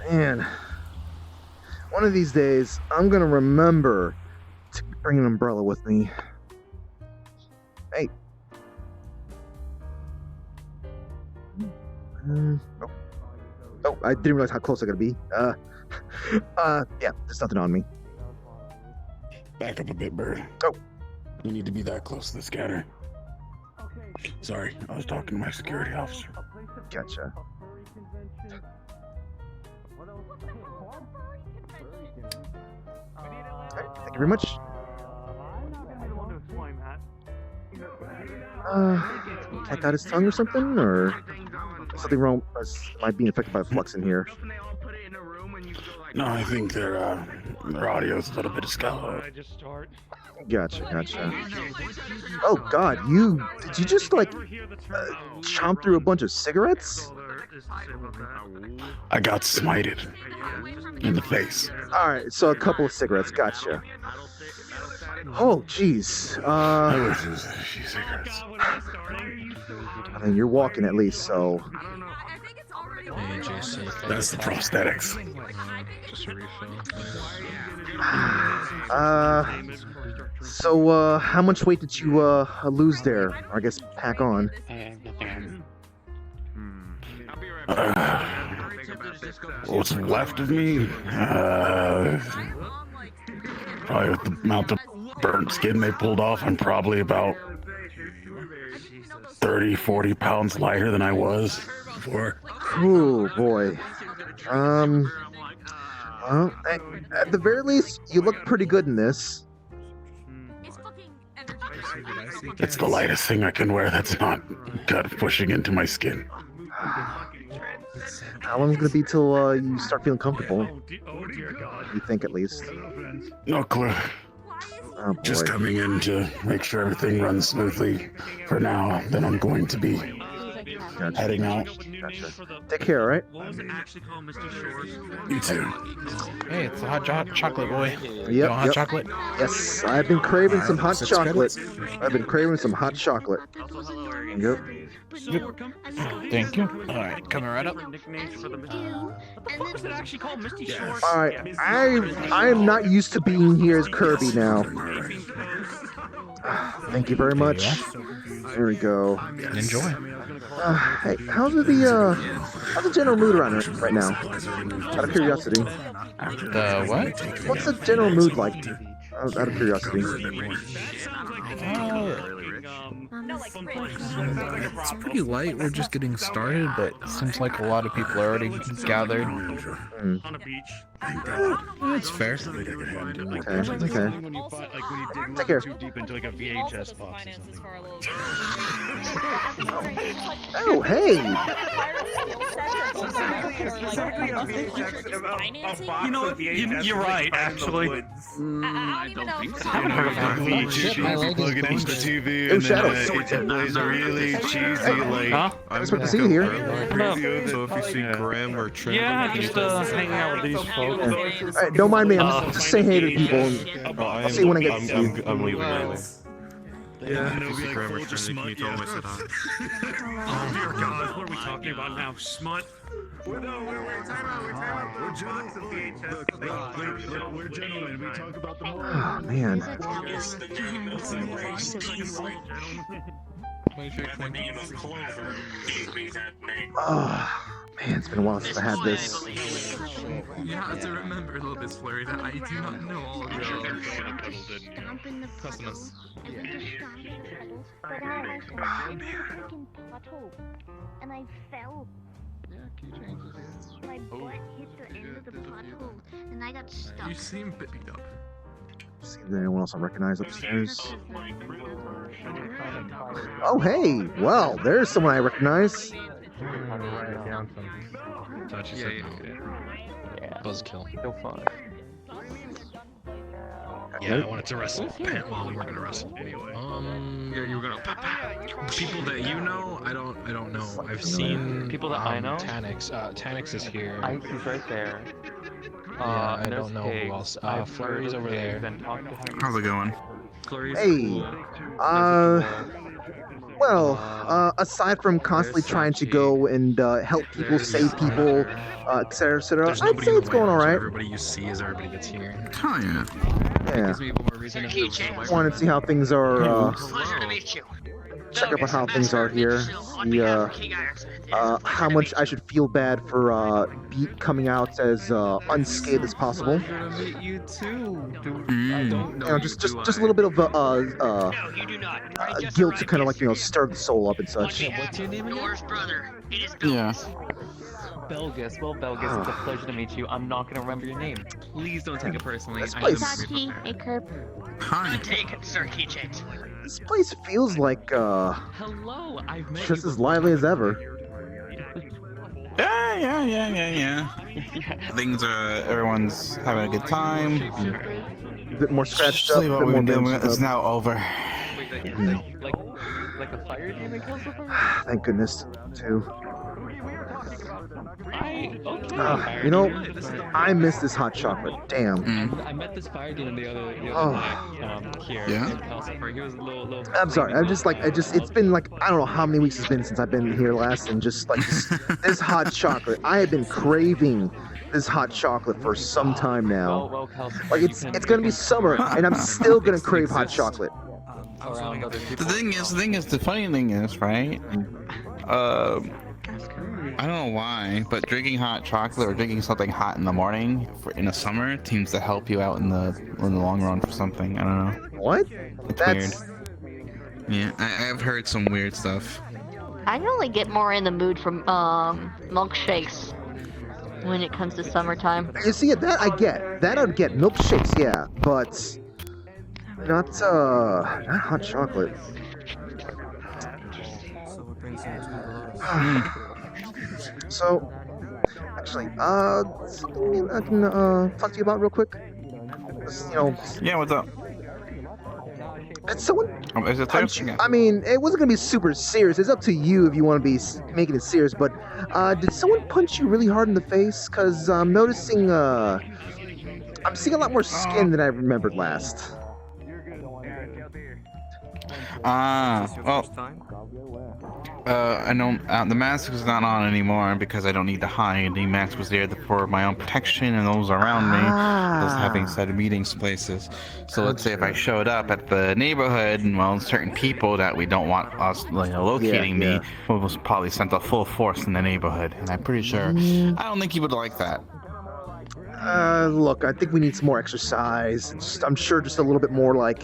Man, one of these days, I'm gonna remember to bring an umbrella with me. Hey. Oh. Oh, I didn't realize how close I gotta be. Yeah, there's nothing on me. Back up a bit, Bird. Oh. You need to be that close to the scanner. Sorry, I was talking to my security officer. Gotcha. Alright, thank you very much. Cat got his tongue or something, or something wrong? Might be affected by the flux in here. No, I think their audio's a little bit discolored. Gotcha. Oh God, did you just like chomp through a bunch of cigarettes? I got smited in the face. All right, so a couple of cigarettes. Gotcha. Oh, jeez. I wish it was a few cigarettes. I mean, you're walking at least, so. That's the prosthetics. Just a refill. So, how much weight did you, lose there? Or I guess pack on. What's left of me? Probably with the amount of burnt skin they pulled off, I'm probably about 30, 40 pounds lighter than I was before. Oh, boy. Well, at the very least, you look pretty good in this. It's the lightest thing I can wear that's not gut pushing into my skin. How long is it gonna be till you start feeling comfortable? You think, at least. No clue. Oh, boy. Just coming in to make sure everything runs smoothly for now. Then I'm going to be heading out. Gotcha. Take care, alright? You too. Hey, it's the hot chocolate boy. Yep, Hot chocolate? Yes, I've been craving some hot chocolate. I've been craving some hot chocolate. Yep. Thank you. Alright, coming right up. Alright, I am not used to being here as Kirby now. Thank you very much. There we go. Enjoy. Hey, how's the general mood around here right now? Out of curiosity. The what? What's the general mood like? Out of curiosity. It's pretty light. We're just getting started, but it seems like a lot of people are already gathered. On a beach. It's fair. Okay. Take Take care. Too deep into like a VHS box or something. Oh, hey! You know what? You're right, actually. I don't think so. Haven't heard of that beach. You plug it into the TV Oh, and Shadow. then it plays a really cheesy like Huh? I was about to see you here. preview. So if you see Graham or Trim, Yeah, just hanging out with these folks. Alright, don't mind me. I'm just saying hey to people. I'll see you when I get to see you. I'm leaving right away. Yeah, If you see Graham or Trim, can you tell him I said hi? Oh dear God, what are we talking about now? Smut? We're gentlemen. We talk about the movie. Oh, man. Oh, man, it's been a while since I had this. You have to remember, little Miss Flurry, that I do not know all of your customers. And I fell. My butt hit the end of the pothole, and I got stuck. You seem a bit beat up. See if there's anyone else I recognize upstairs. Oh, hey! Well, there's someone I recognize. Buzzkill. Yeah, I wanted to wrestle. Well, we were gonna wrestle anyway. Yeah, you were gonna. People that you know, I don't know. I've seen People that I know? Tanix. Tanix is here. Ice is right there. Yeah, I and don't there's know Pigs. who else. I've Flurry's heard of over Pigs there. and talked to him. How's it going? Flurry's Hey, cool. uh, Well, aside from constantly trying to go and help people, save people, etc., There's I'd nobody say in it's the way, going all so right. everybody you see as everybody gets here. Oh yeah. Yeah. Gives me more reason to Wanted to see how things are. Pleasure to meet you. Check up on how things are here. See how much I should feel bad for coming out as unscathed as possible. meet you too. You know, just a little bit of No, you do not. guilt to kind of like stir the soul up and such. What's your name again? Yours brother. It is Yeah. Belgus. Belgus. Well, Belgus, it's a pleasure to meet you. I'm not gonna remember your name. Please don't take it personally. This I place- am- Saki, hey Kirby. Hi. Take it, Sir Keychains. This place feels like Hello, I've met just you as lively as ever. Yeah. Things are. Everyone's having a good time. A bit more scratched up. See A what bit we've more been doing. bandaged It's up. now over. like a fire demon kills the fire? Thank goodness, too. Okay. You know, I miss this hot chocolate. Damn. I met this fire demon the other Oh. night here Yeah? in Calcifer. He was a little I'm sorry. It's been like, I don't know how many weeks it's been since I've been here last, and just like this hot chocolate. I have been craving this hot chocolate for some time now. Well, Calcifer, Like, it's gonna be summer, and I'm still gonna crave hot chocolate. around other people. The funny thing is, right? I don't know why, but drinking hot chocolate or drinking something hot in the morning in the summer seems to help you out in the long run for something. I don't know. What? It's That's weird. Yeah, I've heard some weird stuff. I normally get more in the mood from milkshakes when it comes to summertime. you see that I get. That I'd get milkshakes, yeah, but not hot chocolate. So, actually, something I can talk to you about real quick. Yeah, what's up? Did someone Is it punch you? there? I mean, it wasn't gonna be super serious. It's up to you if you want to be making it serious. But did someone punch you really hard in the face? Cause I'm noticing, I'm seeing a lot more skin than I remembered last. I know the mask is not on anymore because I don't need to hide. The mask was there for my own protection and those around me. I was having said meetings places. So let's say if I showed up at the neighborhood and certain people that we don't want us locating me, we was probably sent a full force in the neighborhood. And I'm pretty sure. I don't think you would like that. Look, I think we need some more exercise. I'm sure just a little bit more like,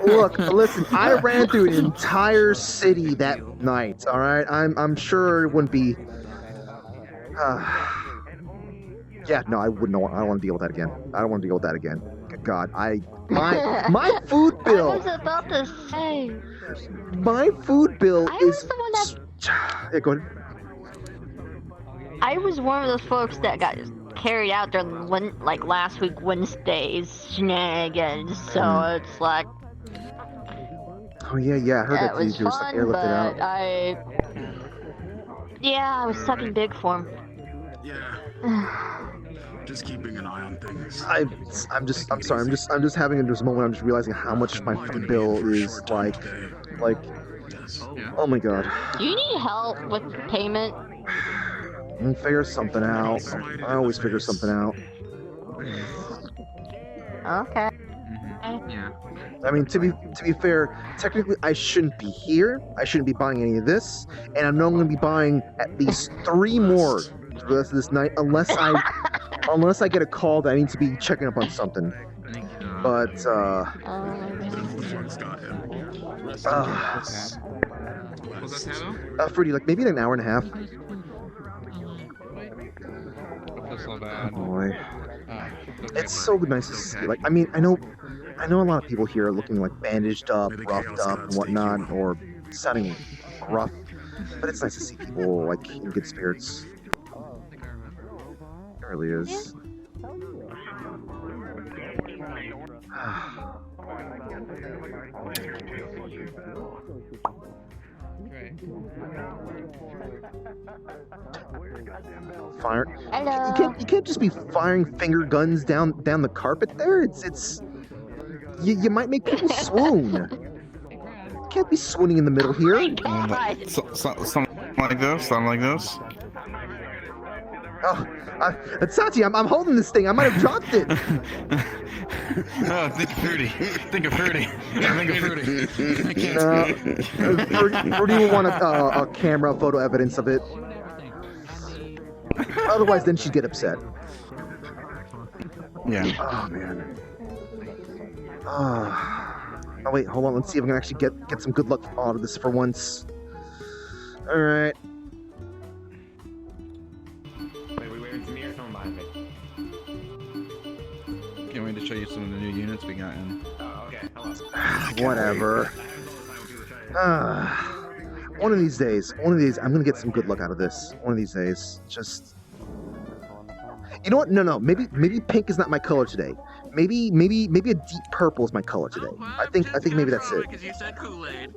look, listen, I ran through an entire city that night, all right? I'm sure it wouldn't be, yeah, no, I wouldn't want, I don't want to deal with that again. I don't want to deal with that again. Good God, my food I bill, was about to say. my food bill I is, was the one that. yeah, go ahead. I was one of those folks that got carried out during last week Wednesday's shenanigans. So it's like. Oh yeah, I heard that It was you just like fun, airlifted but out. I was sucking big for him. Yeah. Just keeping an eye on things. I'm sorry. I'm just having this moment. I'm just realizing how much my food bill is like, oh my God. Do you need help with payment? We'll figure something out. I always figure something out. Okay. Yeah. I mean, to be fair, technically I shouldn't be here. I shouldn't be buying any of this, and I'm not going to be buying at least 3 more for the rest of this night, unless I get a call that I need to be checking up on something. But Fruity, like maybe in an hour and a half. So Oh bad. boy, it's so nice to see. Like, I mean, I know a lot of people here are looking like bandaged up, roughed up, and whatnot, or sounding rough. But it's nice to see people like in good spirits. It really is. Fire. Hello. You can't just be firing finger guns down the carpet there. You might make people swoon. can't be swooning in the middle here. God. Something like this. Something like this. Oh, Sachi, I'm holding this thing. I might have dropped it. Oh, think of Fruity. Think of Fruity. Think of Fruity. I can't. Fruity will want a camera photo evidence of it. Otherwise, then she'd get upset. Yeah. Oh man. Oh wait, hold on. Let's see if I can actually get some good luck out of this for once. All right. Can't wait to show you some of the new units we got in. Whatever. One of these days, I'm gonna get some good luck out of this. One of these days, just. You know what? No. Maybe pink is not my color today. Maybe a deep purple is my color today. I think maybe that's it. Because you said Kool-Aid.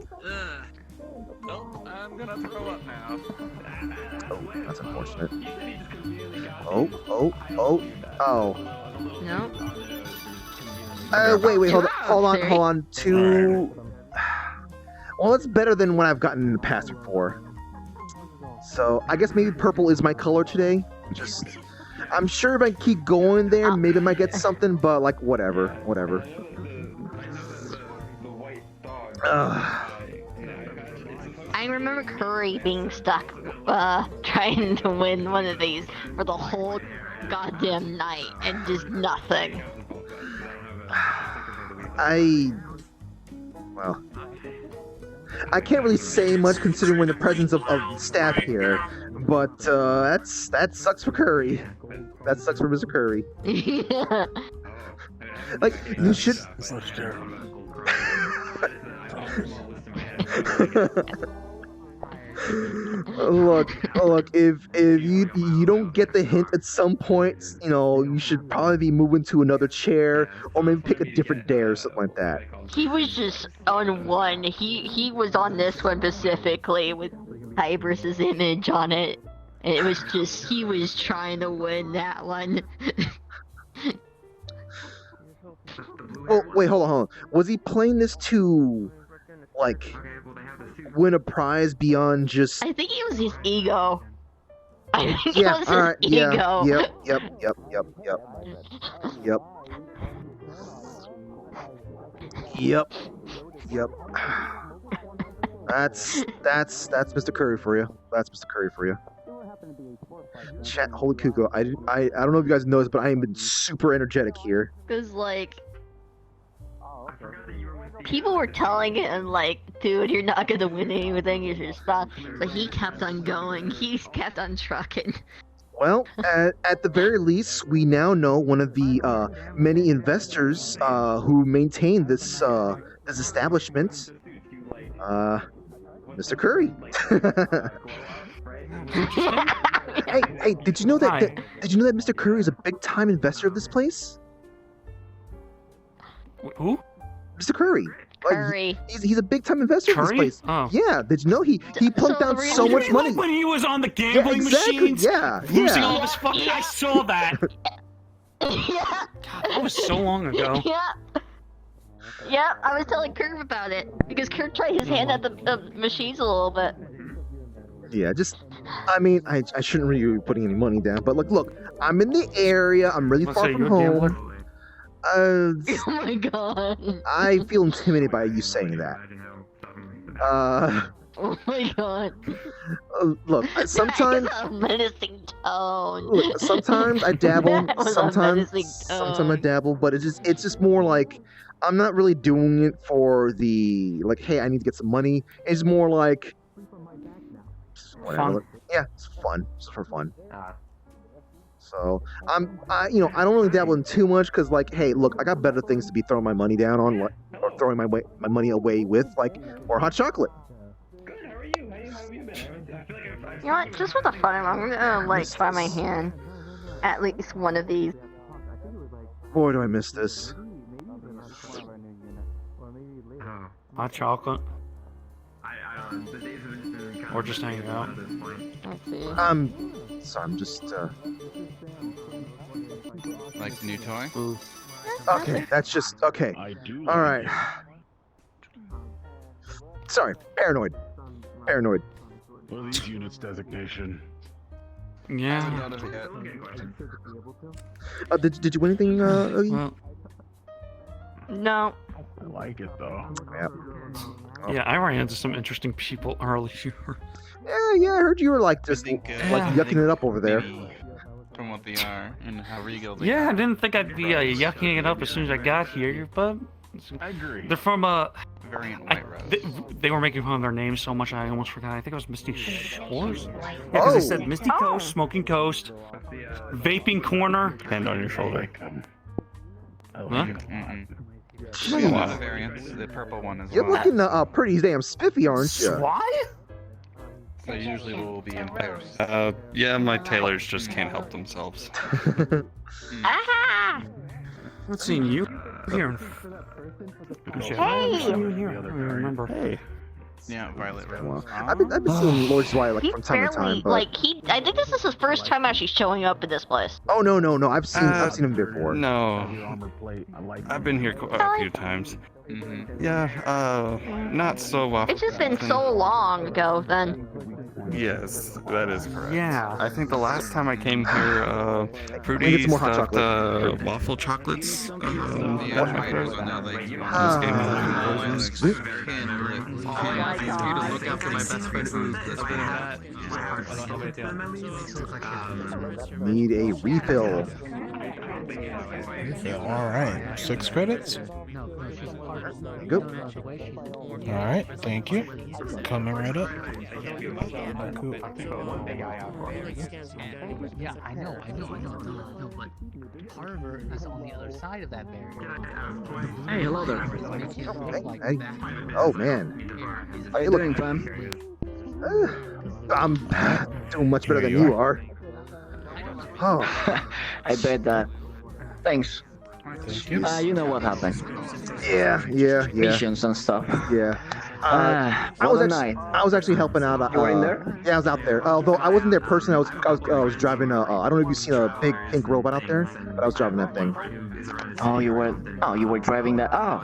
Oh, I'm gonna throw up now. Oh, that's unfortunate. Oh. No. Wait, hold on. Two. Well, that's better than what I've gotten in the past before. So I guess maybe purple is my color today. I'm sure if I keep going there, maybe I might get something, but like whatever. I remember Curry being stuck trying to win one of these for the whole goddamn night and just nothing. Well, I can't really say much considering we're in the presence of staff here, but that sucks for Curry. That sucks for Mr. Curry. Yeah. Like, you should... Look, if you don't get the hint at some point, you know, you should probably be moving to another chair, or maybe pick a different day or something like that. He was just on one. He was on this one specifically with Cyber's image on it. And it was just, he was trying to win that one. Well, wait, hold on. Was he playing this to, like, win a prize beyond just... I think it was his ego. I think Yeah, it was alright, his yeah, ego. Yep. That's Mr. Curry for you. That's Mr. Curry for you. Chat, holy cuckoo! I don't know if you guys noticed, but I am been super energetic here. Cause like, people were telling him like, dude, you're not gonna win anything, you should stop. But he kept on going. He kept on trucking. Well, at the very least, we now know one of the many investors who maintain this this establishment, Mr. Curry. Hey, did you know that Mr. Curry is a big-time investor of this place? Who? Mr. Curry. Curry. He's a big-time investor of this Curry? place. Oh. Yeah, did you know he plunked down so much money? Like when he was on the gambling exactly. machines, Yeah. losing all of his fucking. I saw that. Yeah. That was so long ago. Yeah, I was telling Kirk about it because Kirk tried his hand at the machines a little bit. Yeah, I mean, I shouldn't really be putting any money down, but look, I'm in the area. I'm really far from home. Oh my god. I feel intimidated by you saying that. Oh my god. Look, sometimes a menacing tone. Look, sometimes I dabble. That was a Sometimes menacing I tone. dabble, but it's just more like I'm not really doing it for the like. Hey, I need to get some money. It's more like whatever. Fun. Yeah, it's fun. It's for fun. So I don't really dabble in too much because like, hey, look, I got better things to be throwing my money down on, or throwing my money away with, like more hot chocolate. You know what? Just for the fun of it, I'm gonna like try my hand at least one of these. Boy, do I miss this. Hot chocolate. Or just hanging out. Let's see. So I'm just Like the new toy? Ooh. okay. That's just okay. All right. Sorry, paranoid. Paranoid. Police units designation. Yeah. Did you win anything, Oogie? Well, No. I like it though. Yeah. Yeah, I ran into some interesting people earlier. Yeah, I heard you were like just think, like I yucking think it up over there. maybe From what they are and how regal they Yeah, I are. didn't think I'd be yucking it up as soon as I got here, but I agree. they're from Variant I, white rose. they were making fun of their names so much I almost forgot. I think it was Misty Shores. Yeah, because they said Misty Coast, Smoking Coast, Vaping Corner, hand on your shoulder. I like Huh? it. There's a lot of variants. The purple one as You're well. looking pretty damn spiffy, aren't you? What? So usually will be in pairs. Yeah, my tailors just can't help themselves. Ah! Let's see you here. Hey! You here? I don't remember. Hey. Yeah, violet rose. Well, I've been seeing Lord's Wire like He from time to barely time, but I think this is his first time actually showing up in this place. oh no, I've seen him before. No, Armor plate. I like I've been here a few times. Mm-hmm. Yeah, not so often. It's just been so long ago then. Yes, that is correct. Yeah. I think the last time I came here, Fruity get some more hot stuffed waffle chocolates. The fighters on that, like, you know, Ah. this game To look after my best friend who's been that. Need a refill. All right, 6 credits. Go. All right, thank you. Coming right up. Cool. Yeah, I know, but Harbor is on the other side of that barrier. Hey, hello there. Hey. Oh man, How you doing, fam? I'm doing much better than you are. Oh, I bet that. Thanks. Thank you. You know what happened. yeah. Missions and stuff. Yeah. I I was actually helping out. You were in there? Yeah, I was out there. Although I wasn't there personally, I was driving. I don't know if you've seen a big pink robot out there, but I was driving that thing. You were driving that. Oh,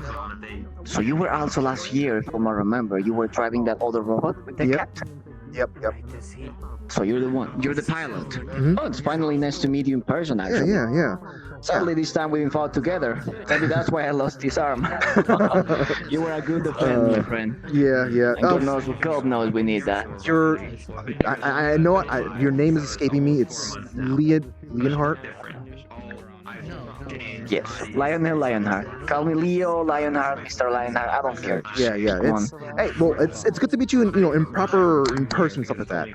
so you were also last year, if I remember. You were driving that other robot with the Yep. captain. Yep. So you're the one. You're the pilot. Mhm. Oh, it's finally nice to meet you in person, Yeah, actually. yeah. Sadly, this time we didn't fought together. Maybe that's why I lost this arm. You were a good friend, my friend. Yeah. And God knows we need that. I know your name is escaping me. It's Leonhardt. Yes, Lionheart. Call me Leo, Lionheart, Mr. Lionheart. I don't care. Yeah. Come on. It's good to meet you in person, stuff like that.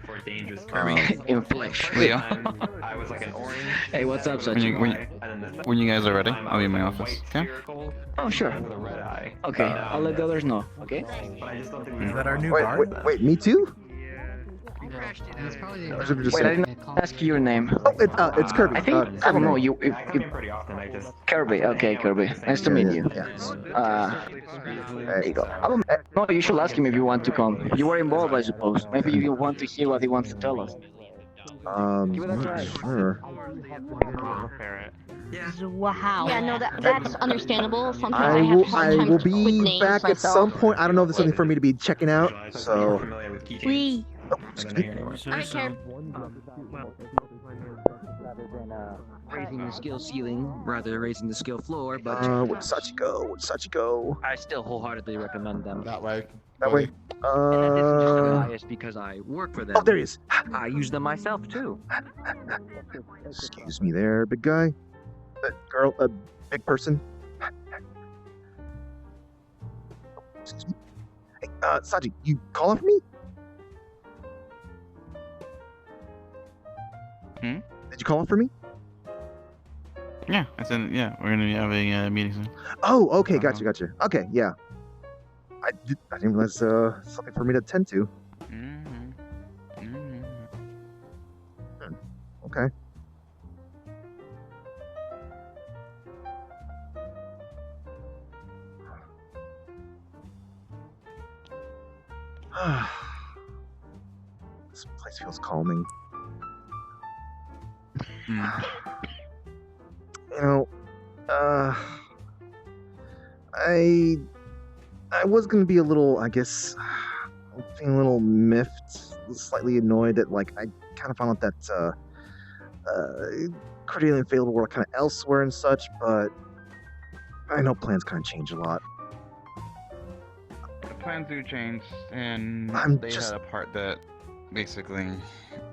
In flesh. Leo, Hey, what's up, when Sachin? when you guys are ready, I'll be in my office. Okay? Oh, sure. Okay, I'll let the others know. Okay. Is that our new guard? Wait, me too? Wait, I didn't ask you your name. Oh, it's Kirby. I think I don't know you. Kirby. Okay, Kirby. Nice to meet you. Yeah. There you go. I don't know. You should ask him if you want to come. You were involved, I suppose. Maybe you want to hear what he wants to tell us. Sure. Wow. Yeah, no, that's understandable. Sometimes I I have a will hard time with be names back at myself. some point. I don't know if there's something for me to be checking out. So. We. Oh, excuse me. Alright, Kirby. Raising the skill ceiling rather than raising the skill floor, but Where did Sachi go? I still wholeheartedly recommend them. That way. That way. And this isn't just biased because I work for them. Oh, there he is. I use them myself too. Excuse me there, big guy. Girl, big person. Excuse me. Hey, Sachi, you calling for me? Hmm? Did you call for me? Yeah, I said yeah. We're gonna be having a meeting soon. Oh, okay, gotcha. Okay, yeah. I didn't realize something for me to attend to. Okay. This place feels calming. You know, I was gonna be a little, I guess, feeling a little miffed, slightly annoyed that like I kind of found out that Cordelia and Fabled were kind of elsewhere and such, but I know plans kind of change a lot. The plans do change, and they had a part that basically,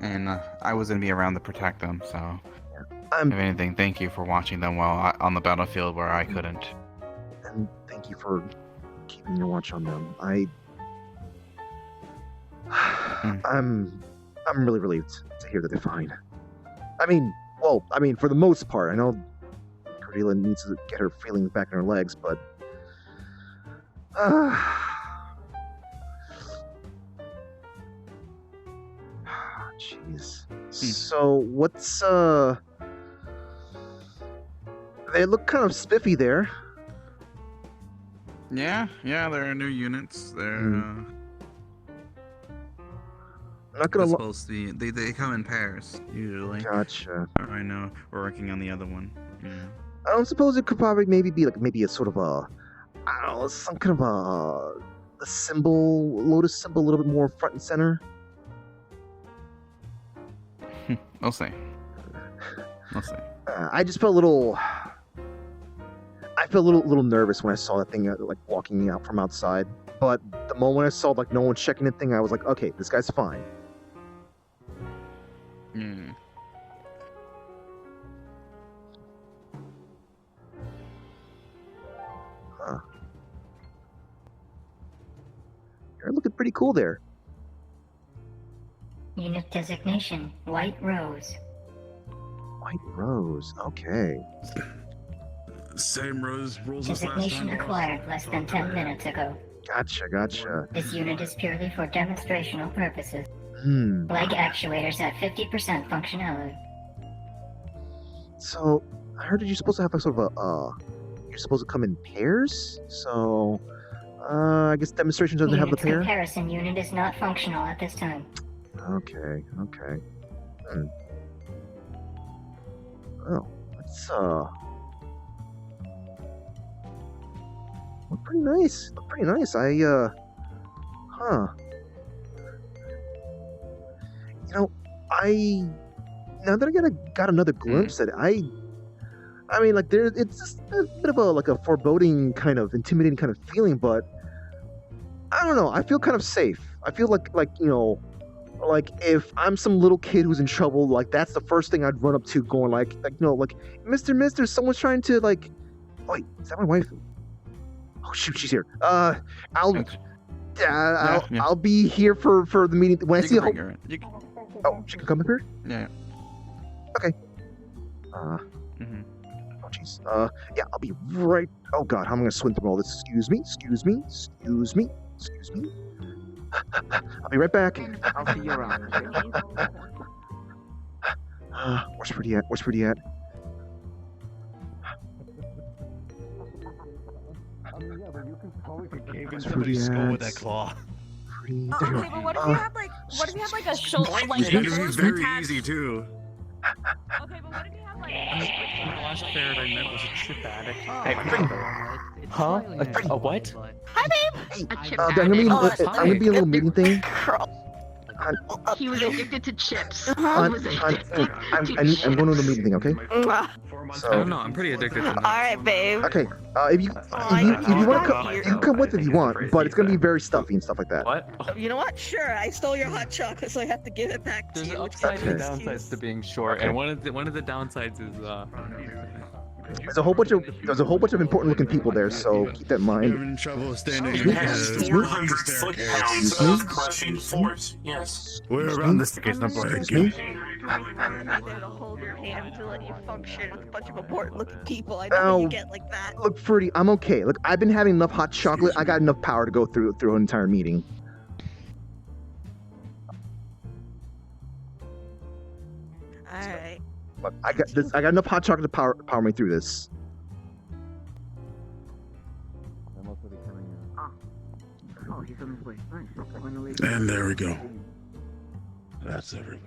and I was gonna be around to protect them. So, if anything, thank you for watching them while on the battlefield where I couldn't. And thank you for keeping your watch on them. I'm really relieved to hear that they're fine. I mean, for the most part, I know Cordelia needs to get her feelings back in her legs, but jeez. So what's they look kind of spiffy there. Yeah, there are new units. They're I'm not gonna supposed to be. They come in pairs usually. Gotcha. I know. We're working on the other one. Yeah. I don't suppose it could probably be like maybe a sort of a, I don't know, some kind of a symbol, Lotus symbol, a little bit more front and center. We'll see. I just felt a little. I felt a little nervous when I saw that thing like walking out from outside. But the moment I saw like no one checking the thing, I was like, okay, this guy's fine. Huh. You're looking pretty cool there. Unit designation, White Rose. White Rose, okay. Same rules as last Designation time. acquired less than 10 minutes ago. Gotcha. This unit is purely for demonstrational purposes. Hmm. Leg actuators at 50% functionality. So, I heard that you're supposed to have like sort of you're supposed to come in pairs? So, I guess demonstration doesn't have the Unit's pair? comparison unit is not functional at this time. Okay. Oh, let's, look pretty nice. Now that I got another glimpse at it, I mean, like, it's just a bit of a foreboding kind of intimidating kind of feeling, but I don't know. I feel kind of safe. I feel like if I'm some little kid who's in trouble, like that's the first thing I'd run up to, going like Mister, someone's trying to like. Oh, wait, is that my wife? Oh shoot, she's here. I'll be here for the meeting when I see her. Oh, she can come up here. Yeah. Okay. Oh jeez. Yeah, I'll be right. Oh god, how am I gonna swim through all this? Excuse me. I'll be right back. I'll see you around. Where's Pretty at? Where's Pretty skull at? with that claw. Pretty. Okay, but what if you had like a shoulder, like It's a gonna be horse very attached? easy too. Okay, but what if you have like? The last ferret I met was a chip addict. Huh? A what? Hi, babe. I'm gonna be a little meeting thing. He was addicted to chips. I'm going to the meeting thing, okay? I don't know. I'm pretty addicted to All right, babe. Okay. If you want to come, you can come with if you want, but it's gonna be very stuffy and stuff like that. What? You know what? Sure, I stole your hot chocolate, so I have to give it back to There's you. upsides and Okay. downsides to being short, and one of the downsides is There's a whole bunch of important looking people there, so keep that in mind. Having trouble standing. Excuse me? because- 400 foot-pounds of crushing force. Yes. We're around this case, not Excuse me? I'm not there to hold your hand to let you function with a bunch of important looking people. I know Ow. you get like that. Look, Fruity, I'm okay. Look, I've been having enough hot chocolate. I got enough power to go through an entire meeting. Alright. Look, I got enough hot chocolate to power me through this. Oh, he's on his way. Nice. Going to leave. And there we go. That's everyone.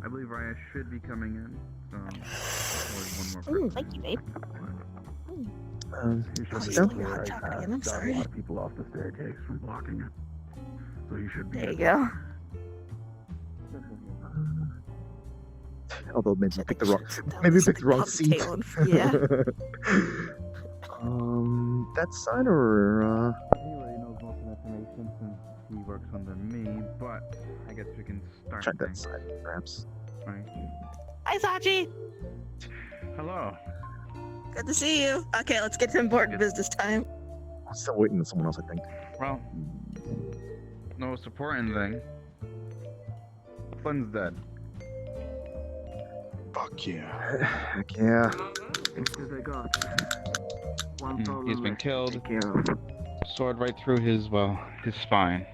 I believe Raya should be coming in. So, one more person. Thank you, babe. Sit down. Hot chocolate again, I'm sorry. A lot of people off the staircase from blocking it. So you should be. There you go. Although maybe we picked the wrong seat. Yeah. That side or Anyway, he knows most of the information since he works under me, but I guess we can start. check that side, perhaps. Right. Hi, Sachi. Hello. Good to see you. Okay, let's get to important business time. I'm still waiting on someone else, I think. Well, the most important thing. Flynn's dead. Fuck yeah. Heck yeah. He's been killed. Take care of. Sword right through his spine.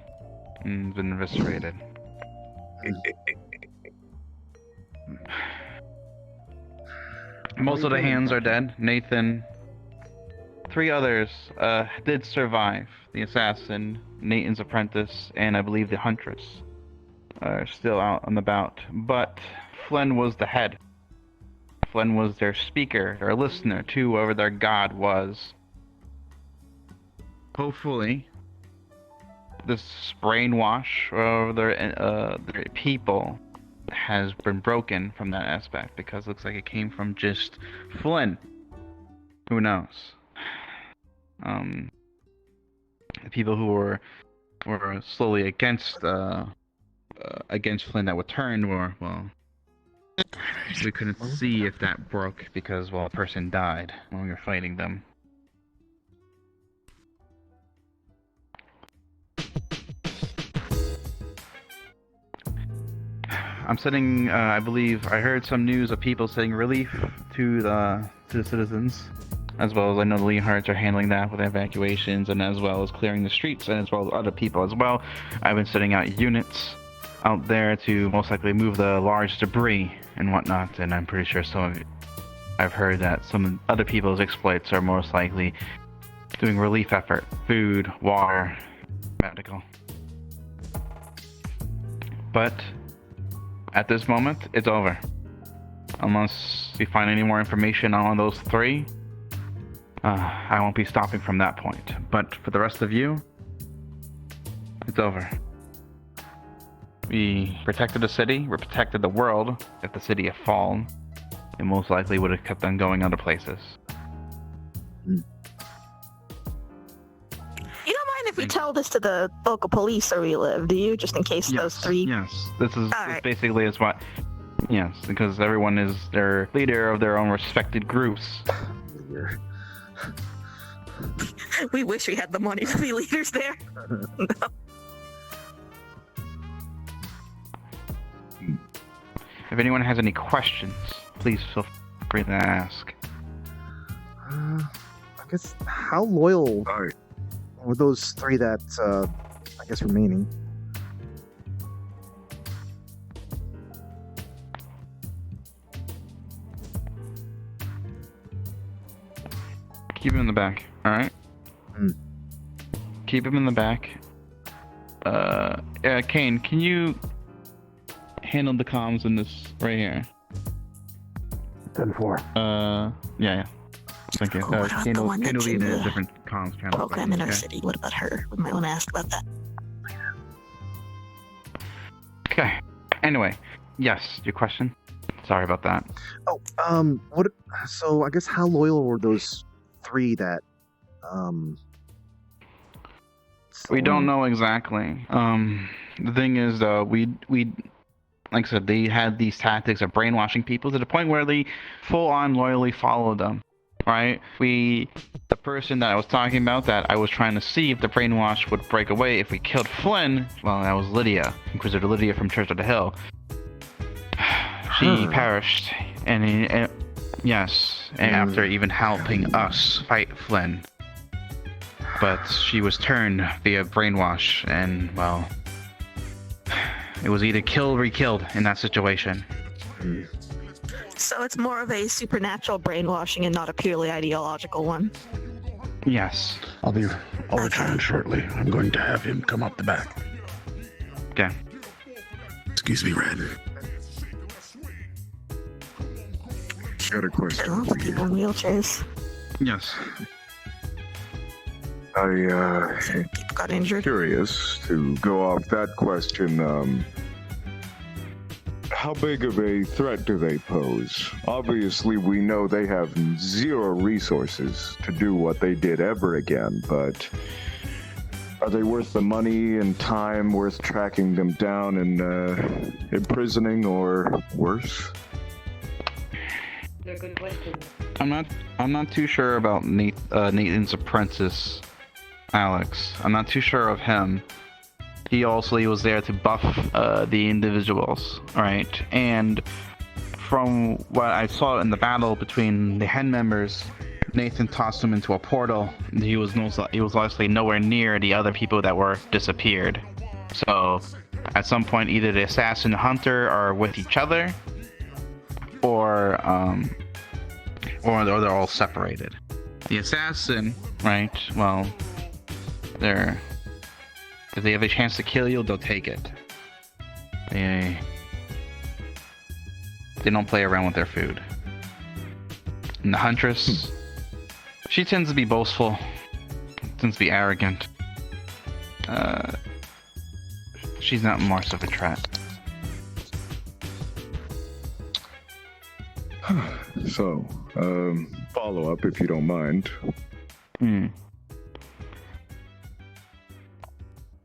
And been eviscerated. Most of the hands are dead. Nathan. 3 others did survive. The assassin, Nathan's apprentice, and I believe the huntress are still out and about. But Flynn was the head. Flynn was their speaker, their listener to whoever their god was. Hopefully, this brainwash of their people has been broken from that aspect, because it looks like it came from just Flynn. Who knows? The people who were slowly against Flynn that would turn were, well, we couldn't see if that broke because, well, a person died when we were fighting them. I'm sending, I believe, I heard some news of people sending relief to the citizens, as well as I know the Leonhards are handling that with evacuations, and as well as clearing the streets, and as well as other people as well. I've been sending out units out there to most likely move the large debris and whatnot, and I'm pretty sure I've heard that some other people's exploits are most likely doing relief effort, food, water, medical. But at this moment, it's over. Unless we find any more information on those 3, I won't be stopping from that point. But for the rest of you, it's over. We protected the city, we protected the world. If the city had fallen, it most likely would have kept on going other places. You don't mind if we tell this to the local police where we live, do you? Just in case those 3... Yes, this basically is what... Yes, because everyone is their leader of their own respected groups. We wish we had the money to be leaders there. No. If anyone has any questions, please feel free to ask. I guess, how loyal were those 3 that, I guess, remaining? Keep him in the back, alright? Keep him in the back. Kane, can you handle the comms in this right here? 10-4. Yeah. Thank you. Handle the different comms channels. Program in our city. What about her? We might want to ask about that. Okay. Anyway, yes, your question? Sorry about that. Oh, so I guess how loyal were those 3 that, We don't know exactly. The thing is, though, we like I said, they had these tactics of brainwashing people to the point where they full-on loyally followed them, right? The person that I was talking about, that I was trying to see if the brainwash would break away if we killed Flynn, well, that was Lydia, Inquisitor Lydia from Church of the Hill. She perished, and after even helping us fight Flynn. But she was turned via brainwash, and, well, it was either kill or re-killed in that situation. So it's more of a supernatural brainwashing and not a purely ideological one. Yes. I'll return shortly. I'm going to have him come up the back. Okay. Excuse me, Red. Got a question. For people in wheelchairs. Yes. got injured. Curious to go off that question. How big of a threat do they pose? Obviously, we know they have zero resources to do what they did ever again, but are they worth the money and time worth tracking them down and imprisoning or worse? They're good questions. I'm not too sure about Nathan's apprentice, Alex. I'm not too sure of him. He was there to buff the individuals, right? And from what I saw in the battle between the hen members, Nathan tossed him into a portal. He was obviously nowhere near the other people that were disappeared. So at some point, either the assassin and hunter are with each other, or they're all separated. The assassin, right? Well, if they have a chance to kill you, they'll take it. They don't play around with their food. And the huntress, she tends to be boastful, tends to be arrogant. She's not much of a threat. So, follow up if you don't mind.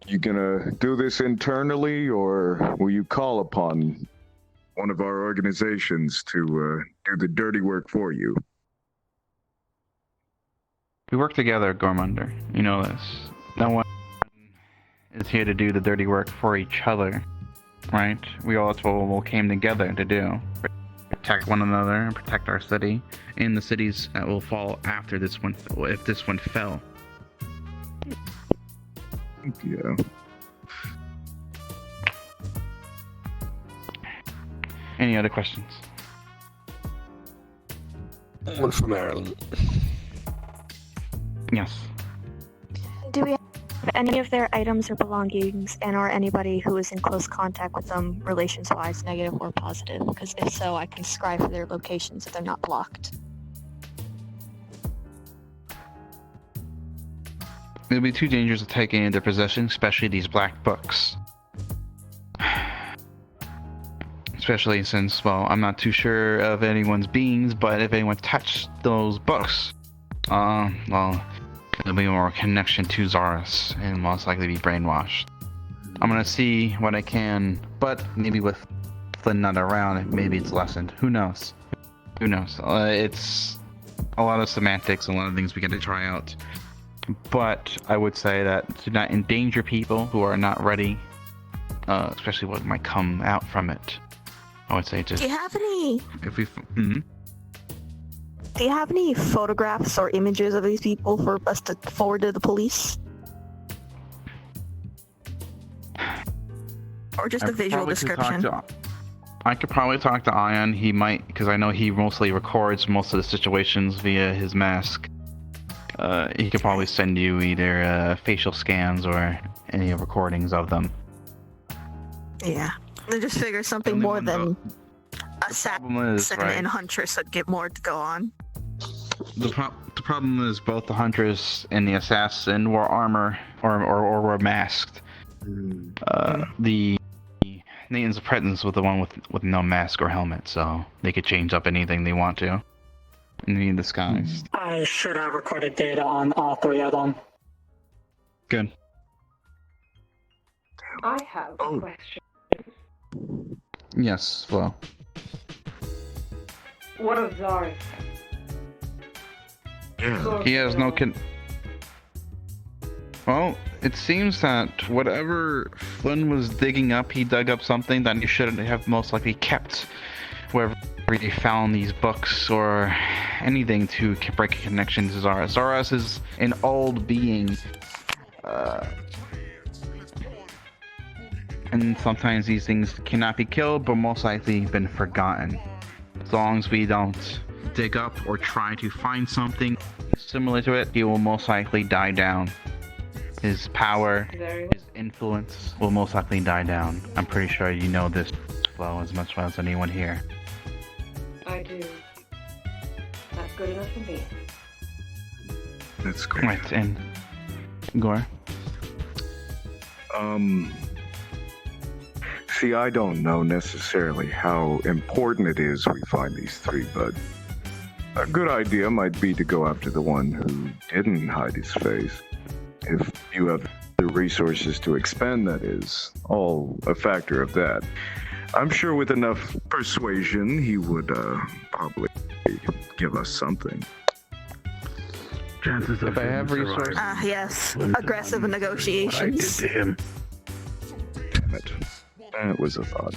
You gonna do this internally, or will you call upon one of our organizations to do the dirty work for you? We work together, Gormunder. You know this. No one is here to do the dirty work for each other, right? We all came together to do. Protect one another and protect our city and the cities that will fall after this one, if this one fell. Yeah. Any other questions? One from Maryland. Yes. Do we have any of their items or belongings, and or anybody who is in close contact with them, relations-wise, negative or positive? Because if so, I can scry for their locations if they're not blocked. It would be too dangerous to take any of their possessions, especially these black books. Especially since, well, I'm not too sure of anyone's beings, but if anyone touched those books, well, there'll be more connection to Zaris, and most likely be brainwashed. I'm gonna see what I can, but maybe with Flynn not around, maybe it's lessened. Who knows? Who knows? It's a lot of semantics, a lot of things we gotta try out. But I would say that to not endanger people who are not ready, especially what might come out from it. I would say just. Do you have any? If we. Do you have any photographs or images of these people for us to forward to the police? Or just a visual description? I could probably talk to Ion. He might, because I know he mostly records most of the situations via his mask. He could probably send you either facial scans or any recordings of them. Yeah. I just figure something more than assassin and huntress would get more to go on. The problem is both the huntress and the assassin wore armor or were masked. The Nathan's apprentice was the one with no mask or helmet, so they could change up anything they want to. And be disguised. I should have recorded data on all three of them. Good. I have a question. Yes, well. What of Zaris? He has no Well, it seems that whatever Flynn was digging up, he dug up something that he shouldn't have most likely kept wherever he found these books or anything to break a connection to Zaris. Zaris is an old being, and sometimes these things cannot be killed, but most likely been forgotten. As long as we don't dig up or try to find something similar to it, he will most likely die down. His power, his influence will most likely die down. I'm pretty sure you know this flow as much as anyone here. I do. That's good enough for me. That's great. Right, and Gore. See, I don't know necessarily how important it is we find these three, but a good idea might be to go after the one who didn't hide his face. If you have the resources to expand, that is all a factor of that. I'm sure with enough persuasion, he would probably give us something. Chances if I have resources. Yes. Aggressive negotiations. To him. Damn it. That was a thought.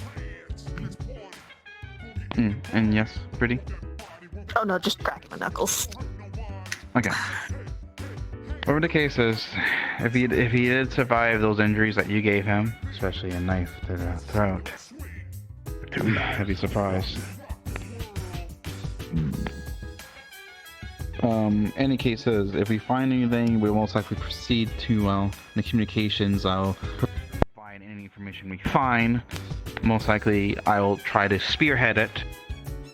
And yes, pretty. Oh no, just crack my knuckles. Okay. Whatever the case is, if he did survive those injuries that you gave him, especially a knife to the throat, I'd be surprised. Any cases, if we find anything, we'll most likely proceed to the communications. I'll provide any information we find. Most likely, I will try to spearhead it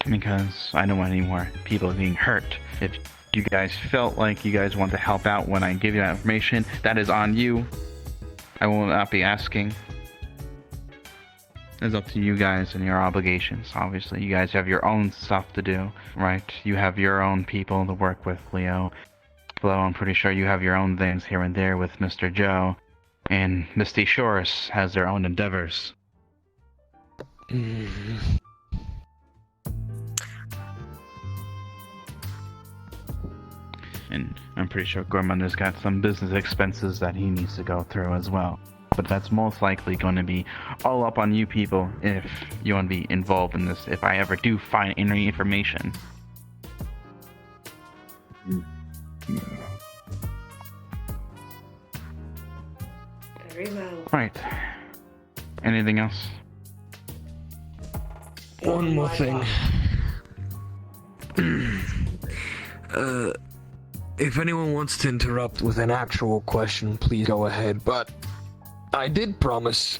because I don't want any more people being hurt. If you guys felt like you guys want to help out when I give you that information, that is on you. I will not be asking. It's up to you guys and your obligations. Obviously, you guys have your own stuff to do, right? You have your own people to work with, Leo. Flo, I'm pretty sure you have your own things here and there with Mr. Joe. And Misty Shores has their own endeavors. And I'm pretty sure Gormander's got some business expenses that he needs to go through as well. But that's most likely going to be all up on you people if you want to be involved in this, if I ever do find any information. Very well. Right. Anything else? One more thing. If anyone wants to interrupt with an actual question, please go ahead, but I did promise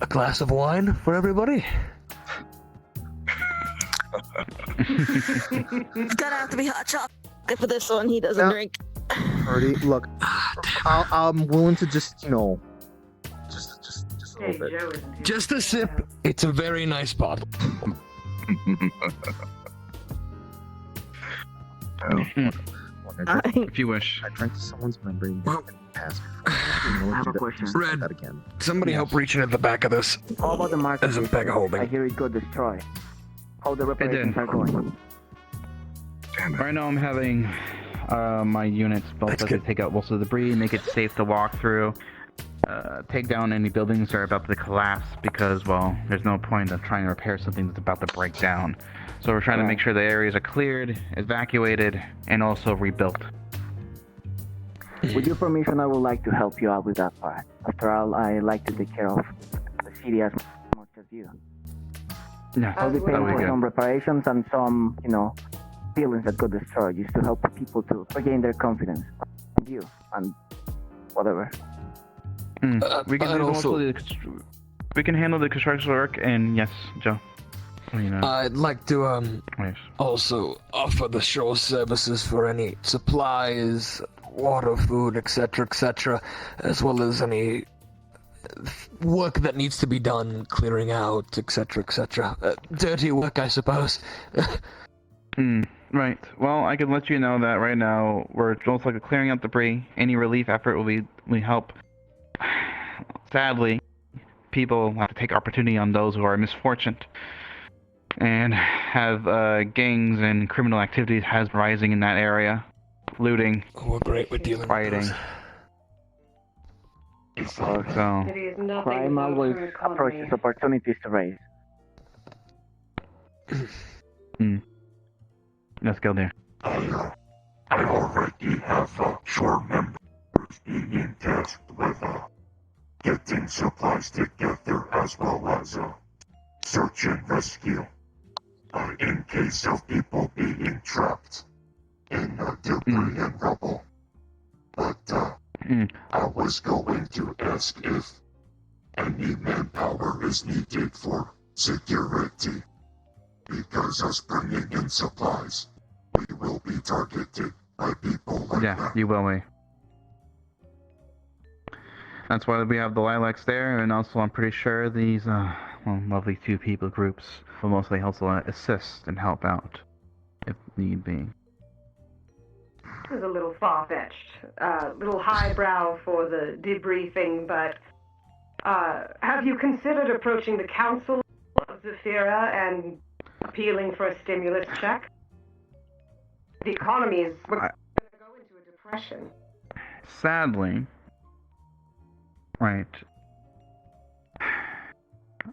a glass of wine for everybody. It's gonna have to be hot chocolate for this one. He doesn't drink. Already, look, I'm willing to just, just a little bit. Just a sip. It's a very nice bottle. If you wish. I drank to someone's memory in the past before. I have a question. Red, that again. somebody help reach into the back of this. How about the market? As in peg holding. I hear it got destroyed. How the reparations are going? Right now I'm having my units both to take out most of the debris, make it safe to walk through, take down any buildings that are about to collapse because, well, there's no point of trying to repair something that's about to break down. So we're trying to make sure the areas are cleared, evacuated, and also rebuilt. With your permission, I would like to help you out with that part. After all, I like to take care of the city as much as you. Yeah, I'll be paying for good. some reparations and some, buildings that got destroyed, just to help people to regain their confidence in you and whatever. We can handle the construction work, and yes, Joe. I'd like to also offer the shore services for any supplies, water, food, etc., as well as any work that needs to be done, clearing out, etc. Dirty work, I suppose. Right. Well, I can let you know that right now we're most likely clearing out debris. Any relief effort will help. Sadly, people have to take opportunity on those who are misfortunate, and have gangs and criminal activities has rising in that area, looting, we're great with dealing rioting. So, Crime always approaches opportunities to raise. Let's go there. I already have shore members being tasked with getting supplies together as well as search and rescue in case of people being trapped in debris and rubble. But I was going to ask if any manpower is needed for security, because us bringing in supplies, we will be targeted by people like that. You will, me. That's why we have the lilacs there, and also I'm pretty sure these lovely two people groups will mostly also assist and help out if need be. It was a little far-fetched, a little highbrow for the debriefing, but have you considered approaching the Council of Zephyra and appealing for a stimulus check? The economy is going to go into a depression. Sadly, right,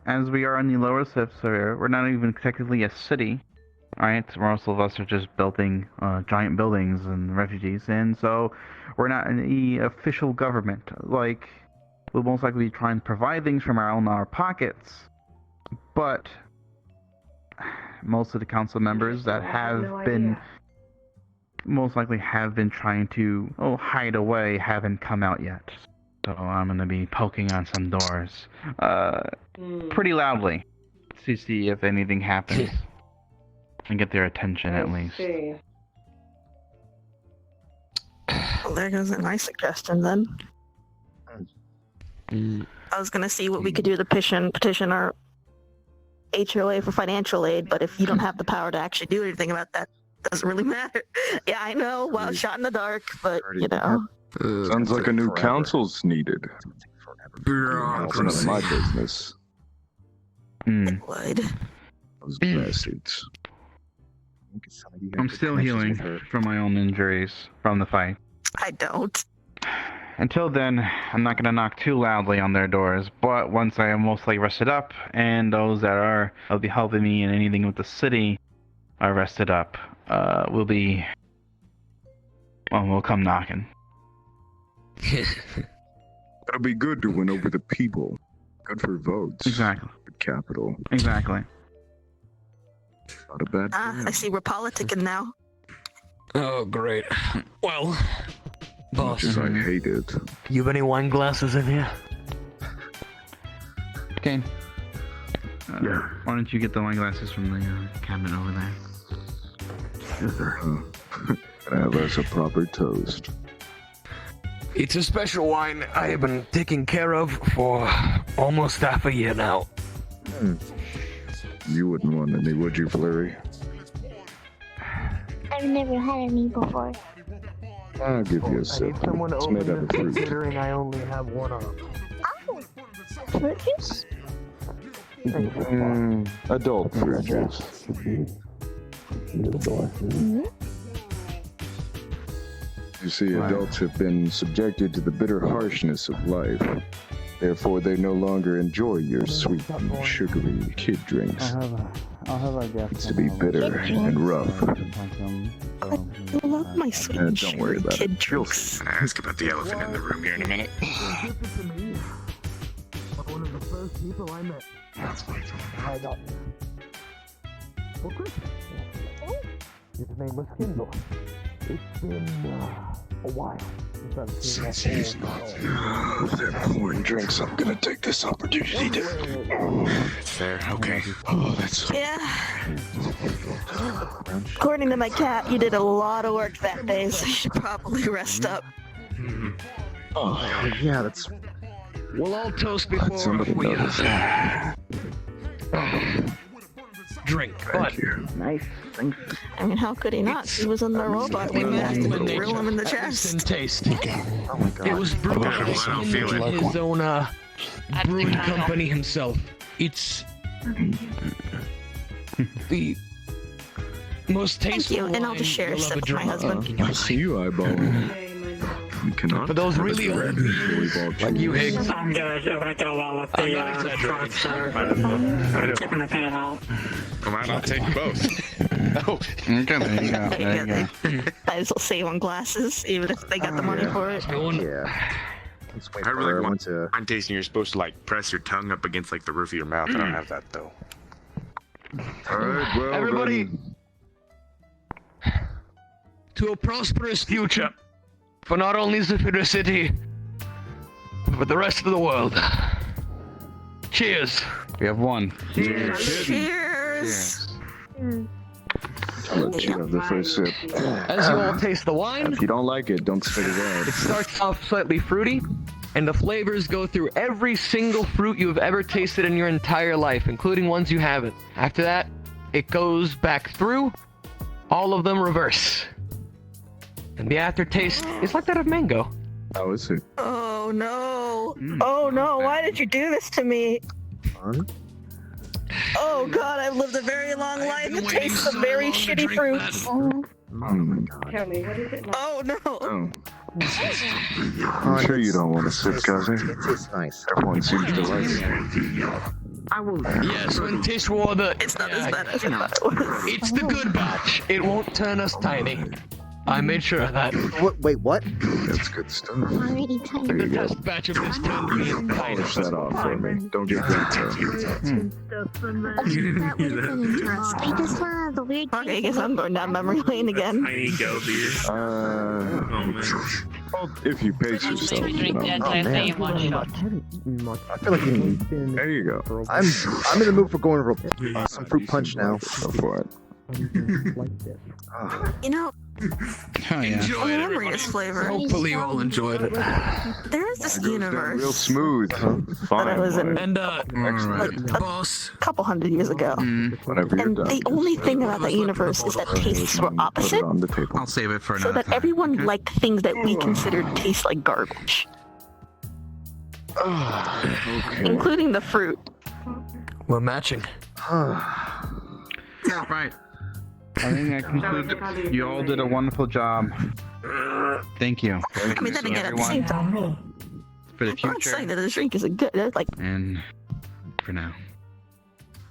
as we are in the lower Zephyra, we're not even technically a city. Right, most of us are just building giant buildings and refugees, and so we're not in the official government. Like, we'll most likely try and provide things from our pockets, but most of the council members that have been most likely have been trying to hide away haven't come out yet. So I'm gonna be poking on some doors, pretty loudly, to see if anything happens. And get their attention at least. Well, there goes my suggestion then. I was gonna see what we could do to petition our HOA for financial aid, but if you don't have the power to actually do anything about that, it doesn't really matter. Yeah, I know, well, shot in the dark, but you know. Sounds like a new council's needed. That's none of my business. It would. Those bastards. I'm still healing from my own injuries from the fight. I don't. Until then, I'm not going to knock too loudly on their doors, but once I am mostly rested up, and those that will be helping me in anything with the city are rested up, we'll come knocking. That'll be good to win over the people. Good for votes. Exactly. Good capital. Exactly. Not a bad I see we're politicking now. Oh, great. Well, boss. Much as I hate it. You have any wine glasses in here? Okay. Yeah. Why don't you get the wine glasses from the cabinet over there? Yes, sir. Can I have us a proper toast? It's a special wine I have been taking care of for almost half a year now. You wouldn't want any, would you, Flurry? I've never had any before. I'll give you a sip. It's made out of fruit. Considering I only have one arm. Oh! Fruit juice? Adult fruit juice. You see, adults have been subjected to the bitter harshness of life. Therefore, they no longer enjoy your sweet, sugary kid drinks. I'll have a guess. It's to be bitter and rough. I love my sweet and Don't worry about kid it. drinks. Ask about the elephant in the room here in a minute. One of the first people I met. That's right. I got for Christmas. His name was Kindle. It's been a while since I've seen Since he's not here. With that pouring drinks, I'm gonna take this opportunity to... It's fair. Okay. Oh, that's... Yeah. According to my cat, you did a lot of work that day, so you should probably rest up. Oh, yeah, that's... We'll all toast before somebody we knows. Drink. Thank you. Nice. Thanks. I mean, how could he not? He was in the robot. We have to drill him in the And chest. taste. Oh my god. It was brewed by his own brewing company himself. It's the most Thank tasteful you, and I'll just share a sip with my husband. I see you, eyeball. You cannot. For those really old like you, Higgs. I'm gonna go well with the front, sir. I'm gonna pay it out. Why not take both? Oh, okay, there you go. There you go. Might as well save on glasses, even if they got the money for it. Yeah. Let's wait I for really everyone want to... wine tasting. You're supposed to like press your tongue up against like the roof of your mouth. I don't have that though. Alright, well, Everybody, then. to a prosperous future for not only Zephyra City, but the rest of the world. Cheers. We have one. Cheers. I'll let you have the first sip. As you all taste the wine, If you don't like it, don't spit it out. it starts off slightly fruity, and the flavors go through every single fruit you have ever tasted in your entire life, including ones you haven't. After that, it goes back through, all of them reverse. And the aftertaste is like that of mango. How is it? Oh no! Oh no! Why did you do this to me? Fun? Oh god, I've lived a very long life and taste some very shitty fruits. Tell me, what is it like? Oh no! Oh. I'm sure you don't want to sip, Gazi. It tastes nice. Everyone seems to like it. I will. Yes, when Tish wore the. It's not as bad as I thought it was. It's the good batch. It won't turn us tiny. I made sure of that. Wait, what? That's good stuff. Already tiny. There you go. Test batch of this turned me tiny. Polish that off for me. Don't get that. They just have the weird. Okay, I guess I'm going down memory lane again. Tiny go beer. Well, if you pace yourself, you know. I feel like There you go. I'm in the mood for going for some fruit punch now. Go for it. You know, Oh yeah. I'm remembering this flavor. Hopefully you all enjoyed it. There is this universe Real smooth. that I Fine. was in And like boss. a couple hundred years ago. Whenever you're And done. the only thing about that universe is that tastes were Put opposite, it on the table. I'll save it for so another that time. everyone liked things that we considered taste like garbage, Okay. including the fruit. We're matching. Right. I think I conclude. You all did a wonderful job. Thank you. I mean, then again, at the same time, For the I'm not future saying that the drink isn't good. It's like, and for now.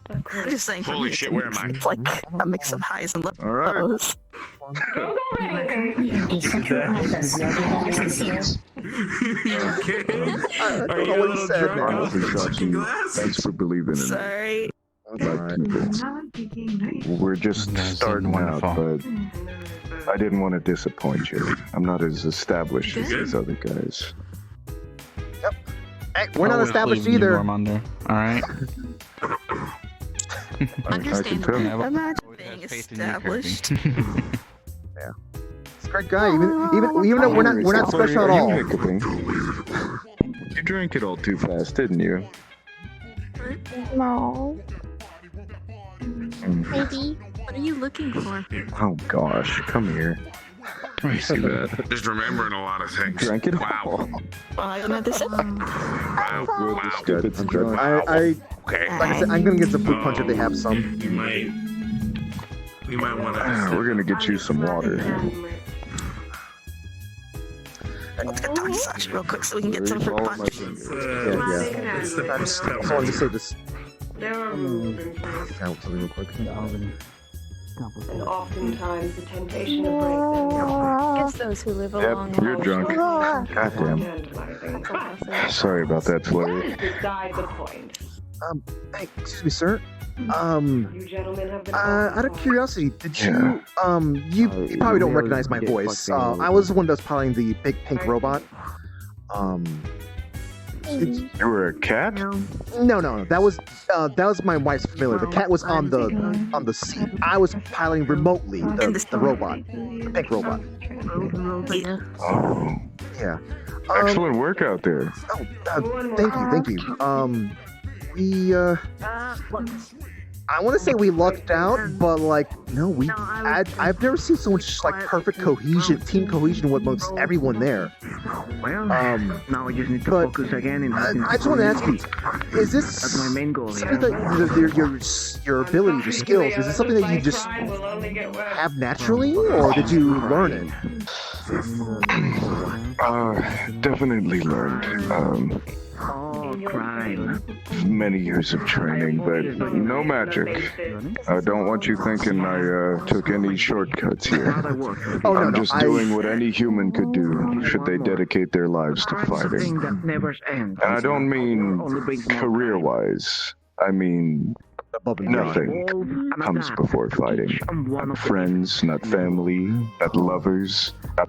I'm just saying. for Holy me, shit, where am I? It's like a mix of highs and lows. All right. Okay. Are you a what he little said, drunk man. off the fucking glass? Thanks for believing in it. Sorry. We're just That's starting out, wonderful. but I didn't want to disappoint you. I'm not as established as these other guys. Hey, we're not Always established believe in you, either. Armando. All right. I can tell. Yeah, I'm not always being has faith in you, established. Kirby. It's a great guy. Even though we're not special at Are you all. hiccuping? You drank it all too fast, didn't you? No. Mm. Maybe. What are you looking for? Oh gosh, come here. I see that. Just remembering a lot of things. Drank it Wow. all. Well, I don't have to say. Wow. Wow. Stupid drunk. I Okay. like I said, I'm gonna get some fruit punch if they have some. You might. We might want We're gonna get you some water. Let's get Dr. Sachi real quick so we can get some fruit punch. Yeah. It's the I just wanted to say this. There are rules in place, Count something real quick. and oftentimes the temptation to break them Guess those who live Yep, along. you're drunk. Goddamn. tantalizing. Sorry about that, What Flurry. is beside the point? Hey, excuse me, sir. You gentlemen have been Out of curiosity, did you you probably don't recognize my voice. I was the one that was piloting the big pink robot. You were a cat? No, that was my wife's familiar. The cat was on the seat. I was piloting remotely the robot, the pink robot. Oh, Yeah. excellent work out there. Thank you. We I want to say we lucked out, but like no, I've never seen so much like perfect team cohesion amongst everyone there. Now we just need to But focus again in I just want to ask you: is this That's my main goal something that your ability, your skills? Is it something that you just have naturally, or did you learn it? Definitely learned. crime. Many years of training, but no magic. I don't want you thinking I took any shortcuts here. Oh, I'm just doing what any human could do should they dedicate their lives to fighting. And I don't mean career-wise. I mean nothing comes before fighting. Not friends, not family, not lovers, not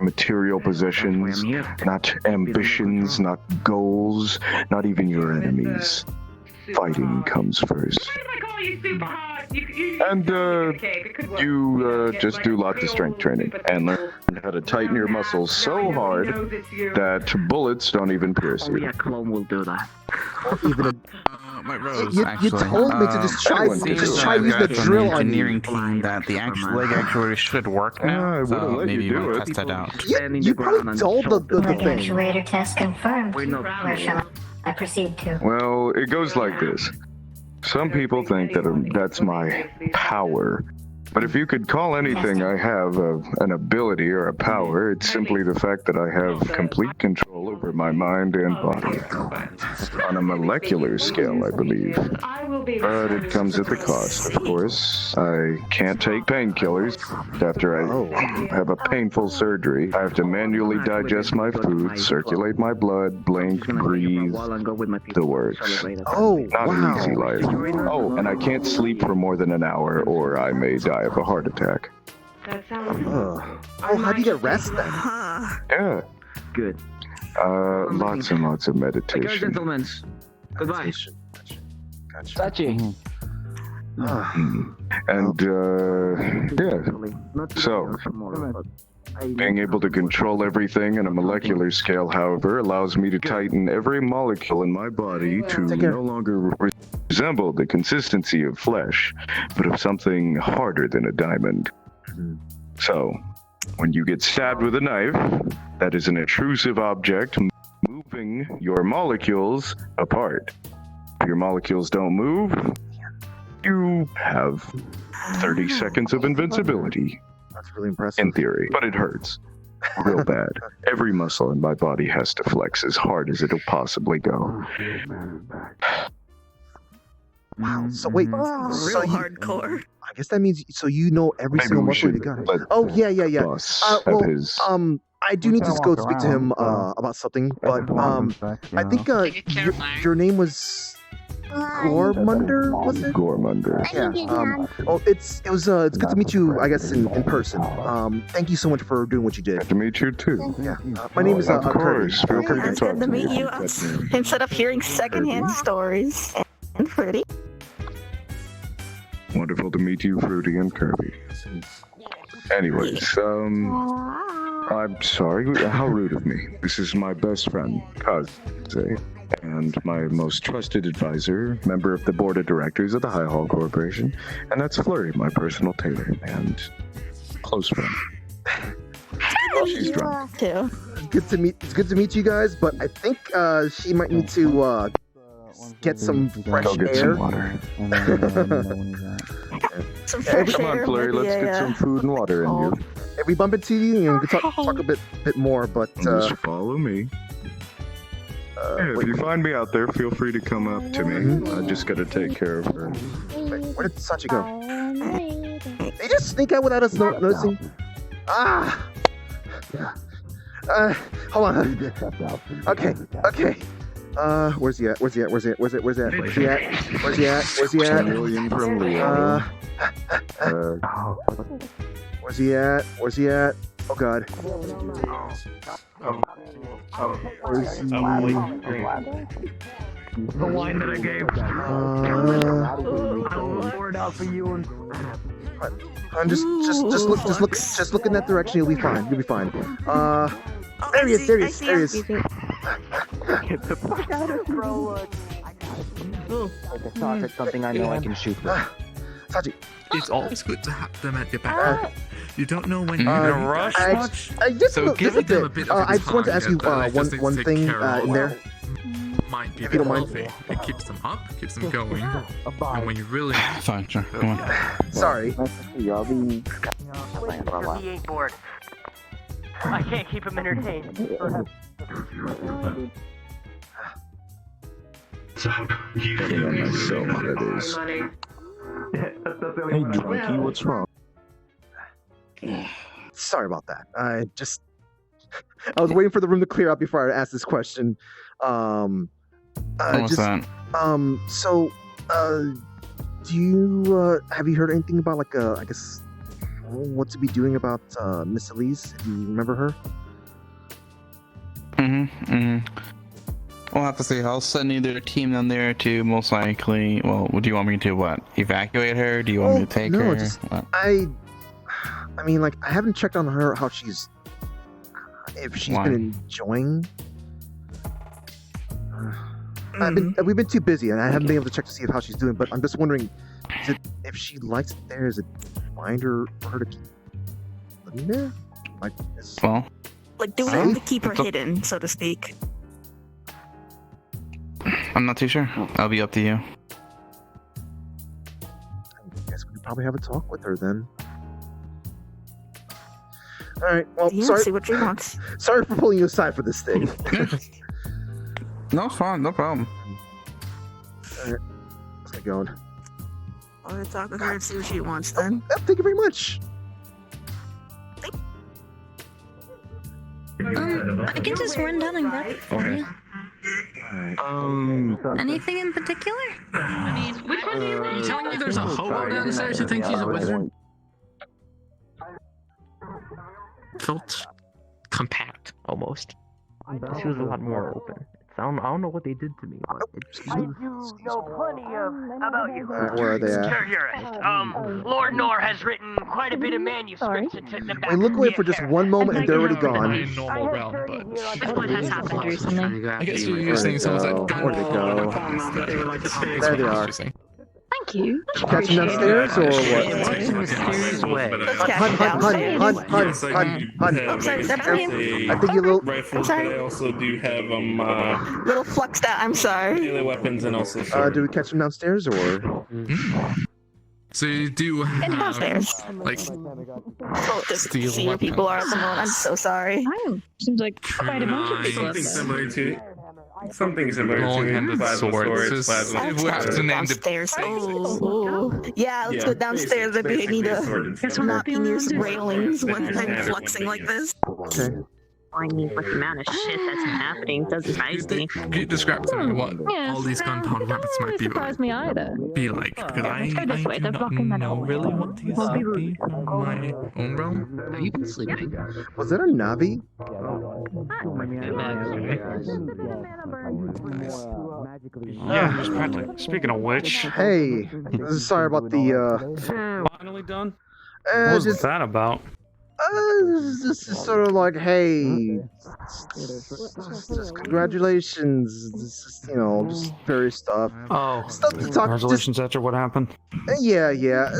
material possessions, not ambitions, not goals, not even your enemies. Fighting comes first. you super hot. And you just do lots of strength training and learn how to tighten your muscles so hard that bullets don't even pierce you. Yeah, Clone will do that. My Rose, You actually. told me to just try use the drill on you. engineering team that the actual leg actuator should work now. I would've let maybe you do we'll it. test that out. You probably told the Leg thing. actuator test confirmed. Where shall I proceed to? Well, it goes like this. Some people think that that's my power. But if you could call anything I have an ability or a power, it's simply the fact that I have complete control over my mind and body. On a molecular scale, I believe. But it comes at the cost, of course. I can't take painkillers. After I have a painful surgery, I have to manually digest my food, circulate my blood, blink, breathe, the works. Oh, Not wow. an easy life. Oh, and I can't sleep for more than an hour or I may die of a heart attack. That sounds. Oh, how do you get rest then? Yeah. Good. Lots and lots of meditation. gentlemen. Goodbye. Gotcha. Sachi. And, yeah. So, being able to control everything on a molecular scale, however, allows me to tighten every molecule in my body to no longer resemble the consistency of flesh, but of something harder than a diamond. So, when you get stabbed with a knife, that is an intrusive object moving your molecules apart. If your molecules don't move, you have 30 seconds of invincibility. That's really impressive. In theory, but it hurts real bad. Every muscle in my body has to flex as hard as it'll possibly go. Wow. So wait, Real so you, hardcore. I guess that means so you know every Maybe single we muscle you should got. let Oh yeah. boss have his- I do need to go speak to him about something, but I think your name was Gormunder, was it? Gormunder. Yeah. It's good to meet you, I guess, in person. Thank you so much for doing what you did. Good to meet you too. Yeah. My name is Of Kirby. course, feel free to It's talk good to to me. meet you instead of hearing secondhand stories. And Fruity. Wonderful to meet you, Fruity and Kirby. Anyways, I'm sorry. How rude of me. This is my best friend, Kaze, and my most trusted advisor, member of the board of directors of the High Hall Corporation, and that's Flurry, my personal tailor and close friend. She's drunk. Too. It's good to meet you guys, but I think she might need to get some fresh Go get air. some water. Some Hey, fresh come on, air, Flurry. maybe Let's get some food and water in you. If we bump into you, we can talk a bit more. But Just follow me. Yeah, if you find me out there, feel free to come up to me. I just gotta take care of her. Wait, where did Sachi go? They just sneak out without us noticing. Ah. Hold on. Okay. Where's he at? Where's he at? Million from Leo. Where's he at? Oh God. The wine that I gave. I poured out for you and. Just look in that direction. You'll be fine. There he is. Get the fuck out of bro. It's something I know I can shoot with. Sachi. It's always good to have them at your back. You don't know when you're in a gonna rush much. So give them a bit of I just want to ask you time, one thing in there. Might be a If you bit don't mind. healthy. It keeps them up, keeps them going. And when you really Fine, sure. Come on. Sorry. Y'all be. V8 board. I can't keep him entertained. Getting on my cell monitors. Hey, Drunky, what's wrong? Sorry about that. I was waiting for the room to clear out before I asked this question. What's that? So, do you have you heard anything about I guess what to be doing about Miss Elise? Do you remember her? We'll have to see. I'll send either a team down there to most likely. Well, do you want me to what? Evacuate her? Do you want me to take her? What? I mean, like, I haven't checked on her how she's, if she's Why? been enjoying. We've been too busy, and I haven't been able to check to see how she's doing. But I'm just wondering, if she likes it there, is it fine for her to keep living there? Like, well, like, do we have to keep her hidden, so to speak? I'm not too sure. That'll be up to you. I guess we could probably have a talk with her then. All right. Well, Yeah, sorry. see what she wants. Sorry for pulling you aside for this thing. No, it's fine. No problem. All right. Let's get going. I'm gonna talk with her and see what she wants then. Thank you very much. I can just run down and grab it for you. Anything in particular? I mean, which one do you want? You telling me there's a hobo downstairs who thinks he's a wizard? Felt compact, almost. She was a lot more open. I don't know what they did to me, but I do know plenty of about you. Where are they at? Sure, you're Lord Nor has written quite a bit of manuscripts in the back. We look away for just one moment and they're already gone. normal realm, but What has happened recently? I guess you're saying someone's like, Where'd they go? There they are. Thank you. Catch them downstairs or what? Hun. I think you little. Rifles, but I also do have Little flexed out. I'm sorry. melee weapons and also. Do we catch them downstairs or? So you do have downstairs. like Steel see where people are at the moment. I'm so sorry. Seems like quite a bunch of people up Something there. similar to it. Something similar to it. long-handed Plasma swords. plasma If we have to name the Downstairs. Oh, yeah, let's go downstairs. I need to not be near some railings when I'm flexing like this. Okay. I mean, with the amount of shit that's happening, does surprise me. Can you describe to me what all these gunpowder weapons might be surprise me either. like? Because I Try this way, do they're not blocking that know hallway. really what these Won't be would rude. be on my own realm. Have you been sleeping? Was that a Navi? Yeah, just practically. Speaking of which. Hey, sorry about the. Finally done? What was that about? This is sort of like, hey, just congratulations, just, just various stuff. Oh, Stuff to talk. congratulations after what happened. Yeah.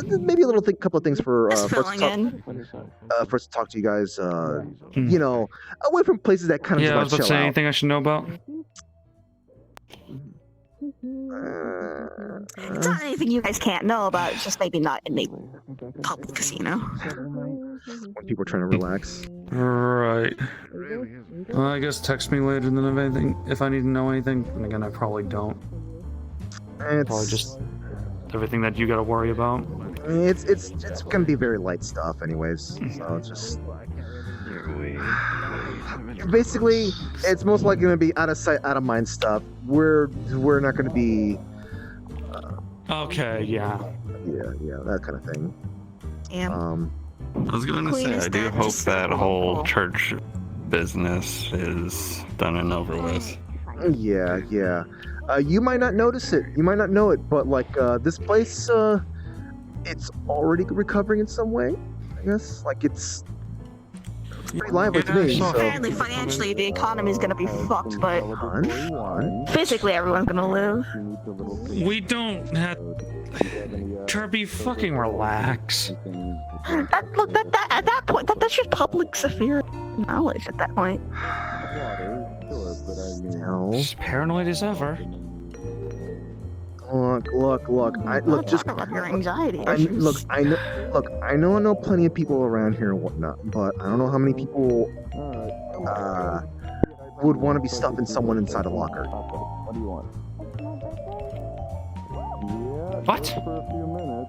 Maybe a little couple of things for Just for us to filling talk, for us to talk to you guys. Away from places that kind of Yeah, I just was about to chill say out. anything I should know about. It's not anything you guys can't know about. It's just maybe not in a public casino. When people are trying to relax. Right. Well, I guess text me later than if I need to know anything. And again, I probably don't. Probably just everything that you gotta worry about. It's gonna be very light stuff, anyways. So it's just basically, it's most likely gonna be out of sight, out of mind stuff. We're not gonna be. Okay. Yeah. Yeah, that kind of thing. Yeah. I was going to say, I do hope that whole church business is done and over with. Yeah. You might not notice it. You might not know it, but like this place, it's already recovering in some way. I guess like it's pretty lively to me. So. Apparently, financially, the economy's gonna be fucked, but physically, everyone's gonna live. We don't have. Kirby, fucking relax. At that point, that's just public sphere knowledge at that point. As paranoid as ever. Look. Just about your anxiety. I know plenty of people around here and whatnot, but I don't know how many people would want to be stuffing someone inside a locker. What do you want? What?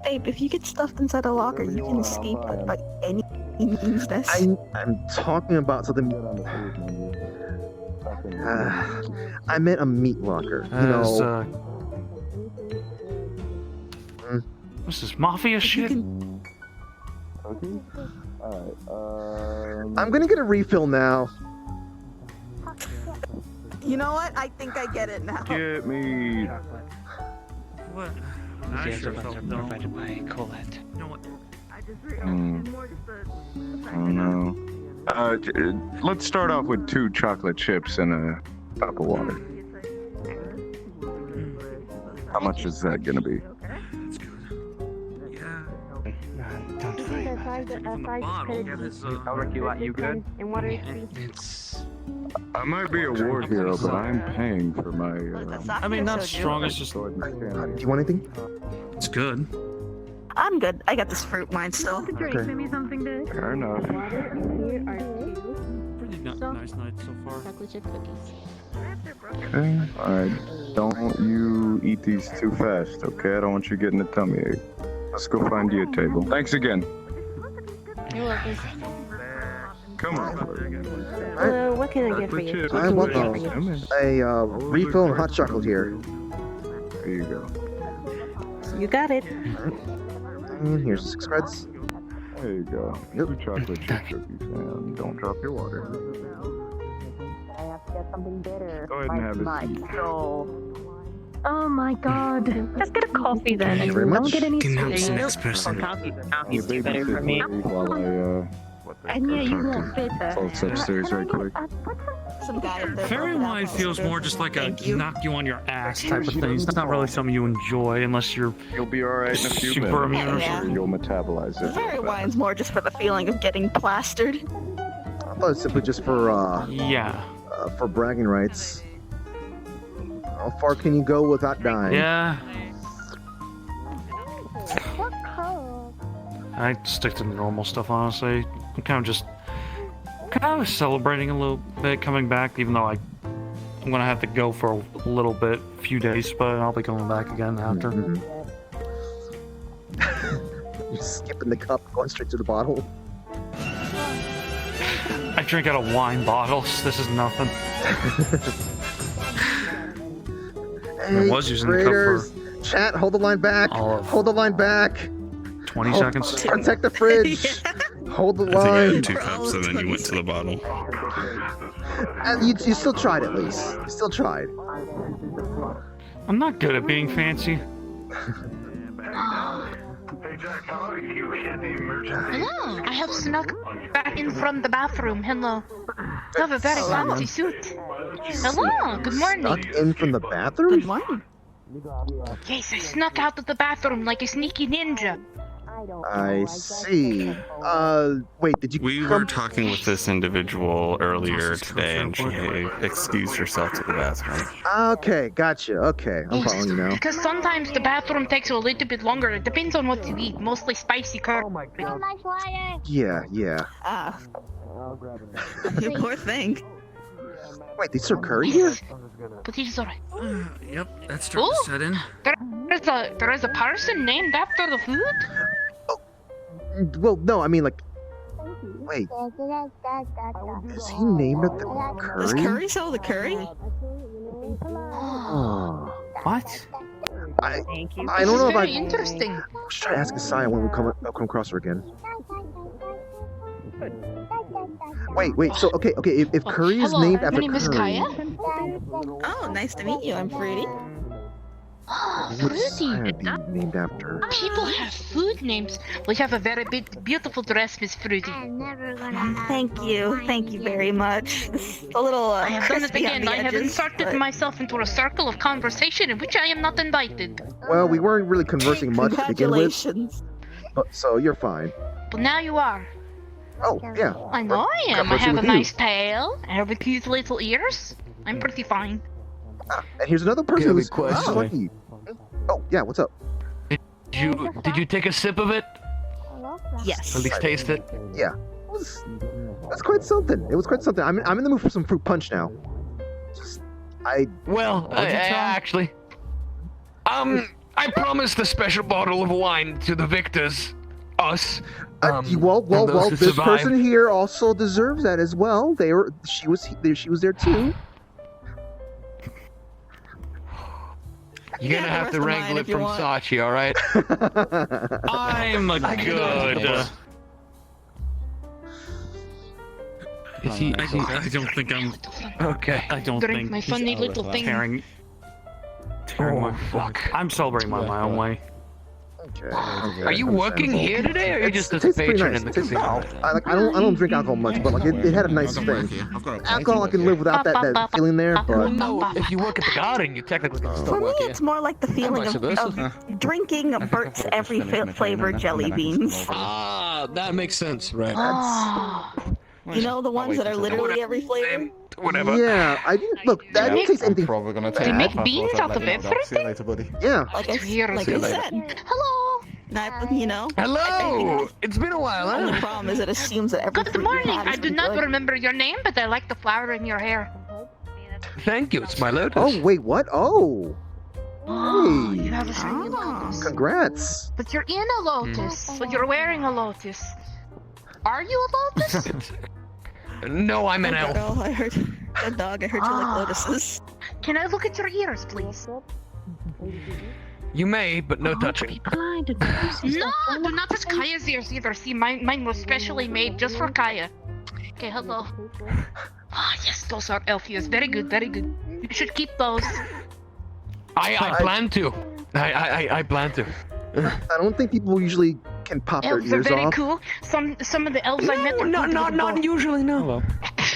Babe, if you get stuffed inside a locker, you can escape by any means necessary. I'm talking about something. I meant a meat locker. This is mafia shit. I'm gonna get a refill now. You know what? I think I get it now. Get me. What? These I guys sure are felt provided by Colette. You know what? I don't know. Let's start off with 2 chocolate chips and a cup of water. How much is that gonna be? You good? It's. I might be a war hero, but I'm paying for my. I mean, not strong. It's just. Do you want anything? It's good. I'm good. I got this fruit wine still. Okay. Fair enough. Pretty nice night so far. Okay. Alright. Don't you eat these too fast, okay? I don't want you getting a tummy ache. Let's go find you a table. Thanks again. You're welcome. Come on. Hello, what can I get for you? I want a refill and hot chocolate here. There you go. You got it. And here's 6 spreads. There you go. 2 chocolate chip cookies, and don't drop your water. I have to get something bitter. Go ahead and have a seat. Oh my god. Let's get a coffee then. Thank you very Don't much. get any Can help the sweets. next person. Coffee's too better for me. While And yeah, you want bitter. folks upstairs right quick. Some guy up there. Fairy broke it wine up. feels more just like a Thank you. knock you on your ass type of thing. It's not really something you enjoy unless you're You'll be alright in a few super minutes. immune or Yeah. something. You'll metabolize it. Fairy wine's more just for the feeling of getting plastered. I thought it was simply just for Yeah. bragging rights. How far can you go without dying? Yeah. I stick to the normal stuff, honestly. I'm kind of celebrating a little bit coming back, even though I'm gonna have to go for a little bit, few days, but I'll be coming back again after. You're skipping the cup, going straight to the bottle. I drink out of wine bottles. This is nothing. Hey, I was using the cup traders, chat, hold the line back. All of- Hold the line back. 20 seconds. Protect the fridge. Hold the I think you line. had 2 cups and then you went to the bottle. And you still tried at least. You still tried. I'm not good at being fancy. Hello, I have snuck back in from the bathroom. Hello. You have a very fancy suit. Hello, good morning. Snuck in from the bathroom? Good morning. Yes, I snuck out of the bathroom like a sneaky ninja. I see. Wait, did you We were talking with this individual earlier today, and she excused herself to the bathroom. Okay, gotcha. Okay, I'm following you now. Because sometimes the bathroom takes a little bit longer. It depends on what you eat. Mostly spicy curry. Yeah, yeah. Ah. You poor thing. Wait, they serve curry here? But he's alright. Yep, that's starting to set in. There is a person named after the food? Well, no, I mean, like... Wait. Is he named after the curry? Does Curry sell the curry? Oh. What? I don't know if I... Very interesting. Let's try to ask Asaya when we come across her again. Wait, so, okay, if curry is Hello, named my after name is curry... Kaya. Oh, nice to meet you. I'm Fruity. Oh, What does Fruity. Asaya be named after? People have food names. We have a very beautiful dress, Miss Fruity. Thank you very much. It's a little I have done it crispy on again. the I have edges, inserted but- myself into a circle of conversation in which I am not invited. Well, we weren't really conversing much to begin with, Congratulations. but, so you're fine. But now you are. Oh, yeah. I know I am. I Conversing have a with you. nice tail. I have the cute little ears. I'm pretty fine. And here's another person Kirby who's question. lucky. Oh, yeah, what's up? Did you take a sip of it? Yes. Or at least taste it? Yeah. That's quite something. It was quite something. I'm in the mood for some fruit punch now. Actually, I promised a special bottle of wine to the victors. Us. Well, and those who this survived. person here also deserves that as well. She was there too. You're gonna have to wrangle it from Sachi, alright? I'm a good. I don't think I'm. Okay. I don't Drink think my funny little thing. Tearing my fuck. I'm celebrating my own way. Okay. Are you working here today, or are you just as a tastes pretty patron nice. in the It tastes- casino? I don't drink alcohol much, but like it had a nice thing. Alcohol I can live without that feeling there, but No, if you work at the garden, you technically can still For me, work here. it's more like the feeling vice of versa. drinking Bert's every flavored jelly beans. Ah, that makes sense, right? You know, the ones that are literally every flavor? Whatever. yeah, I didn't look. I didn't taste anything. Probably gonna They make beans out of everything? See you later, buddy. Yeah. Like I said. Hello. You know? Hello! It's been a while, The only huh? problem is it assumes that every Good fruit morning. you had I is do not good. remember your name, but I like the flower in your hair. Thank you, it's my Lotus. Oh wait, what? Oh. Oh, Hey. you have a shiny lotus. Congrats. But you're in a lotus, so you're wearing a lotus. Are you a lotus? No, I'm an elf. Oh, I heard a dog. I heard you like lotuses. Can I look at your ears, please? You may, but no touching. No, do not touch Kaya's ears either. See, mine was specially made just for Kaya. Okay, hello. Ah, yes, those are elf ears. Very good, very good. You should keep those. I plan to. I plan to. I don't think people usually can pop their Elves are ears very off. cool. Some of the elves I met are Not usually, no.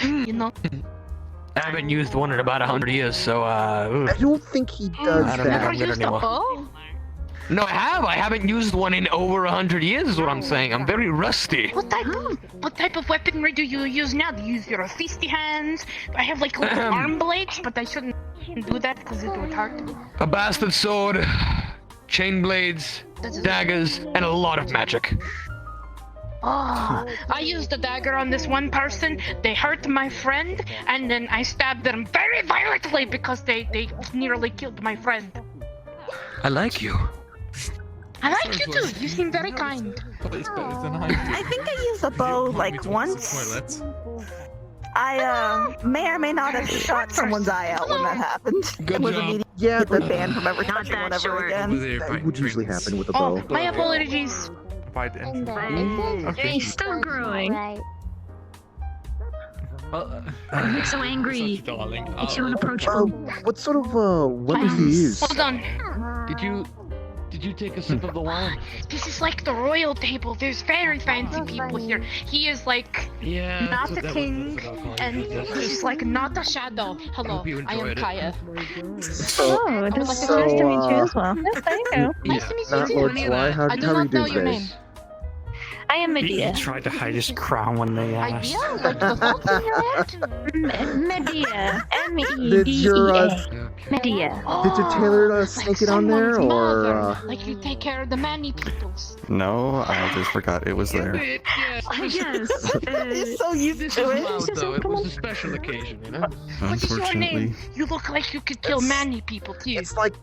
You know. I haven't used one in about 100 years, so I don't think he does I don't that. think I'm good anymore. No, I have. I haven't used one in over 100 years. Is what I'm saying. I'm very rusty. What type of weaponry do you use now? Do you use your fisty hands? I have like little arm blades, but I shouldn't do that because it would hurt. A bastard sword, chain blades, daggers, and a lot of magic. Oh, I used a dagger on this one person. They hurt my friend, and then I stabbed them very violently because they nearly killed my friend. I like you. I like you too. You seem very kind. I think I used a bow like once. I may or may not have shot someone's eye out when that happened. Good Was job. immediately banned from ever touching one ever again. That would usually happen with a Oh, bow. my apologies. He's still growing. Makes so angry. Makes you unapproachable. What sort of weapons do you use? Hold on. Did you take a sip of the wine? This is like the royal table. There's very fancy people here. He is like not a king, and he's like not a shadow. Hello, I am Kaya. Oh, it is nice to meet you as well. Yes, thank you. Nice to meet Not you Lord too. Sly. How I do are you not know doing your today? name. I am He Medea. tried to hide his crown when they asked. Idea? Like the thoughts in your head? Medea. Did your M-E-D-E-A. Medea. did your tailor snake it on there, Someone's or mother. Like you take care of the manny peoples. No, I just forgot it was there. Yes. He's so used This to is it. loud, though. It was a special occasion, you know? What is your Unfortunately, name? You look like you could kill manny people too. it's like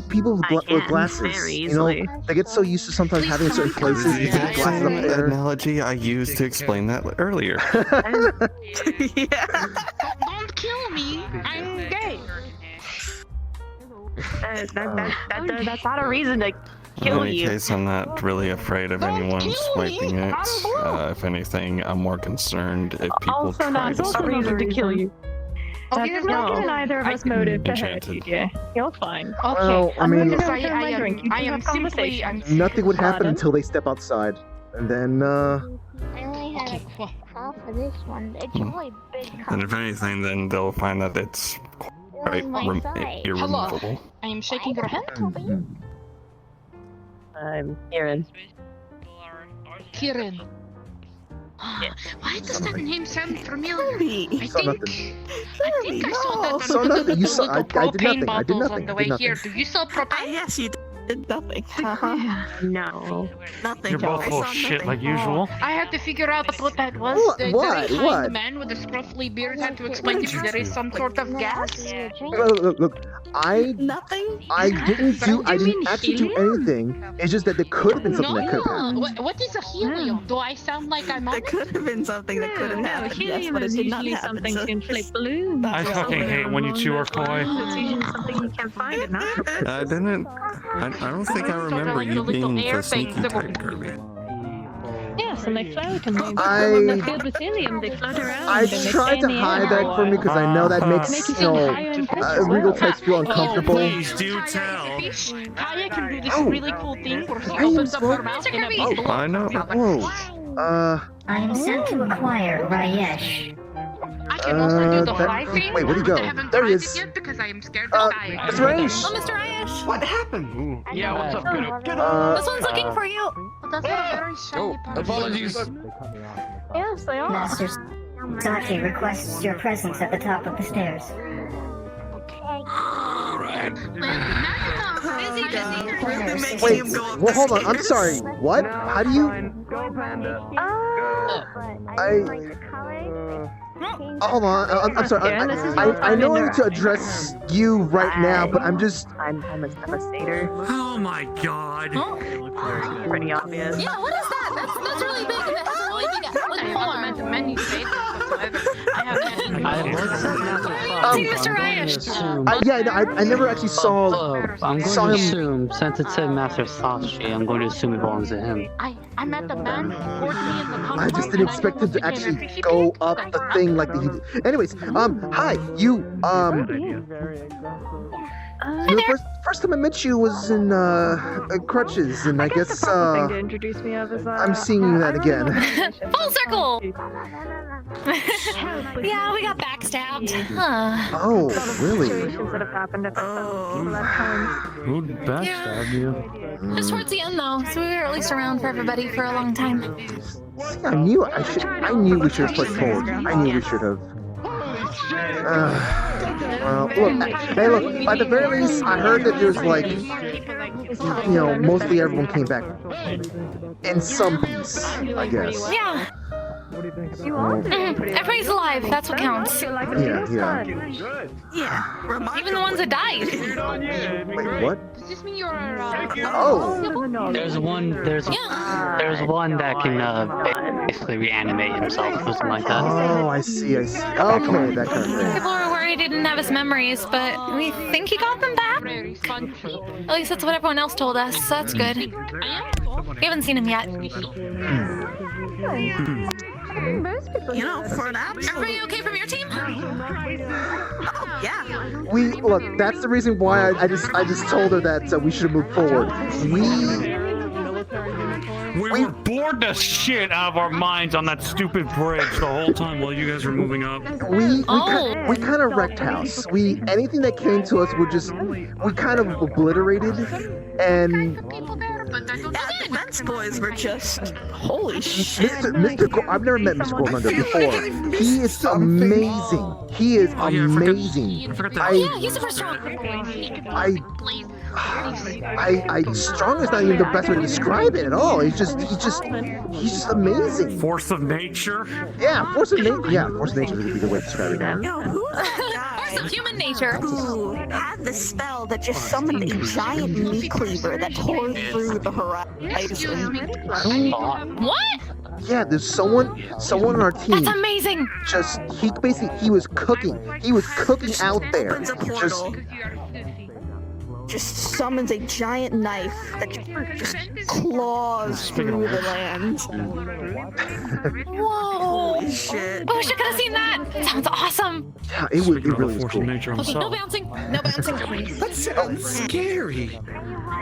people with, with glasses. You know, they get so used to sometimes having certain places. You put glasses up there. analogy I used to explain that earlier. Don't kill me. I'm gay. That's not a reason to In kill any you. case, I'm not really afraid of anyone swiping it. If anything, I'm more concerned if people Also, try not to a swipe reason to kill you. Okay, That's not given either of us motive to hurt Enchanted. you. You're fine. Okay. Well, I mean, I'm gonna turn my drink. You I two am have simply. conversation. nothing would happen Pardon? until they step outside, and then I only had half of this one. It's a really big cup. And if anything, then they'll find that it's quite my side. irremovable. I am shaking your hand. I'm Kieran. Kieran. Why does that name sound familiar? I saw think nothing. I saw that Saw on the nothing. You saw. little I did propane nothing. I did bottles nothing. on the I way did nothing. here. Do you sell propane? Yes, you did nothing. No. Nothing. You're both full of shit like usual. I had to figure out what that was. What? The What? very kind What? man with the scruffy beard had to explain if there is some sort of gas. Look, Nothing. I didn't actually do anything. It's just that there could have been something that could have happened. What is a helium? Do I sound like I'm There could have been something that could have happened. Yes, but it did not happen. something to inflate balloons. I fucking hate when you two are coy. It's usually something you can find and not. I didn't. I don't think I remember like you the little being air the sneaky things that were- type, Kirby. Yes, nice and they float and they I- they're filled with helium. They float around. I and they tried stay to in the hide air that for a from you while. because I know that makes, Make you you feel know, higher and pressure as regal well. types feel uncomfortable. Please do tell. Kaya can do this Oh. really cool thing where she I am opens up her so- mouth and a Oh, beast I know. Whoa. I am sent to acquire Rayesh. I can also do the that- fly thing. wait, where'd he go? but I haven't There he tried is. it yet because I am scared to die. Mr. Range! Oh, Mr. Ayash! What happened? Yeah, what's up, kiddo? This one's looking for you. Well, that's a very shiny part. Apologies. Yes, they are. Master Saki requests your presence at the top of the stairs. Wait, well, hold on. I'm sorry. What? How do you? Hold on. I'm sorry. I know I need to address you right now, but I'm just. I'm a devastator. Oh my god. Pretty obvious. Yeah, what is that? That's really big. That's really big. I haven't meant to menu say this whatsoever. I have See, Mr. Ayash. Yeah, I never actually saw. I'm going saw to him. assume, since it said Master Sasha, I'm going to assume it belongs to him. I met the man who poured me in the compound. I just didn't expect him to actually go up the thing like he did. Anyways, hi, you, the first time I met you was in, Crutches, and I guess, Thing to introduce me of is, I'm seeing you that again. Full circle. Yeah, we got backstabbed. Huh. Oh, really? situations that have happened at the last times. Who'd backstab you? Just towards the end, though, so we were at least around for everybody for a long time. I knew we should have pushed forward. I knew we should have. Well, look, hey, look, at the very least, I heard that there's like, you know, mostly everyone came back in some piece, I guess. Yeah. Everybody's alive. That's what counts. Yeah. Yeah. Even the ones that died. Wait, what? Does this mean you're, Oh! There's one that can basically reanimate himself or something like that. Oh, I see. Okay, that kind of thing. People were worried he didn't have his memories, but we think he got them back. At least that's what everyone else told us, so that's good. We haven't seen him yet. You know, for an absolute... Everybody okay from your team? Yeah. We look. That's the reason why I just told her that we should move forward. We were bored the shit out of our minds on that stupid bridge the whole time while you guys were moving up. We kind of wrecked house. Anything that came to us we kind of obliterated, and the defense boys were just holy shit. I've never met Mr. Gormunder before. He is amazing. He is amazing. Yeah, he's super strong. Strong is not even the best way to describe it at all. He's just amazing. Force of nature? Yeah, force of nature. Yeah, force of nature would be the way to describe it. Yo, who's that guy? Force of human nature. Who had the spell that just summoned a giant meat cleaver that tore through the horizon? What? Yeah, there's someone on our team. That's amazing. He was cooking. He was cooking out there. Just summons a giant knife that just claws through the land. Whoa! Holy shit. I wish I could have seen that. Sounds awesome. Yeah, it really was cool. Okay, no bouncing. No bouncing, please. That sounds scary.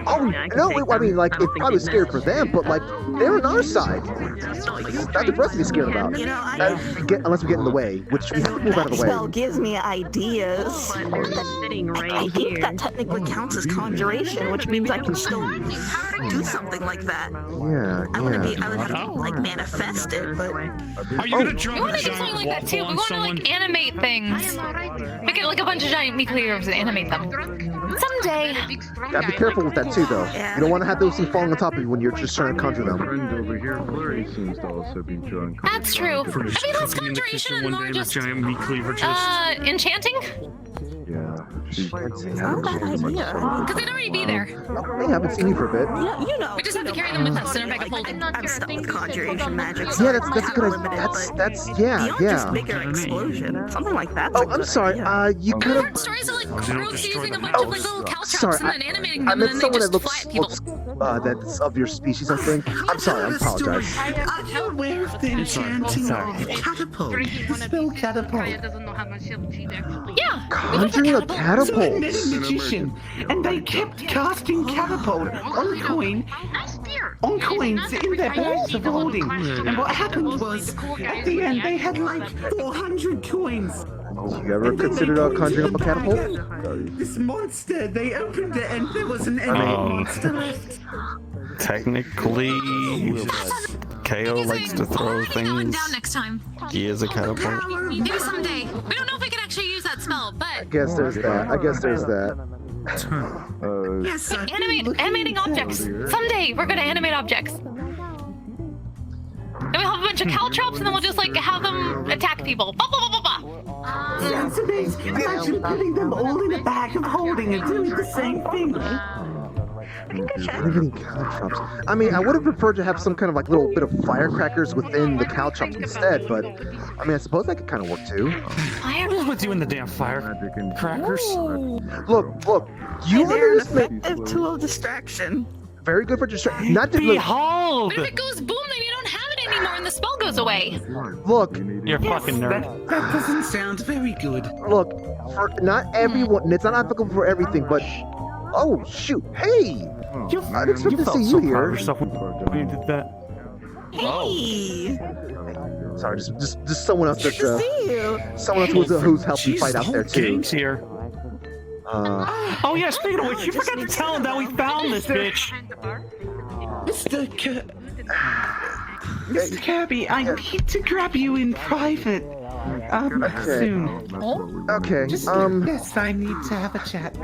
Oh no! I mean, like, I was scared for them, but like, they're on our side. Nothing for us to be scared about. You know, unless we get in the way, which we have to move out of the way. Spell gives me ideas. I think that technically counts as conjuration, which means I can still do something like that. Yeah. I would have to like manifest it, but. Are you gonna drop We want to do something like that too. We want to like animate things. Make it like a bunch of giant meat cleavers and animate them. Someday. Gotta be careful with that too, though. You don't want to have those things falling on top of you when you're just trying to conjure them. Over here, Blurry seems to also be drunk. That's true. I mean, less conjuration and more just giant meat cleaver just enchanting. Yeah. Not a bad idea. Because they'd already be there. They haven't seen you for a bit. Yeah, you know. We just have to carry them with us in our bag of holding. I'm stuck with conjuration magic. Yeah, that's a good idea. That's Beyond just bigger explosion, something like that. Oh, I'm sorry. You could have. Heard stories of like crows using a bunch of like little caltrops Sorry, and then animating I them, and meant then they someone just that fly looks, at people. that's of your species, I think. I'm sorry. I apologize. Are you aware of the enchanting of catapult? The spell catapult. Kaya doesn't know how much she'll cheat actually. Yeah. Conjuring a So I catapult. met a magician, and they kept casting catapult on coins in their bags of holding. And what happened was, at the end, they had like 400 coins. You ever considered conjuring up a catapult? This monster, they opened it, and there was an enemy monster left. Technically, KO likes to throw things. Down next time. He is a catapult. Maybe someday. We don't know if we can actually use that spell, but I guess there's that. Yes, animating objects. Someday we're gonna animate objects. Then we'll have a bunch of caltrops, and then we'll just like have them attack people. Bah, bah, bah, bah, bah. Sounds amazing. Imagine putting them all in a bag of holding and doing the same thing. Animating caltrops. I mean, I would have preferred to have some kind of like little bit of firecrackers within the caltrops instead, but I mean, I suppose that could kind of work too. What is with you and the damn firecrackers? Look, you They're an understand? effective tool of distraction. Very good for distraction. Not to Behold! But if it goes boom, then you don't have it anymore, and the spell goes away. Look, You're a fucking nerd. That doesn't sound very good. look. For not everyone, it's not applicable for everything, but oh shoot, hey! I didn't expect to felt see so you proud of here. yourself when you did that. Hey! Sorry, just someone else Good to see you. someone else who's helped you fight out there too. Gang's here. Oh yeah, speaking of which, you forgot to tell him that we found this bitch. Mr. Kirby, I need to grab you in private. Soon. Okay. Yes, I need to have a chat.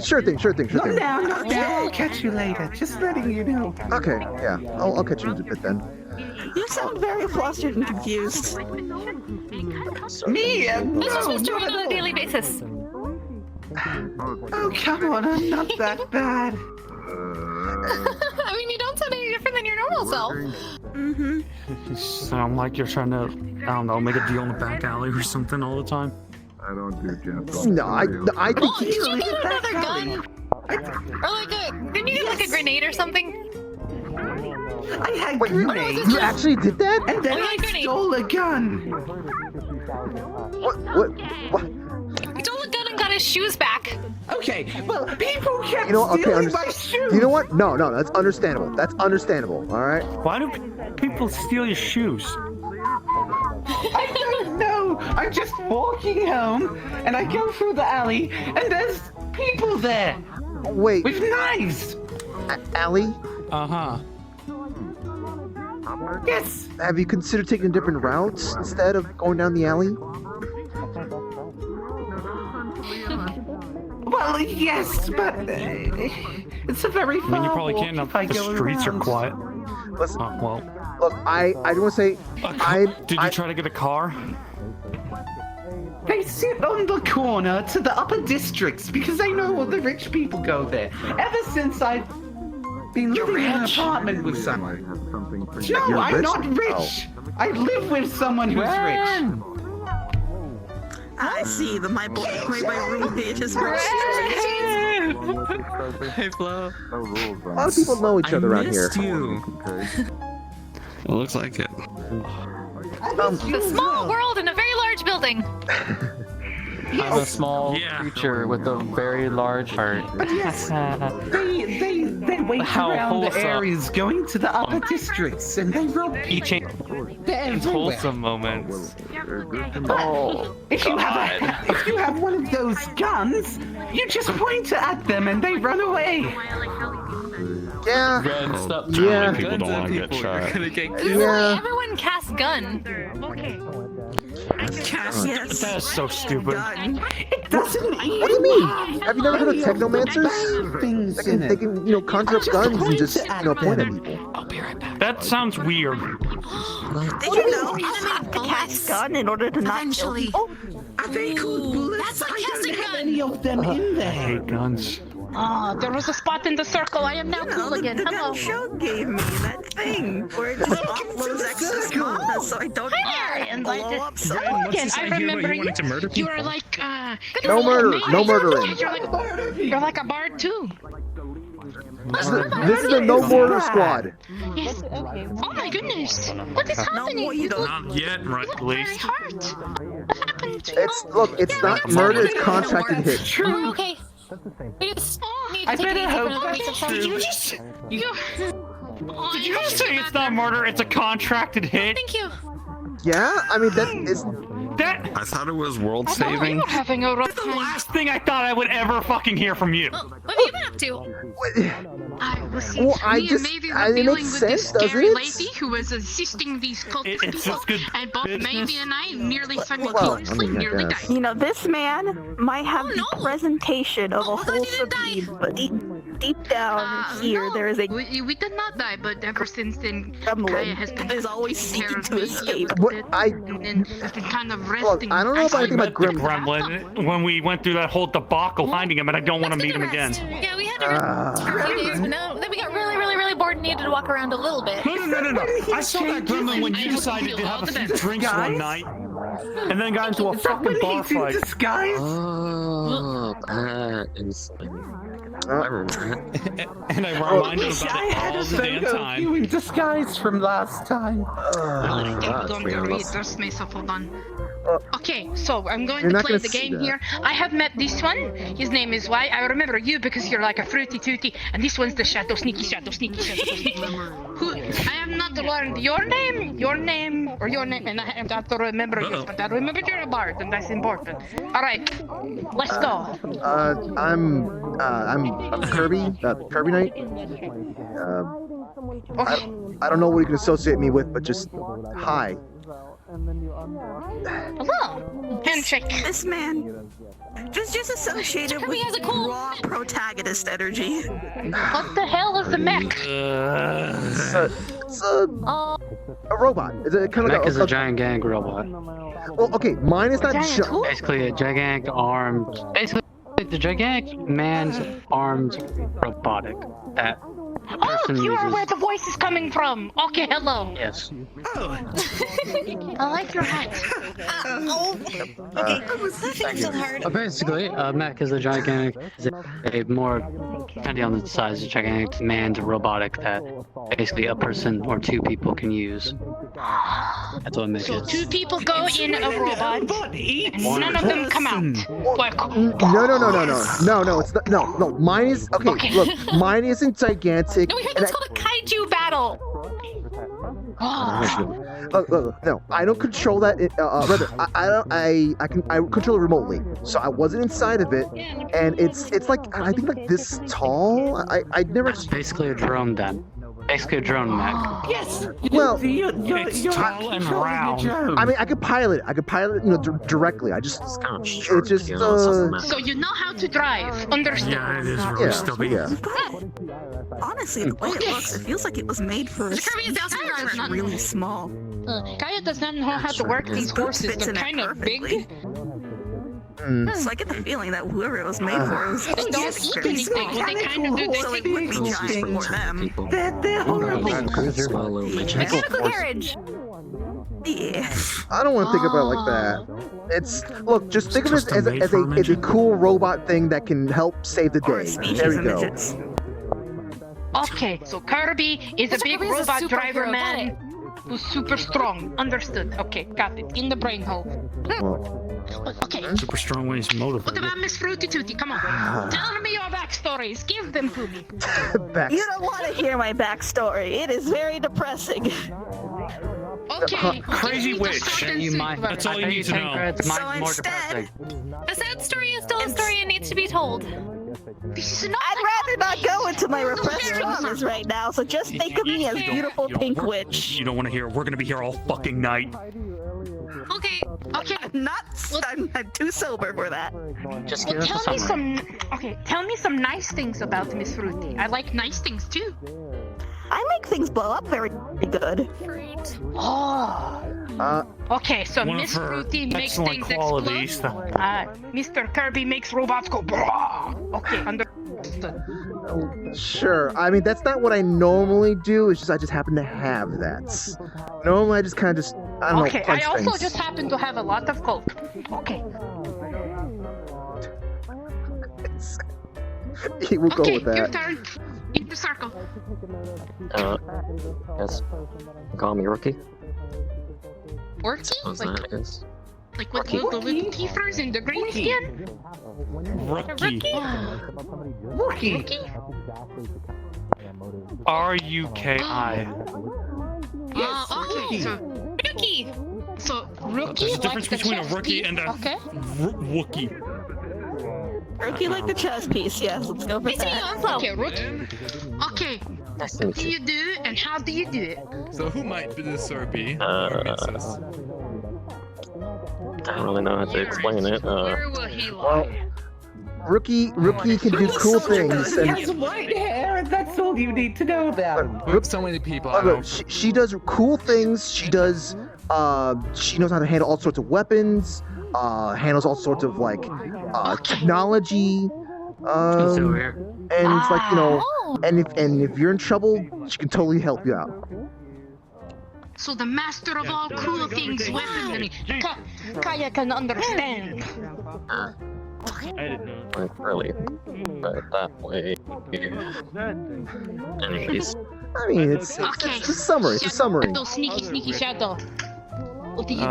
Sure thing. Not now. I'll catch you later. Just letting you know. Okay, yeah. I'll catch you in a bit then. You sound very flustered and confused. Me? This was supposed to run on a daily basis. Oh, come on, I'm not that bad. I mean, you don't sound any different than your normal self. Mm-hmm. You sound like you're trying to, I don't know, make a deal in the back alley or something all the time. I don't do gentle. No, I think Oh, did you get another gun? Or like didn't you get like a grenade or soming? I had Wait, grenades. you actually did that? And then Oh, I grenade. stole a gun. What? He stole a gun and got his shoes back. Okay, well, people kept You know what? Okay, stealing my shoes. you know what? No, that's understandable. That's understandable. All right. Why do people steal your shoes? I don't know. I'm just walking home, and I go through the alley, and there's people there Wait, with knives. Allie, Uh-huh. Yes. have you considered taking different routes instead of going down the alley? Well, yes, but it's a very far I mean, you probably walk can't. if I The go streets are around. Listen, quiet. Oh, well. look, I don't want to say Did you try to get a car? They sit on the corner to the upper districts because they know all the rich people go there. Ever since I've been living in an apartment with someone. No, You're I'm rich? not rich. I live with someone who's rich. I see. My roommate is rich. Hey, Flo. a lot of people know each other around here. It looks like it. It's a small world in a very large building. I'm a small creature with a very large heart. But yes, they wait How around the wholesome. areas going to the upper districts and they rob people. They're everywhere. Wholesome moments. Oh, if you have one of those guns, you just point it at them and they run away. Yeah. Red, stop Yeah. People don't want to get shot. Yeah. Everyone casts gun. Okay. Yes. That is so stupid. It doesn't even What do you mean? Have you never heard of technomancers? things They can conjure up guns and just, point at people. I'll be right back. That sounds weird. Did you know you have to cast gun in order to not kill Eventually. people? Are they called bullets? sarcastic have gun. any of them in I there. hate guns. Ah, there was a spot in the circle. I am now cool again. The Hello. gun show gave me that thing where it just offloads extra mana, so I don't blow up so much. Again, I remember you. To murder You people? are like No murder, no murdering. You're like a bard too. This is a no murder squad. Yes. Oh my goodness. What is happening? You look Not yet, right? At very least. hurt. What happened to It's look, it's not murder, it's contracted hit. We're okay. We just need to I take it better easy for hope another week of that's true. Oh, Did you just say it's not murder, it's a contracted hit? Thank you. Yeah, I mean that is. That I thought it was world I know you saving. were having a rough the time. last thing I thought I would ever fucking hear from you. What have you been up to? I was Well, I me just- and Maybe I- were it dealing makes with this sense, doesn't scary it? lady who was assisting these cultist It's people, just good and both business. Maybe and I nearly I simultaneously mean, I nearly guess. died. You know, this man might have the presentation of a wholesome being, but deep down here, there is a We did not die, but ever since then, Kaya gremlin has been that is always seeking to escape. What I and has been kind of look, resting. I don't know if I I think met about the Gremlin. gremlin when we went through that whole debacle finding him, and I don't want to meet him again. Yeah, we had to rest for a few days, but no, then we got really bored and needed to walk around a little bit. No. I saw that gremlin when you decided to have a few drinks one night, and then got into a fucking bar fight. Oh, that is. And I reminded him about it all the damn time. You in disguise from last time. Don't worry, there's me, so hold on. Okay, so I'm going You're to not play gonna the see game that. here. I have met this one. His name is Y. I remember you because you're like a fruity tooty, and this one's the shadow sneaky. Who? I have not learned your name, and I have to remember yours, but I remember you're a bard, and that's important. All right, let's go. I'm Kirby, Kirby Knight. Okay. I don't know what you can associate me with, but just hi. Hello. Handshake. This man just associated Kirby has with a cool- raw protagonist energy. What the hell is the mech? It's a robot. It's a kind of Mech like is a giant gang robot. Well, okay, mine is not Basically, a gigantic armed. Basically, the gigantic man's armed robotic that a Oh, person you are uses. where the voice is coming from. Okay, hello. Yes. I like your hat. Okay, that feels so hard. Basically, mech is a gigantic, is a more depending on the size, a gigantic manned robotic that basically a person or two people can use. That's what mech So is. 2 people go in a robot, and none of them come out. No, it's not. No. Mine is okay. Look, mine isn't gigantic. No, we heard that's called a kaiju battle. Look, no, I don't control that. Rather, I control it remotely. So I wasn't inside of it, and it's like I think like this tall. I never. It's basically a drone then. Basically a drone mech. Yes. Well, It's tall and round. I mean, I could pilot it, directly. I just, it's just, So you know how to drive. Understood. Yeah, it is really stubby. Honestly, the way it looks, it feels like it was made for a Kirby is also that's driver. really small. Kaya does not know how to work these horses. They're kind of big. So I get the feeling that whoever it was made for was They don't eat anything. What they kind of do, they so take it would be giant for them. They're horrible. Mechanical carriage. Yeah. I don't want to think about it like that. It's look, just think of it as a cool robot thing that can help save the day. There we go. Okay, so Kirby is a big Kirby is a robot superhero, driver got man who's super strong. Understood. Okay, got it. In the brain hole. Okay. Super strong when he's motivated. What about Miss Fruity Tooty? Come on. Tell me your backstories. Give them to me. You don't want to hear my backstory. It is very depressing. Okay. Crazy witch. That's all you need to know. So instead, A sad story is still a story and needs to be told. I'd rather not go into my repressed traumas right now, so just think of me as beautiful pink witch. You don't want to hear. We're gonna be here all fucking night. Okay. I'm too sober for that. Just Well, give us tell a me summary. tell me some nice things about Miss Fruity. I like nice things too. I make things blow up very good. Oh, Okay, so One Miss of her Fruity makes excellent things qualities. explode. Mr. Kirby makes robots go. Okay, understood. Sure. I mean, that's not what I normally do. It's just I just happen to have that. Normally, I just kind of I don't know. Okay, I punch also things. just happen to have a lot of coke. Okay. We'll go Okay, with that. your turn. In the circle. Yes. Call me rookie. Orky? What's that? Yes. Like with the little teethers and the green skin? Rookie. Rookie. R-U-K-I. Okay, so rookie. So rookie. There's a difference like the between a chess rookie piece. and a Okay. Wookie. Rookie like the chess piece, yes, let's go for that. Okay, rookie. Okay. What do you do and how do you do it? So who might this be? I don't really know how to explain it. Where will he lie? Rookie can do cool things. He has white hair, and that's all you need to know about him. So many people. I know. She does cool things. She does. She knows how to handle all sorts of weapons. Handles all sorts of like technology. And it's like, you know, and if you're in trouble, she can totally help you out. So the master of all cool things, weaponry. Kaya can understand. Like, really. But that way. Anyways. I mean, it's a summary. It's a summary. Shadow, sneaky shadow. What do you do?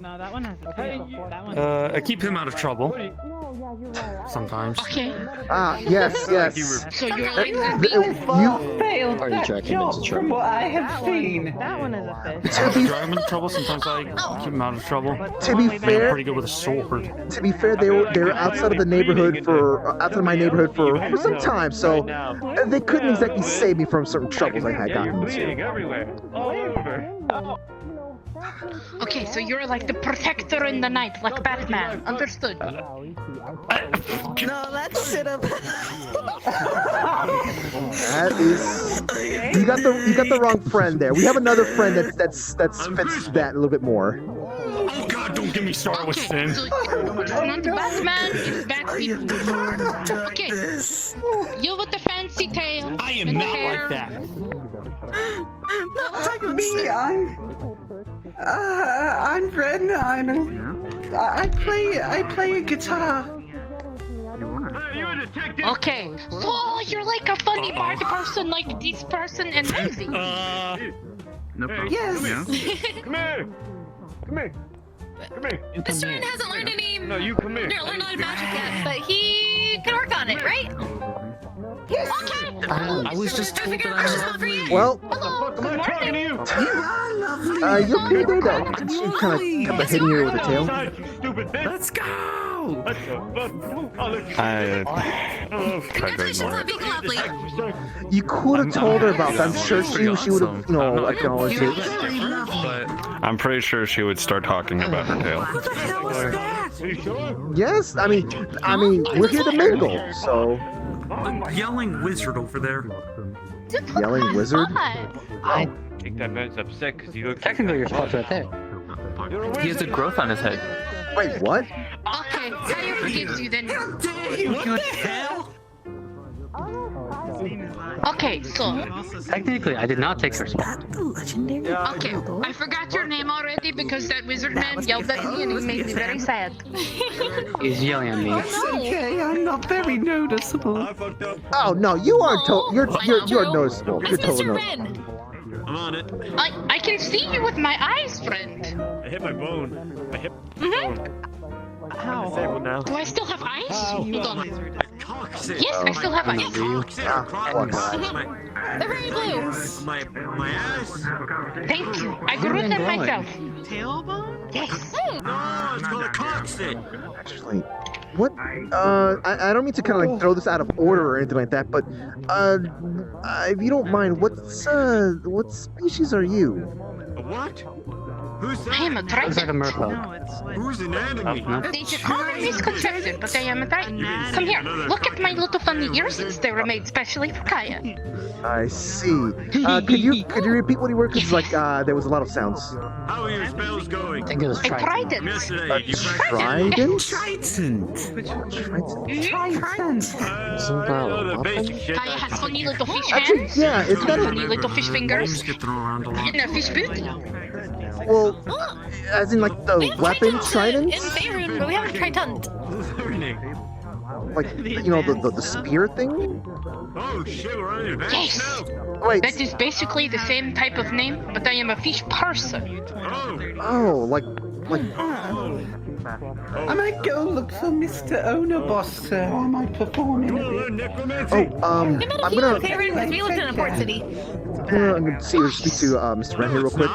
No, that one has that one. I keep him out of trouble. Sometimes. Okay. Yes. So you're like You failed Are you that tracking him job into from trouble? what I have seen. That one is a fish. Sometimes I drive him into trouble, sometimes I keep him out of trouble. To be I'm fair, pretty good with a sword. To be fair, they were outside of the neighborhood outside of my neighborhood for some time, so they couldn't exactly save me from certain troubles I had gotten into. Everywhere. All over. okay, so you're like the protector in the night, like Batman. Understood. No, that's shit up. That is, you got the wrong friend there. We have another friend that fits that a little bit more. Oh god, don't get me started with sin. So it's not Batman, it's Bat-People. Okay. You with the fancy tail. I am and not hair. like that. Not me, I'm Ren. I play a guitar. Okay. So you're like a funny party person, like this person and Lindsay. No problem. Yes. Come here. Come here. Come here. Mr. Ren hasn't learned any. No, you come here. Learned any magic yet, but he can work on it, right? Yes. Okay. I was just told that I'm lovely. Well, What the fuck am I talking to you? You are lovely. you okay there? That she kind of hitting you with a tail. Stupid bitch. Let's go. Tried to ignore it. You could have told her about that. I'm sure she would have, acknowledged it. But I'm pretty sure she would start talking about her tail. What the hell was that? Are you sure? Yes, I mean, we're here to mingle, so. Yelling wizard over there. Yelling wizard? I think that man's upset because he looks. Technically, your spot's right there. He has a growth on his head. Wait, what? Okay, Kaya forgives you then. What the hell? Okay, so. Technically, I did not take her spot. Okay, I forgot your name already because that wizard man yelled at me and he made me very sad. He's yelling at me. It's okay, I'm not very noticeable. Oh no, you aren't. You're noticeable. You're That's totally Mr. noticeable. Ren. I'm on it. I can see you with my eyes, friend. I hit my bone. I hit my bone. I'm disabled now. Do I still have eyes? Hold on. Toxic. Yes, I still have eyes. They're very blue. My ass. Thank you. I grew them myself. Tailbone? Yes. No, it's called a coccyx. Actually, what? I don't mean to kind of like throw this out of order or anything like that, but if you don't mind, what species are you? A what? I am a Looks like a trident. merfolk. Who's an enemy? It's a common misconception, but I am a trident. Come here, look at my little funny ears. They were made specially for Kaya. I see. Could you repeat what you were? Because like there was a lot of sounds. How are your spells going? I think it was A trident. Yesterday, you Trident? Trident. the basic shit. Kaya has funny little fish Actually, hands. yeah, it's got Funny a little fish fingers. And a fish boot. well, as in like the weapon trident, In Faerun, but we haven't tried hunt. like you know the spear thing. Oh shit, we're on advance Yes. now. Wait. That is basically the same type of name, but I am a fish person. Oh, like. I might go look for Mr. Owner Boss, sir. I might perform in a bit. Oh, I'm We met a gonna. few in Faerun because we lived in a port city. I'm gonna speak to Mr. Ren here real quick.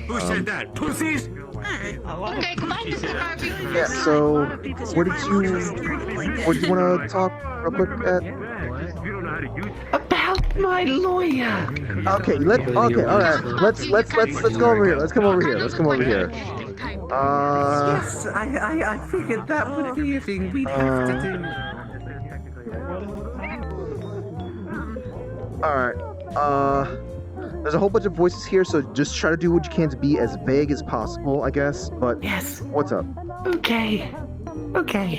Who said that? Pussies? Okay, goodbye, Mr. Harvey. Yeah. So, where did you want to talk real quick at? About my lawyer. Okay. All right. Let's go over here. Let's come over here. Yes, I figured that would be a thing we'd have to do. Alright, there's a whole bunch of voices here, so just try to do what you can to be as vague as possible, I guess, but yes. What's up? Okay.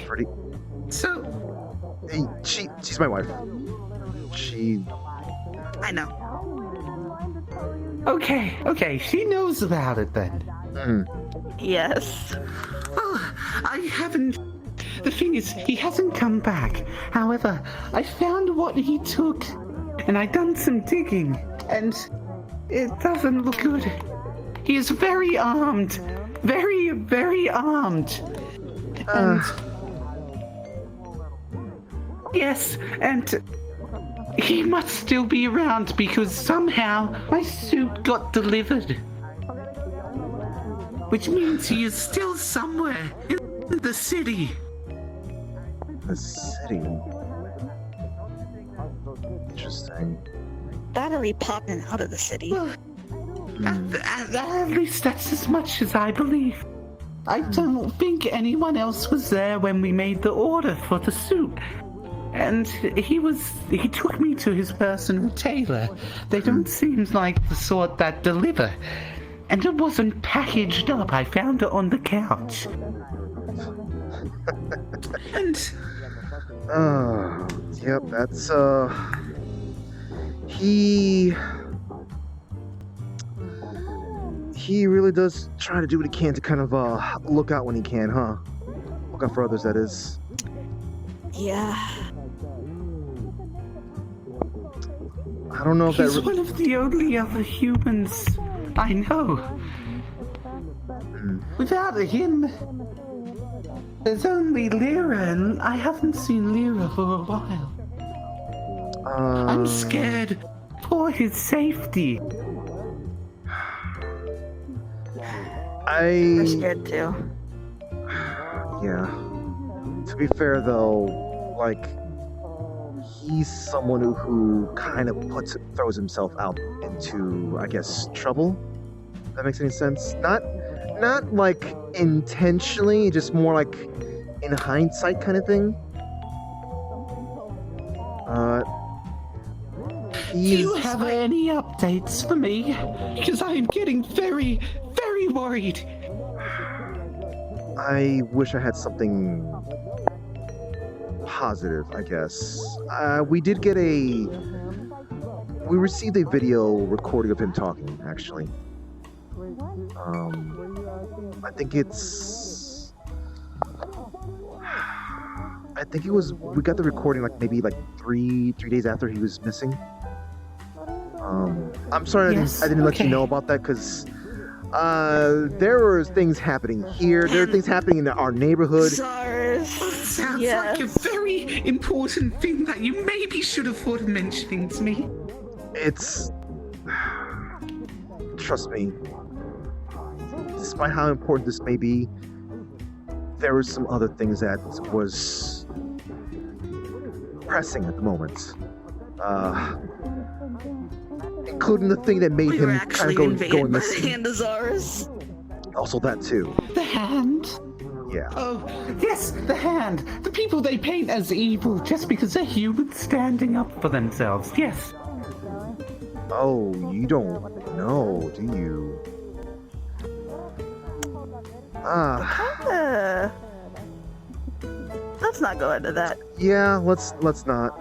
Pretty. So, Hey, she's my wife. I know. Okay, she knows about it then. Yes. Oh, I haven't. The thing is, he hasn't come back. However, I found what he took, and I done some digging, and it doesn't look good. He is very armed. Very, very armed. And. Yes, and. He must still be around because somehow my suit got delivered. Which means he is still somewhere in the city. The city? Interesting. Battery popping out of the city. Well, at least that's as much as I believe. I don't think anyone else was there when we made the order for the suit. And he took me to his personal tailor. They don't seem like the sort that deliver. And it wasn't packaged up. I found it on the couch. And yep, that's he really does try to do what he can to kind of look out when he can, huh? Look out for others, that is. Yeah. I don't know if he's one of the only other humans I know. Without him, there's only Lyra, and I haven't seen Lyra for a while. I'm scared for his safety. I'm scared too. Yeah. To be fair, though, like, he's someone who kind of throws himself out into, I guess, trouble. If that makes any sense? Not like intentionally, just more like in hindsight kind of thing. Do you have any updates for me? Because I'm getting very, very worried. I wish I had something positive, I guess. We received a video recording of him talking, actually. We got the recording like maybe like three days after he was missing. I'm sorry I didn't let you know about that, because there were things happening here. There were things happening in our neighborhood. Sounds like a very important thing that you maybe should have thought of mentioning to me. Trust me, despite how important this may be, there were some other things that was pressing at the moment. Including the thing that made him kind of go missing. Also that too. The hand? Yeah. Oh, yes, the hand. The people they paint as evil just because they're humans standing up for themselves. Yes. Oh, you don't know, do you? Let's not go into that. Yeah, let's not.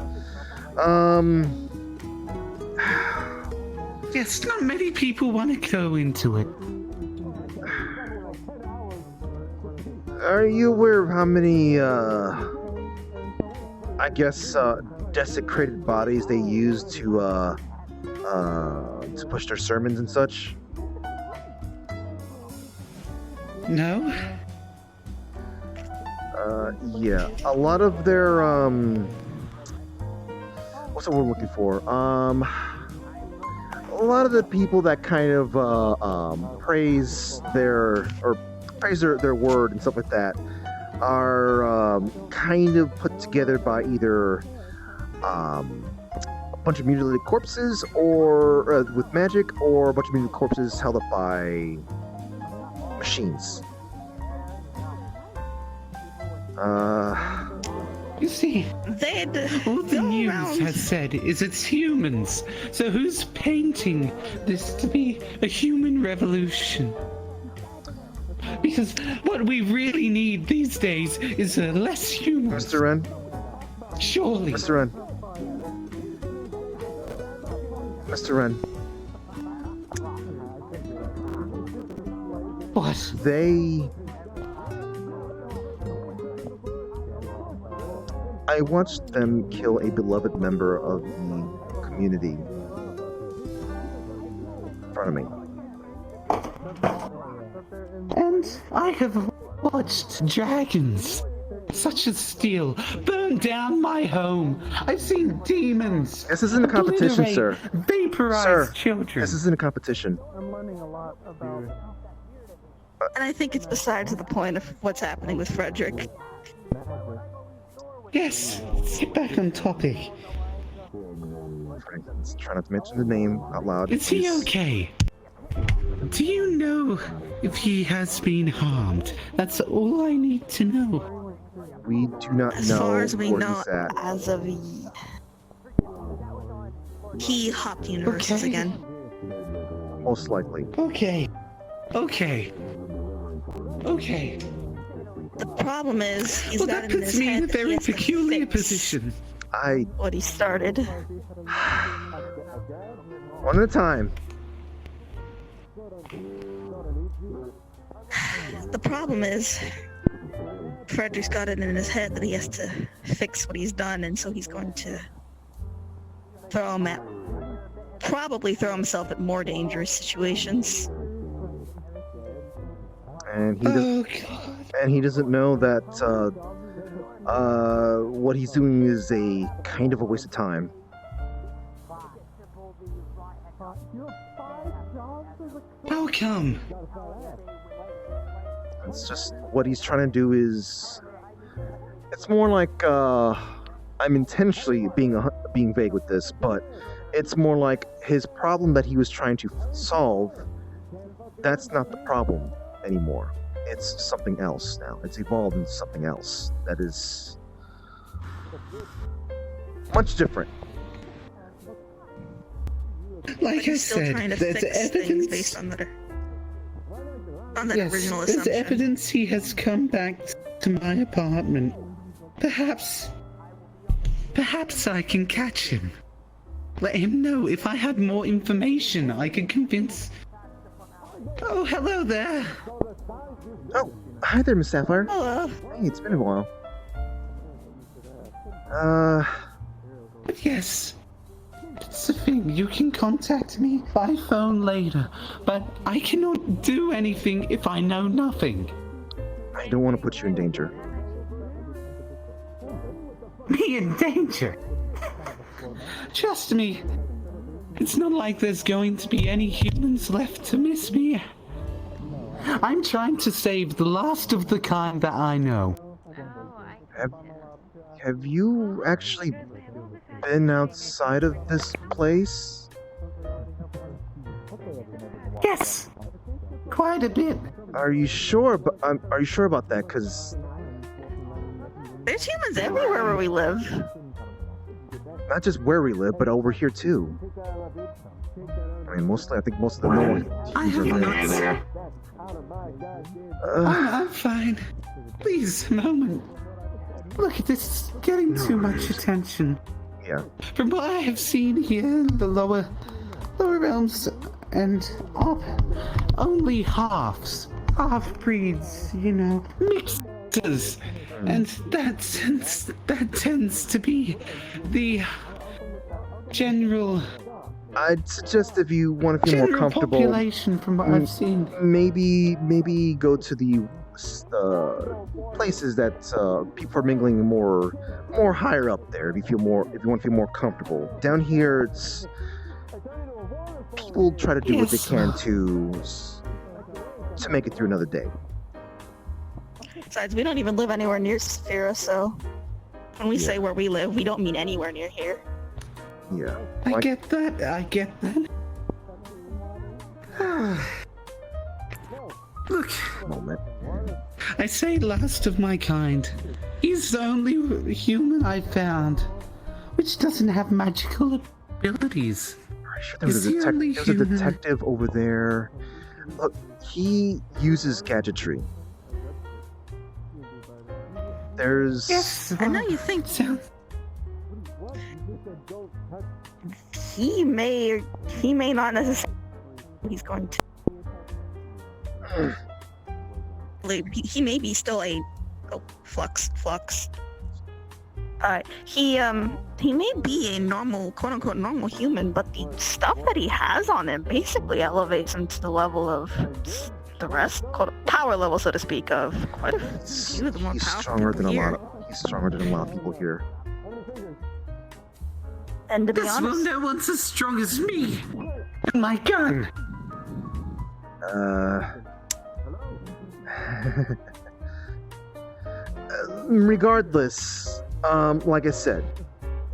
Yes, not many people want to go into it. Are you aware of how many, I guess, desecrated bodies they use to push their sermons and such? No? Yeah. A lot of their, what's the word I'm looking for? A lot of the people that kind of, praise their word and stuff like that are kind of put together by either a bunch of mutilated corpses or with magic, or a bunch of mutilated corpses held up by machines. You see, all the news has said is it's humans. So who's painting this to be a human revolution? Because what we really need these days is less humans. Mr. Wren? Surely. Mr. Wren. Mr. Wren. What? I watched them kill a beloved member of the community in front of me. And I have watched dragons, such as steel, burn down my home. I've seen demons. This isn't a competition, sir. Vaporize children. This isn't a competition. I'm learning a lot about. And I think it's besides the point of what's happening with Frederick. Yes, get back on topic. Let's try not to mention the name out loud. Is he okay? Do you know if he has been harmed? That's all I need to know. We do not As know far as we where know, he's at. as of he hopped universes again. Most likely. Okay. The problem is he's got that in puts his me in head a that he very has to peculiar fix position. what he started. One at a time. The problem is Frederick's got it in his head that he has to fix what he's done, and so he's going to probably throw himself at more dangerous situations. And he doesn't know that what he's doing is a kind of a waste of time. How come? It's just what he's trying to do is. It's more like I'm intentionally being vague with this, but it's more like his problem that he was trying to solve. That's not the problem anymore. It's something else now. It's evolved into something else that is much different. Like I said, there's evidence based on that original there's assumption. evidence he has come back to my apartment. Perhaps I can catch him. Let him know if I had more information I could convince. Oh, hello there. Oh, hi there, Miss Sapphire. Hello. Hey, it's been a while. But yes, it's the thing. You can contact me by phone later, but I cannot do anything if I know nothing. I don't want to put you in danger. Me in danger? Trust me, it's not like there's going to be any humans left to miss me. I'm trying to save the last of the kind that I know. Have you actually been outside of this place? Yes, quite a bit. Are you sure? Are you sure about that? Because There's humans everywhere where we live. not just where we live, but over here too. I mean, I think most of the normal humans are there. I'm fine. Please, a moment. Look, this is getting too much attention. Yeah. From what I have seen here in the lower realms and up, only half-breeds, mixes. And that tends to be the general. I'd suggest if you want to feel more comfortable, population from what I've seen. Maybe go to the places that people are mingling more higher up there. If you want to feel more comfortable. Down here, it's people try to do what they can to make it through another day. Besides, we don't even live anywhere near Sphera, so when we say where we live, we don't mean anywhere near here. Yeah. I get that. Look. Moment. I say last of my kind. He's the only human I found which doesn't have magical abilities. There's a detective over there. Look, he uses gadgetry. There's... Yes, I know you think so. He may not necessarily. He's going to. He may be still a. Oh, flux. He may be a normal, quote unquote, normal human, but the stuff that he has on him basically elevates him to the level of the rest, power level, so to speak, of quite a few of the more powerful stronger than here. He's stronger than a lot of people here. And to be This honest, one, no one's as strong as me and my gun. Regardless, like I said,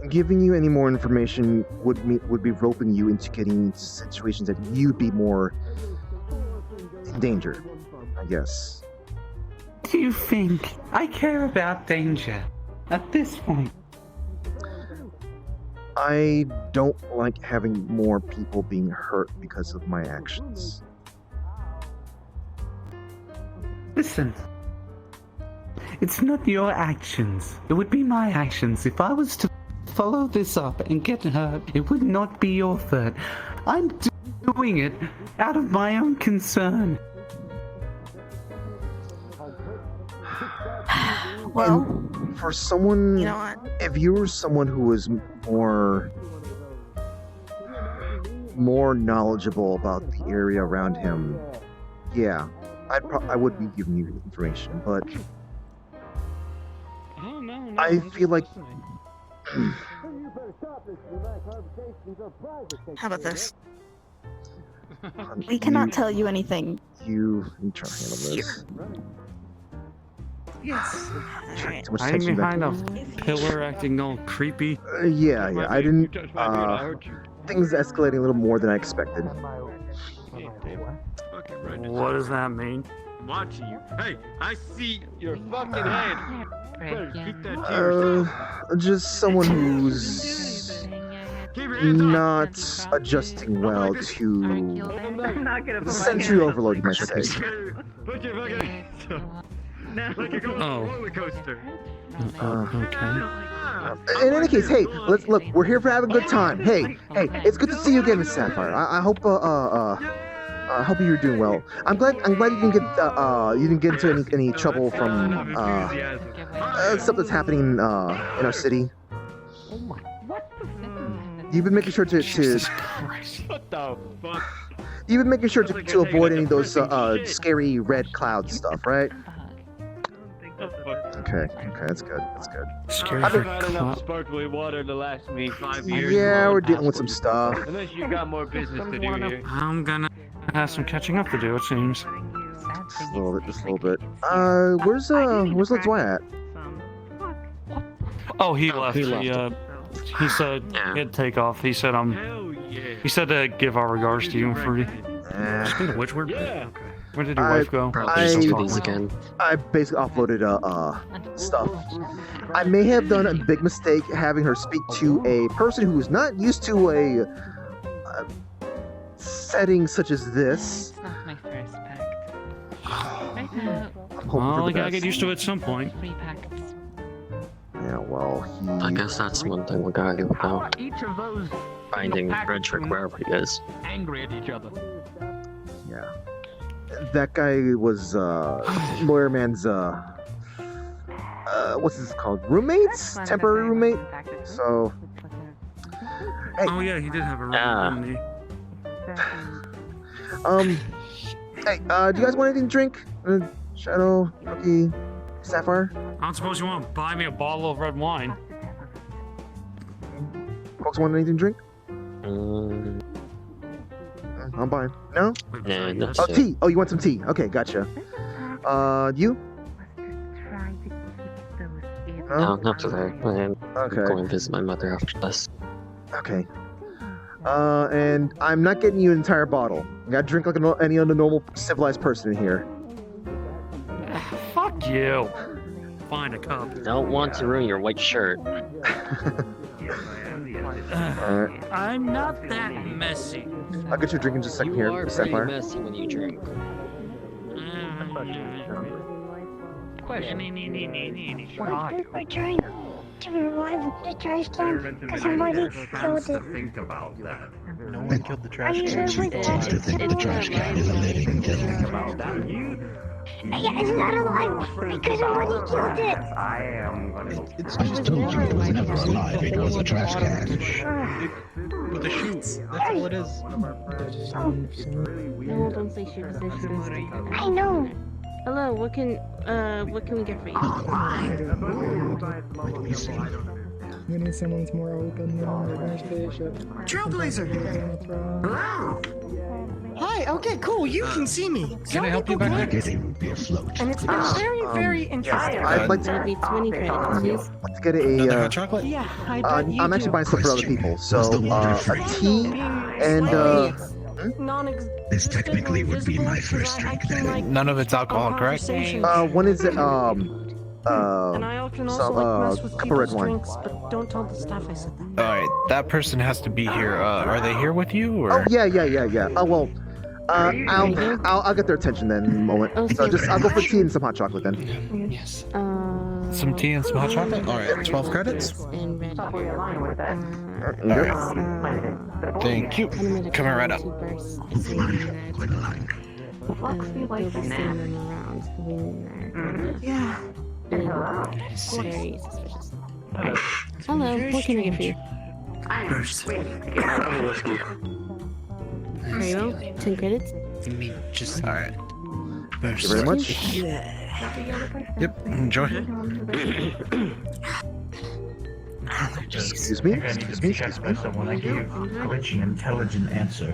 giving you any more information would be roping you into getting into situations that you'd be more in danger, I guess. Do you think I care about danger at this point? I don't like having more people being hurt because of my actions. Listen, it's not your actions. It would be my actions. If I was to follow this up and get hurt, it would not be your fault. I'm doing it out of my own concern. well, and for someone, you know what? If you were someone who was more knowledgeable about the area around him, yeah, I would be giving you information, but I feel like How about this? We cannot tell you anything. You try to handle this. Yes. Too much I'm tension back. behind a pillar acting all creepy. Yeah. I didn't. Things escalating a little more than I expected. What does that mean? I'm watching you. Hey, I see your fucking hand. Better keep that to yourself. Just someone who's not adjusting well to sensory overload, you might say. Put your fucking hands up. Like you're going on a roller coaster. In any case, hey, let's look. We're here for having a good time. Hey, it's good to see you again, Miss Sapphire. I hope you're doing well. I'm glad you didn't get into any trouble from stuff that's happening in our city. You've been making sure to What the fuck? you've been making sure to avoid any of those scary red cloud stuff, right? Okay, that's good. I've had enough sparkling water to last me 5 years. Yeah, we're dealing with some stuff. Unless you got more business to do here. I'm gonna have some catching up to do, it seems. Just a little bit. Where's Latwaya at? Oh, he left. He said he'd take off. He said he said to give our regards to you and Fruity. Speaking of which, we're Where did your wife go? I basically offloaded stuff. I may have done a big mistake having her speak to a person who is not used to a setting such as this. It's not my first pact. Right now, Well, you gotta get used to it at some point. 3 pacts. Yeah, well, I guess that's one thing we gotta do about Each of those finding Frederick wherever he is. angry at each other. Yeah. That guy was Lawyer Man's what's this called? Roommates? Temporary roommate? So hey. Oh yeah, he did have a roommate, didn't he? Hey, do you guys want anything to drink? Shadow, Rookie, Sapphire? I don't suppose you want to buy me a bottle of red wine. Folks want anything to drink? I'm buying. No? Nah, that's Oh, tea. Oh, you want some tea? Okay, gotcha. You? No, not today. I'm Okay. going to visit my mother after this. Okay. And I'm not getting you an entire bottle. You gotta drink like any other normal civilized person in here. Fuck you. Find a cup. Don't want to ruin your white shirt. Alright. I'm not that messy. I'll get you a drink in just a second here, You are pretty Sapphire. messy when you drink. Question. We're trying to revive the trash can because somebody killed it. Think about that. No one killed the trash can. To think the trash can is a living thing. Yeah, it's not alive because somebody killed it. I just told you it was never alive. It was a trash can. With a shoot. That's all it is. No, don't say shoot. Say shoot. I know. Hello, what can we get for you? We need someone's more open than spaceship. Trailblazer! Hi, okay, cool, you can see me. Can I help you back there? It would be afloat. And it's very, very interesting. I'd like That'll be 20 credits, please. to get a chocolate? Yeah, I bet you I'm actually do. buying stuff for other people. So, a tea and This technically would be my first drink then. None of it's alcohol, correct? one is And I can also mess with cup of red people's wine. drinks, but don't tell the staff I said that. Alright, that person has to be here. Are they here with you, or? Oh yeah. Oh well, I'll get their attention then in a moment. So just I'll go for tea and some hot chocolate then. Yes. Some tea and some hot chocolate? Alright, 12 credits. And red. Thank you. Coming right up. Yeah. Very suspicious. Hello, what can I get for you? Very well. 10 credits. Just alright. Thank you very much. Yep, enjoy. Excuse me. Someone like you, glitchy, intelligent answer.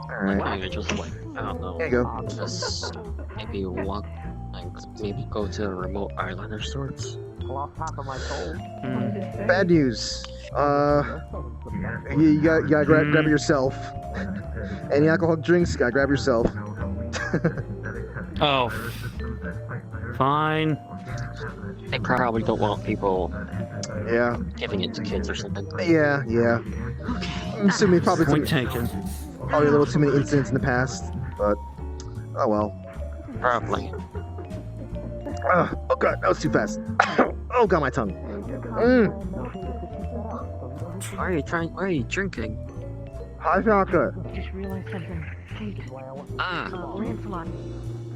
Alright. I just like, I don't know. There you go. Just maybe walk, like maybe go to a remote island of sorts. Bad news. You gotta grab it yourself. Any alcoholic drinks, gotta grab yourself. Oh. Fine. They probably don't want people giving it to kids or something. Yeah. I'm assuming probably Point taken. Probably a little too many incidents in the past, but oh well. Probably. Oh god, that was too fast. Oh god, my tongue. Why are you drinking? Hot chocolate. Just realized something.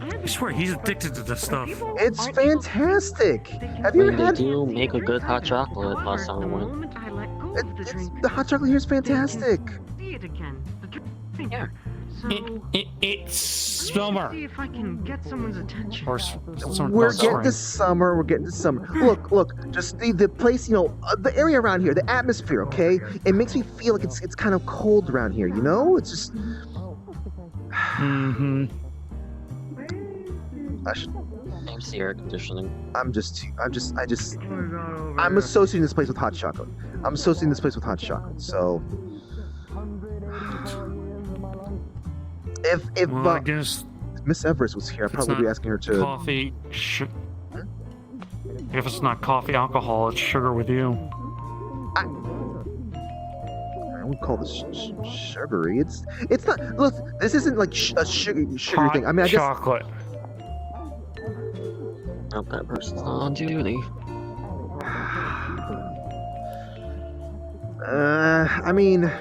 I swear he's addicted to this stuff. It's fantastic. Have you I ever mean, they had? do make a good hot chocolate last time I went. The hot chocolate here is fantastic. Yeah. It's summer. See if I can get someone's attention. We're getting to summer. Look. Just the place, the area around here, the atmosphere. Okay, it makes me feel like it's kind of cold around here. It's just. Mm-hmm. Thanks to air conditioning. I'm associating this place with hot chocolate. So Well, I guess Miss Everest was here, I'd if it's probably be not asking her to. coffee. If it's not coffee, alcohol, it's sugar with you. I wouldn't call this sugary. It's not. Look, this isn't like a sugary Hot thing. I mean, I guess. chocolate. Hope that person's not on duty. I mean,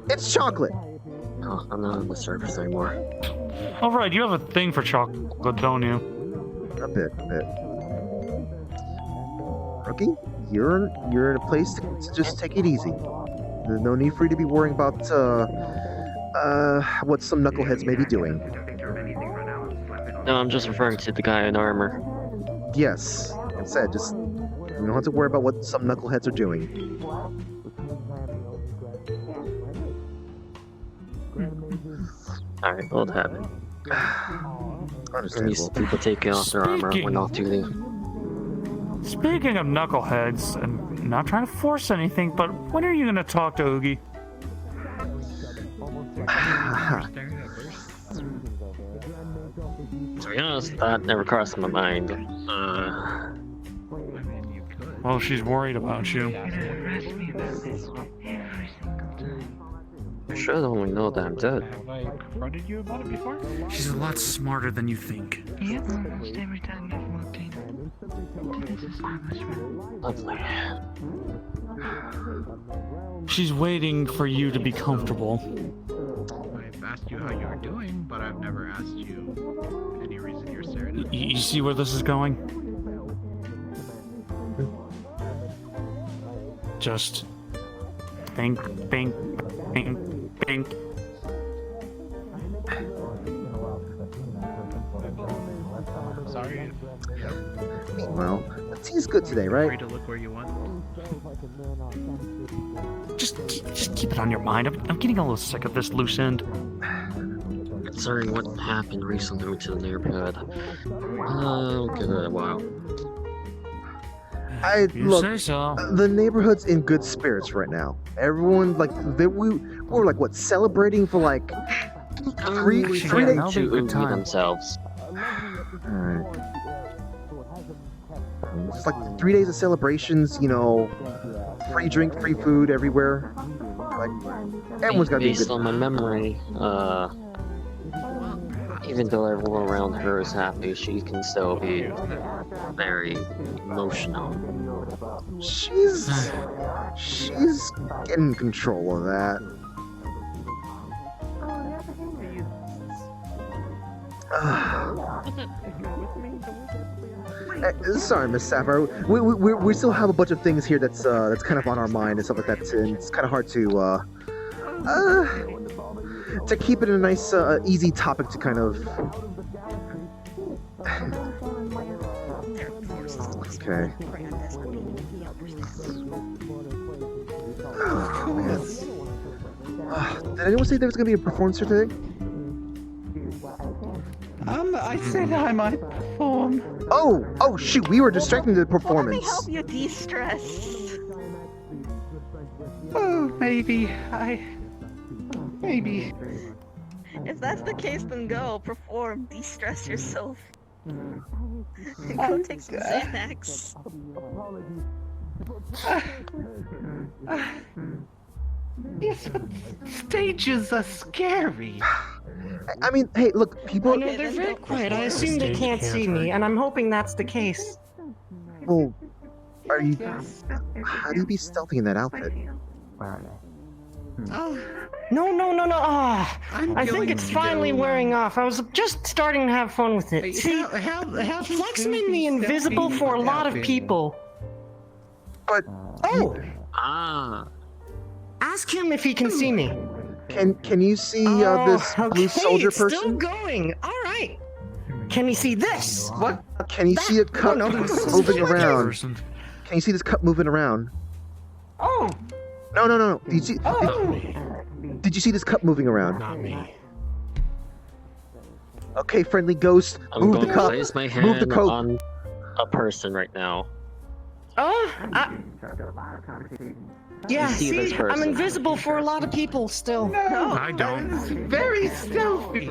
it's chocolate. Oh, I'm not on the surface anymore. All right, you have a thing for chocolate, don't you? A bit. Rookie, you're in a place to just take it easy. There's no need for you to be worrying about what some knuckleheads may be doing. No, I'm just referring to the guy in armor. Yes, like I said, just you don't have to worry about what some knuckleheads are doing. Alright, old habit. I'm used to people taking off their armor when off duty. Speaking of knuckleheads, and not trying to force anything, but when are you gonna talk to Oogie? To be honest, that never crossed my mind. Well, she's worried about you. I should only know that I'm dead. Have I confronted you about it before? She's a lot smarter than you think. Yes, almost every time I've walked into this establishment. Lovely. She's waiting for you to be comfortable. I've asked you how you're doing, but I've never asked you any reason you're staring at me. You see where this is going? Just think, think, think, think. Sorry. Meanwhile, the tea's good today, right? Free to look where you want. Just keep it on your mind. I'm getting a little sick of this loose end. Considering what happened recently to the neighborhood, I'll give it a while. Look, say so. The neighborhood's in good spirits right now. Everyone, like, we were like, what, celebrating for like three days? To Oogie themselves. Alright. It's like 3 days of celebrations, you know, free drink, free food everywhere. Like, everyone's got to be Based good. on my memory, even though everyone around her is happy, she can still be very emotional. She's getting control of that. Sorry, Miss Sapphire. We still have a bunch of things here that's kind of on our mind and stuff like that. And it's kind of hard to keep it a nice, easy topic to kind of. Okay. Oh, man. Did anyone say there was gonna be a performance here today? I said I might perform. Oh shoot, we were distracting the performance. Let me help you de-stress. Oh, maybe. Maybe. If that's the case, then go perform, de-stress yourself. Go take some Xanax. Yes, but stages are scary. I mean, hey, look, people. No, they're very quiet. I assume they can't see me, and I'm hoping that's the case. Well, are you? How do you be stealthy in that outfit? Where are they? Oh. No. I think it's finally wearing off. I was just starting to have fun with it. See, Flex made me invisible for a lot of people. But ask him if he can see me. Can you see this blue soldier person? Still going. All right. Can you see this? What? Can you see a cup moving around? Can you see this cup moving around? Oh. No. Did you see this cup moving around? Not me. Okay, friendly ghost, I'm move going the cup. to place my Move the hand coat. on a person right now. Yeah, see this see, person. I'm invisible for a lot of people still. I don't. Very stealthy.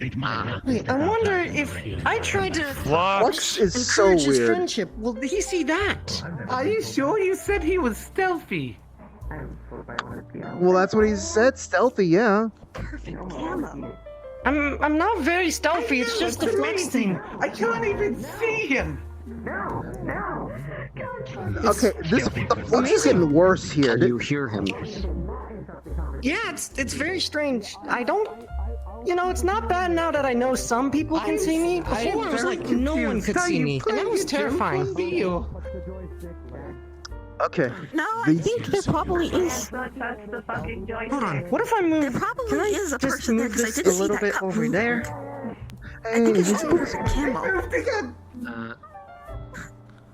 Wait, I wonder if I tried to Flux is so encourage his weird. friendship. Will he see that? Are you sure you said he was stealthy? Well, that's what he said. Stealthy, yeah. I'm not very stealthy. It's just the flux thing. I can't even see him. Okay, the flux is getting worse here. Can you hear him? Yeah, it's very strange. I don't. You know, it's not bad now that I know some people can see me. Before it was like no one could see me, and that was terrifying. Okay. No, I think there probably is. Hold on. What if I move? There probably is a person there because I did a see little that bit cup over move. there. I think it's Camo.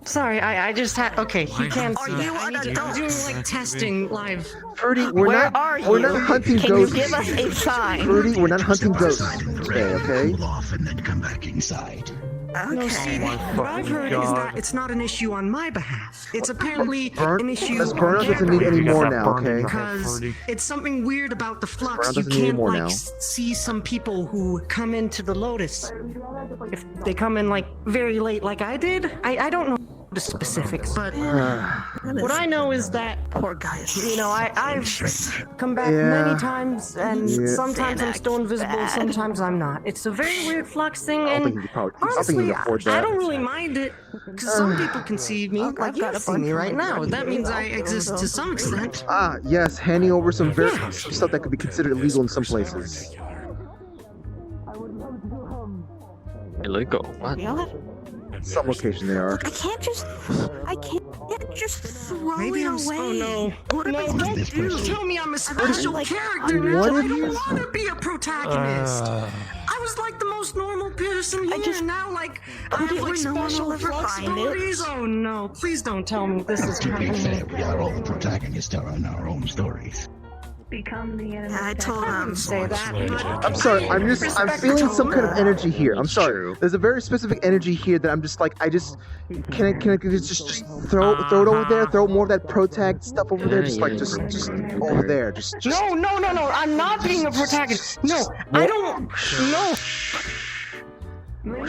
Sorry, I just had. Okay, he can't Are see. you an I'm adult? doing like testing live. Fruity, Where are you? we're not hunting Can ghosts. you give us a sign? Fruity, we're not hunting ghosts today, okay? Cool off and then come back inside. No, see, what I've heard is that it's not an issue on my behalf. It's apparently an issue Because Burnout doesn't need any more now, okay? Because it's something weird about the flux. Burnout You doesn't need any can't more like now. see some people who come into the Lotus. If they come in like very late, like I did, I don't know the specifics, but what I know is that poor guys. You know, I've come back Yeah. many times, and Yeah. sometimes I'm still invisible, sometimes I'm not. It's a very weird flux thing, I don't and think you can probably. I don't think honestly, you can afford I that. don't really mind it, because some people can see me, like you see me right now. That means I exist to some extent. Ah, yes, handing over some stuff that could be considered illegal in some places. Illegal? What? Some location they are. I can't just throw Maybe it I'm. away. Oh no! What No, am I don't supposed to do? tell me I'm a special like, character what now. I if don't you- want to be a protagonist. I was like the most normal person here, and now like I have it like where no one will special ever flux find it. abilities. Oh no! Please don't tell me this is To be happening. fair, we are all the protagonists in our own stories. I told him. Say that. I'm sorry. I'm feeling some kind of energy here. I'm sorry. There's a very specific energy here that I'm just like. Can I just throw it over there? Throw more of that protag stuff over there. Just over there. Just. No! I'm not being a protagonist. No, I don't. No,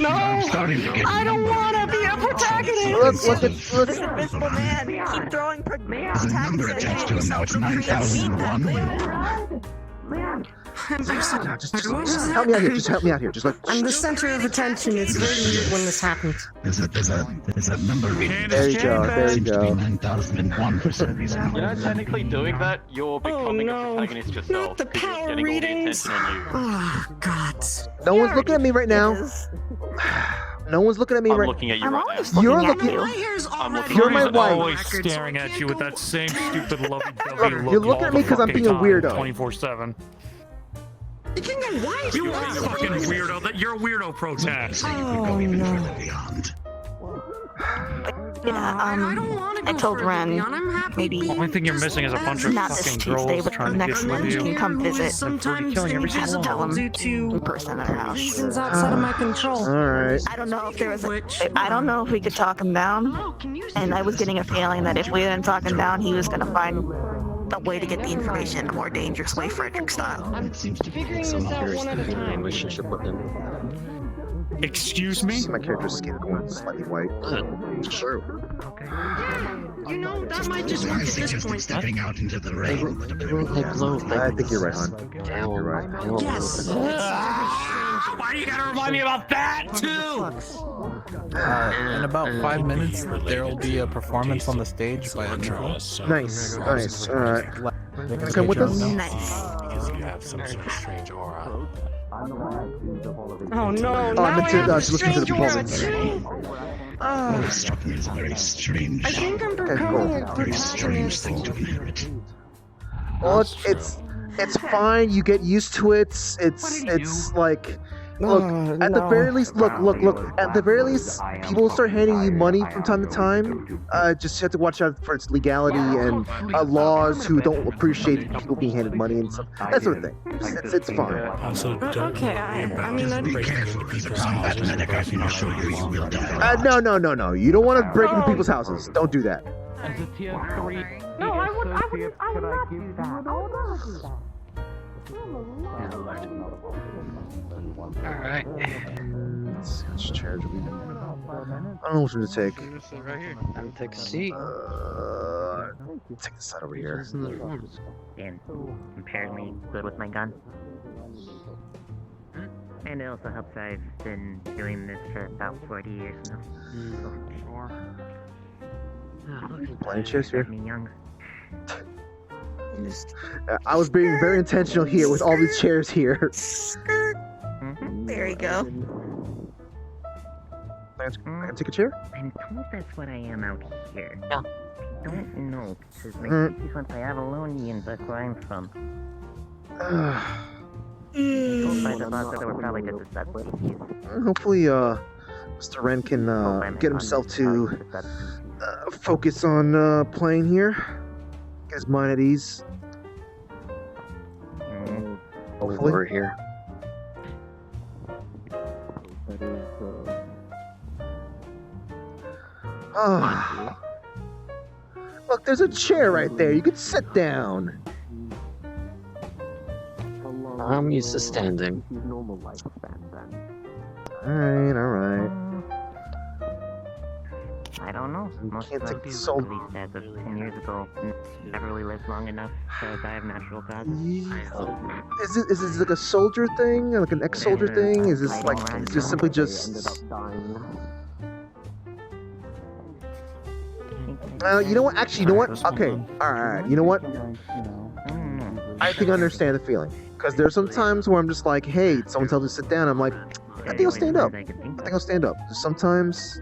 I don't want to be a protagonist. Let's Invisible man, keep throwing There's a number attached to him now. It's 9001. just help me out here. Just help me out here. Just like. I'm the center of attention. It's very weird when this happens. There's a number reading. There you go. There you Seems to be go. 9001 for some reason. You know, technically doing that, you're becoming a protagonist yourself. Not the because power you're getting all the readings. attention on you. Oh God. No one's looking at me right now. No one's looking at me I'm right. looking at you right now. You're looking. My hair's already. You're my He's wife. always staring at you with that same stupid lovey-dovey look. You're looking at me because I'm being a weirdo. 24/7. You can go white. You are a fucking weirdo. You're a weirdo, protag. Oh no. Beyond. Yeah, I don't want to go I told further Ren beyond. I'm happy maybe being Only thing you're just missing is a bunch of not this fucking Tuesday, girls but trying to next get with Wednesday you. you come who is visit. sometimes killing every single invisible one. due to In person at our house. reasons outside of my control. All right. I don't know if there was. I don't know if we could talk him down. And I was getting a feeling that if we didn't talk him down, he was gonna find a way to get the information in a more dangerous way, Frederick style. It seems to be Figuring this somehow out very one at a specific time. relationship with him. Excuse me? See my character's skin going slightly white. Sure. You know, that might just work I at this suggested point. stepping out into the rain. But I think you're right, hon. You're right. Yes. Why you gotta remind me about that too? In about 5 minutes, there will be a performance on the stage by a girl. Nice. Nice. All right. Come with us. Nice. Because you have some sort of strange aura. Oh no! Oh, Now I meant I to have a listen to the strange aura performance. too. What struck me as a very strange, I think I'm Okay, becoming a very strange protagonist. thing to inherit. Well, it's fine. You get used to it. It's like Look, at the very least, look. At the very least, people will start handing you money from time to time. Just have to watch out for its legality and laws who don't appreciate people being handed money and stuff. That sort of thing. It's fine. Okay, I mean, Be careful, people. I'm Batman. I can assure you, you will die. No. You don't want to break into people's houses. Don't do that. As a tier 3. No, I would not do that. I would not do that. Alright. Which chair do we need? I don't know which one to take. Right here. I'm take a seat. Take this side over here. And apparently good with my gun. And it also helps I've been doing this for about 40 years now. Plenty of chairs here. Me young. I was being very intentional here with all these chairs here. There you go. I can take a chair? I'm told that's what I am out here. I don't know, because my species once I Avalonian, that's where I'm from. I thought that they were probably just a subspecies. Hopefully, Mr. Wren can get himself to focus on playing here. Get his mind at ease. Hopefully. Over here. Look, there's a chair right there. You can sit down. I'm used to standing. Alright. I don't know. Most of my people, at least as of 10 years ago, never really lived long enough to die of natural causes. Is this like a soldier thing? Like an ex-soldier thing? Is this like just simply just... you know what? Actually, you know what? Okay. Alright. You know what? I think I understand the feeling. Because there's some times where I'm just like, hey, someone tells me to sit down. I'm like, I think I'll stand up. Sometimes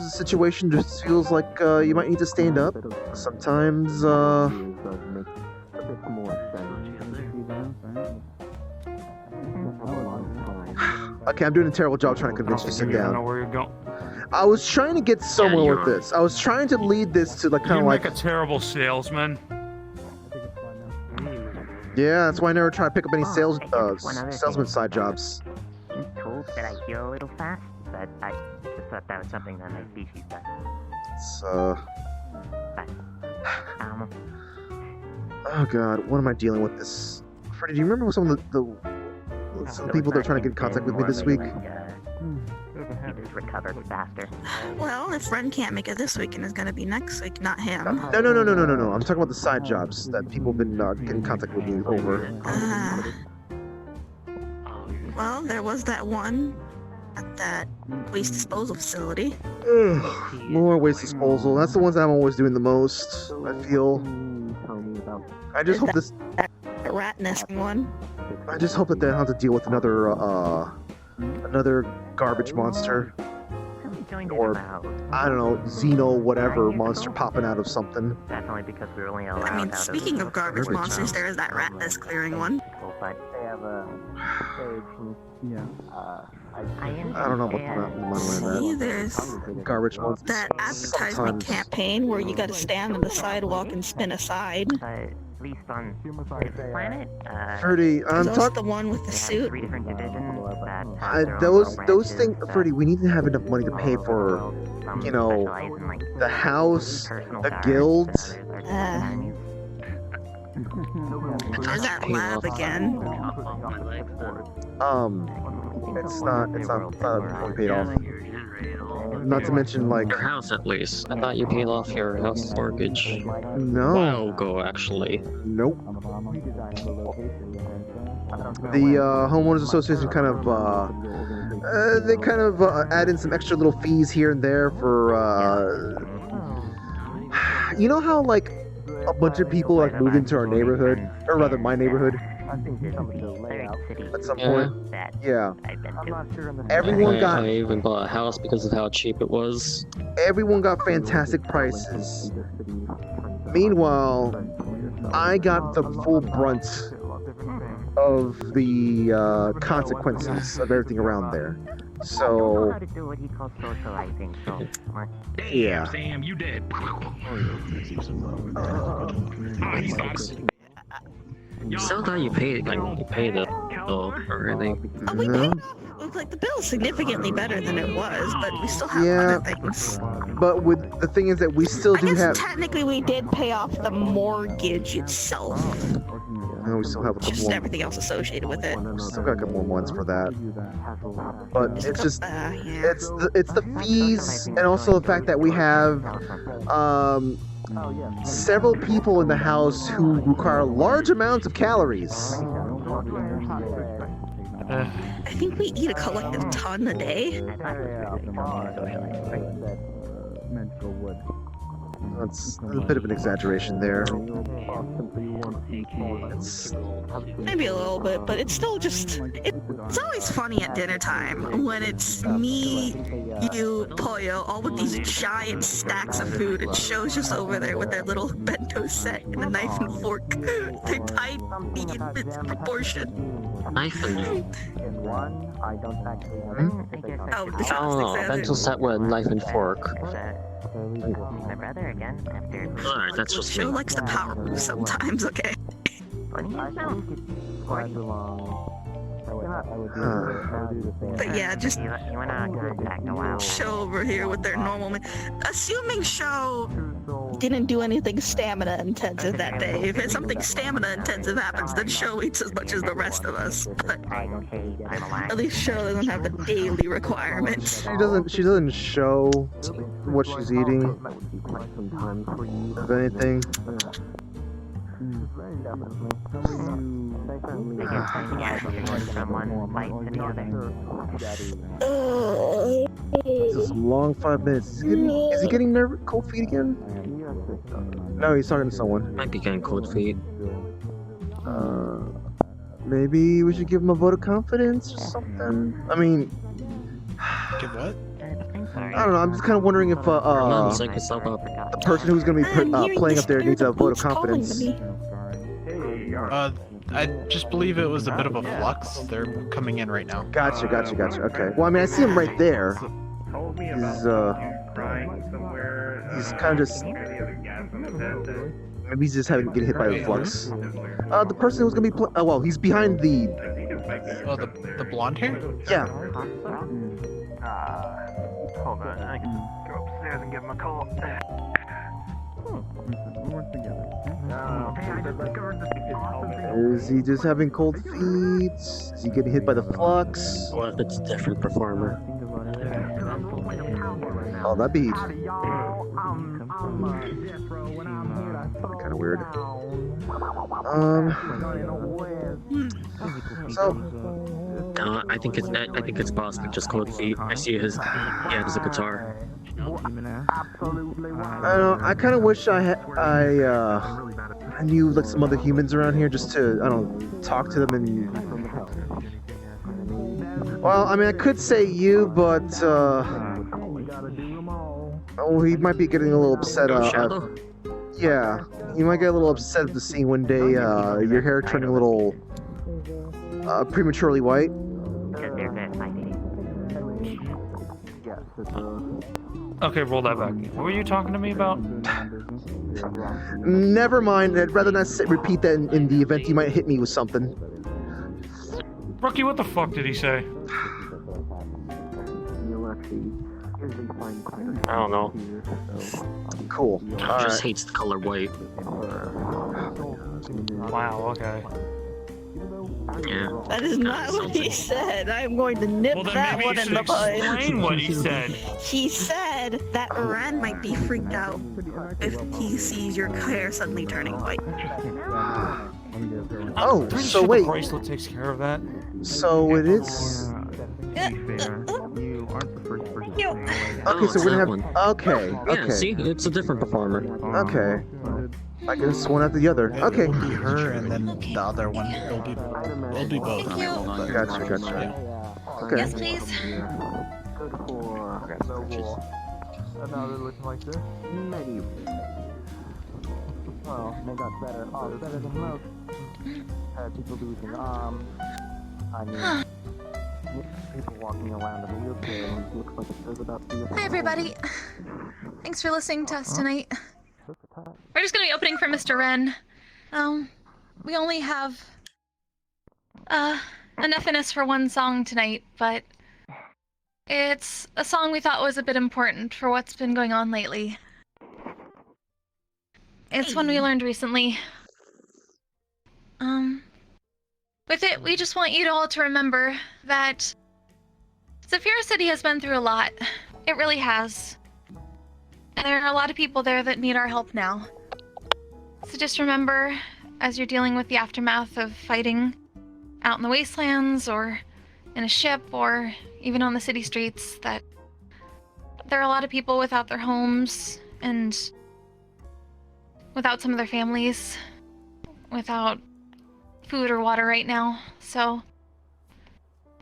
the situation just feels like you might need to stand up. Sometimes, okay, I'm doing a terrible job trying to convince you to sit I don't know down. where you're going. I was trying to get somewhere with this. I was trying to lead this to like kind of like... You make a terrible salesman. Yeah, that's why I never try to pick up any salesman side jobs. I'm told that I heal a little fast, but I just thought that was something that my species does. It's, Um, oh god, what am I dealing with this? Freddy, do you remember some of the people that are trying to get in contact with me this week? You just recovered faster. Well, if Ren can't make it this week and is gonna be next week, not him. No. I'm talking about the side jobs that people have been getting in contact with me over. Well, there was that one at that waste disposal facility. More waste disposal. That's the ones that I'm always doing the most, I feel. I just hope this... A rat nesting one. I just hope that they don't have to deal with another garbage monster. Or, I don't know, Xeno whatever monster popping out of something. That's only because we were only allowed I mean, speaking of garbage monsters, there is that rat nest clearing one. But they have a I don't know about See, that. there's Garbage monster. that advertisement campaign where you gotta stand on the sidewalk and spin aside. At least on this planet, Ferdy, I'm talking the one with the suit. 3 different divisions that have their own those branches things, Ferdy, we need to have enough money to pay for, you know, the house, the guilds. There's that lab again. It's not fully paid off. Not to mention, like... Your house, at least. I thought you paid off your house mortgage. No. A while ago, actually. Nope. The homeowners association kind of add in some extra little fees here and there for you know how like a bunch of people like moved into our neighborhood, or rather my neighborhood at some point. Yeah. Everyone got... I even bought a house because of how cheap it was. Everyone got fantastic prices. Meanwhile, I got the full brunt of the consequences of everything around there. So, yeah. Sam, you dead. So that you paid, like, you paid the bill or anything. Oh, we paid off, like, the bill's significantly better than it was, but we still have other things. But with the thing is that we still do have. Technically, we did pay off the mortgage itself. And we still have a couple Just more. everything else associated with it. Still got a couple more months for that. But it's just it's the fees and also the fact that we have several people in the house who require large amounts of calories. I think we eat a collective ton a day. That's a bit of an exaggeration there. It's maybe a little bit, but it's still just... It's always funny at dinner time when it's me, you, Pollo, all with these giant stacks of food, and Show's just over there with their little bento set and a knife and fork. They're tiny in proportion. Knife and... Oh, the Oh, bento set with knife and fork. My brother again after. Alright, that's just Show me. likes to power move sometimes, okay? But yeah, just Show over here with their normal man. Assuming Show didn't do anything stamina intensive that day. If something stamina intensive happens, then Show eats as much as the rest of us. But at least Show doesn't have the daily requirements. She doesn't show what she's eating. If anything. This is a long 5 minutes. Is he getting cold feet again? No, he's talking to someone. Might be getting cold feet. Maybe we should give him a vote of confidence or something. I mean, Give what? I don't know. I'm just kind of wondering if the person who's going to be playing up there needs a vote of confidence. I just believe it was a bit of a flux. They're coming in right now. Gotcha. Okay. Well, I mean, I see him right there. He's kind of just. Maybe he's just having to get hit by the flux. The person who's gonna be well, he's behind the. Oh, the blonde hair? Yeah. Hold on, I can go upstairs and give him a call. Is he just having cold feet? Is he getting hit by the flux? What if it's a different performer? Oh, that'd be kind of weird. No, I think it's possibly just cold feet. I see he has a guitar. I don't know. I kind of wish I knew like some other humans around here just to talk to them and. Well, I mean, I could say you, but he might be getting a little upset. Yeah, you might get a little upset at the scene one day. Your hair turning a little prematurely white. Okay, roll that back. What were you talking to me about? Never mind. I'd rather not repeat that in the event you might hit me with something. Rookie, what the fuck did he say? I don't know. Cool. He just hates the color white. Wow, okay. Yeah. That is not what he said. I'm going to nip Well, then that maybe one you in should the bud. explain what he said. He said that Ren might be freaked out if he sees your hair suddenly turning white. Oh, Pretty so sure wait. the bracelet takes care of that. So it is. You aren't the first person. Okay, so we're gonna have. Okay. Yeah, see, it's a different performer. Okay. I guess one after the other. Okay. It'll be her, and then the other one will be both. Gotcha. Okay. Yes, please. Another looking like this? Maybe. Well, they got better. Oh, better than most. People losing arms. I mean, people walking around in a wheelchair and it looks like it says about the. Hi, everybody. Thanks for listening to us tonight. We're just gonna be opening for Mr. Wren. We only have enough in us for one song tonight, but it's a song we thought was a bit important for what's been going on lately. It's one we learned recently. With it, we just want you all to remember that Zafira City has been through a lot. It really has. And there are a lot of people there that need our help now. So just remember, as you're dealing with the aftermath of fighting out in the wastelands, or in a ship, or even on the city streets, that there are a lot of people without their homes, and without some of their families, without food or water right now. So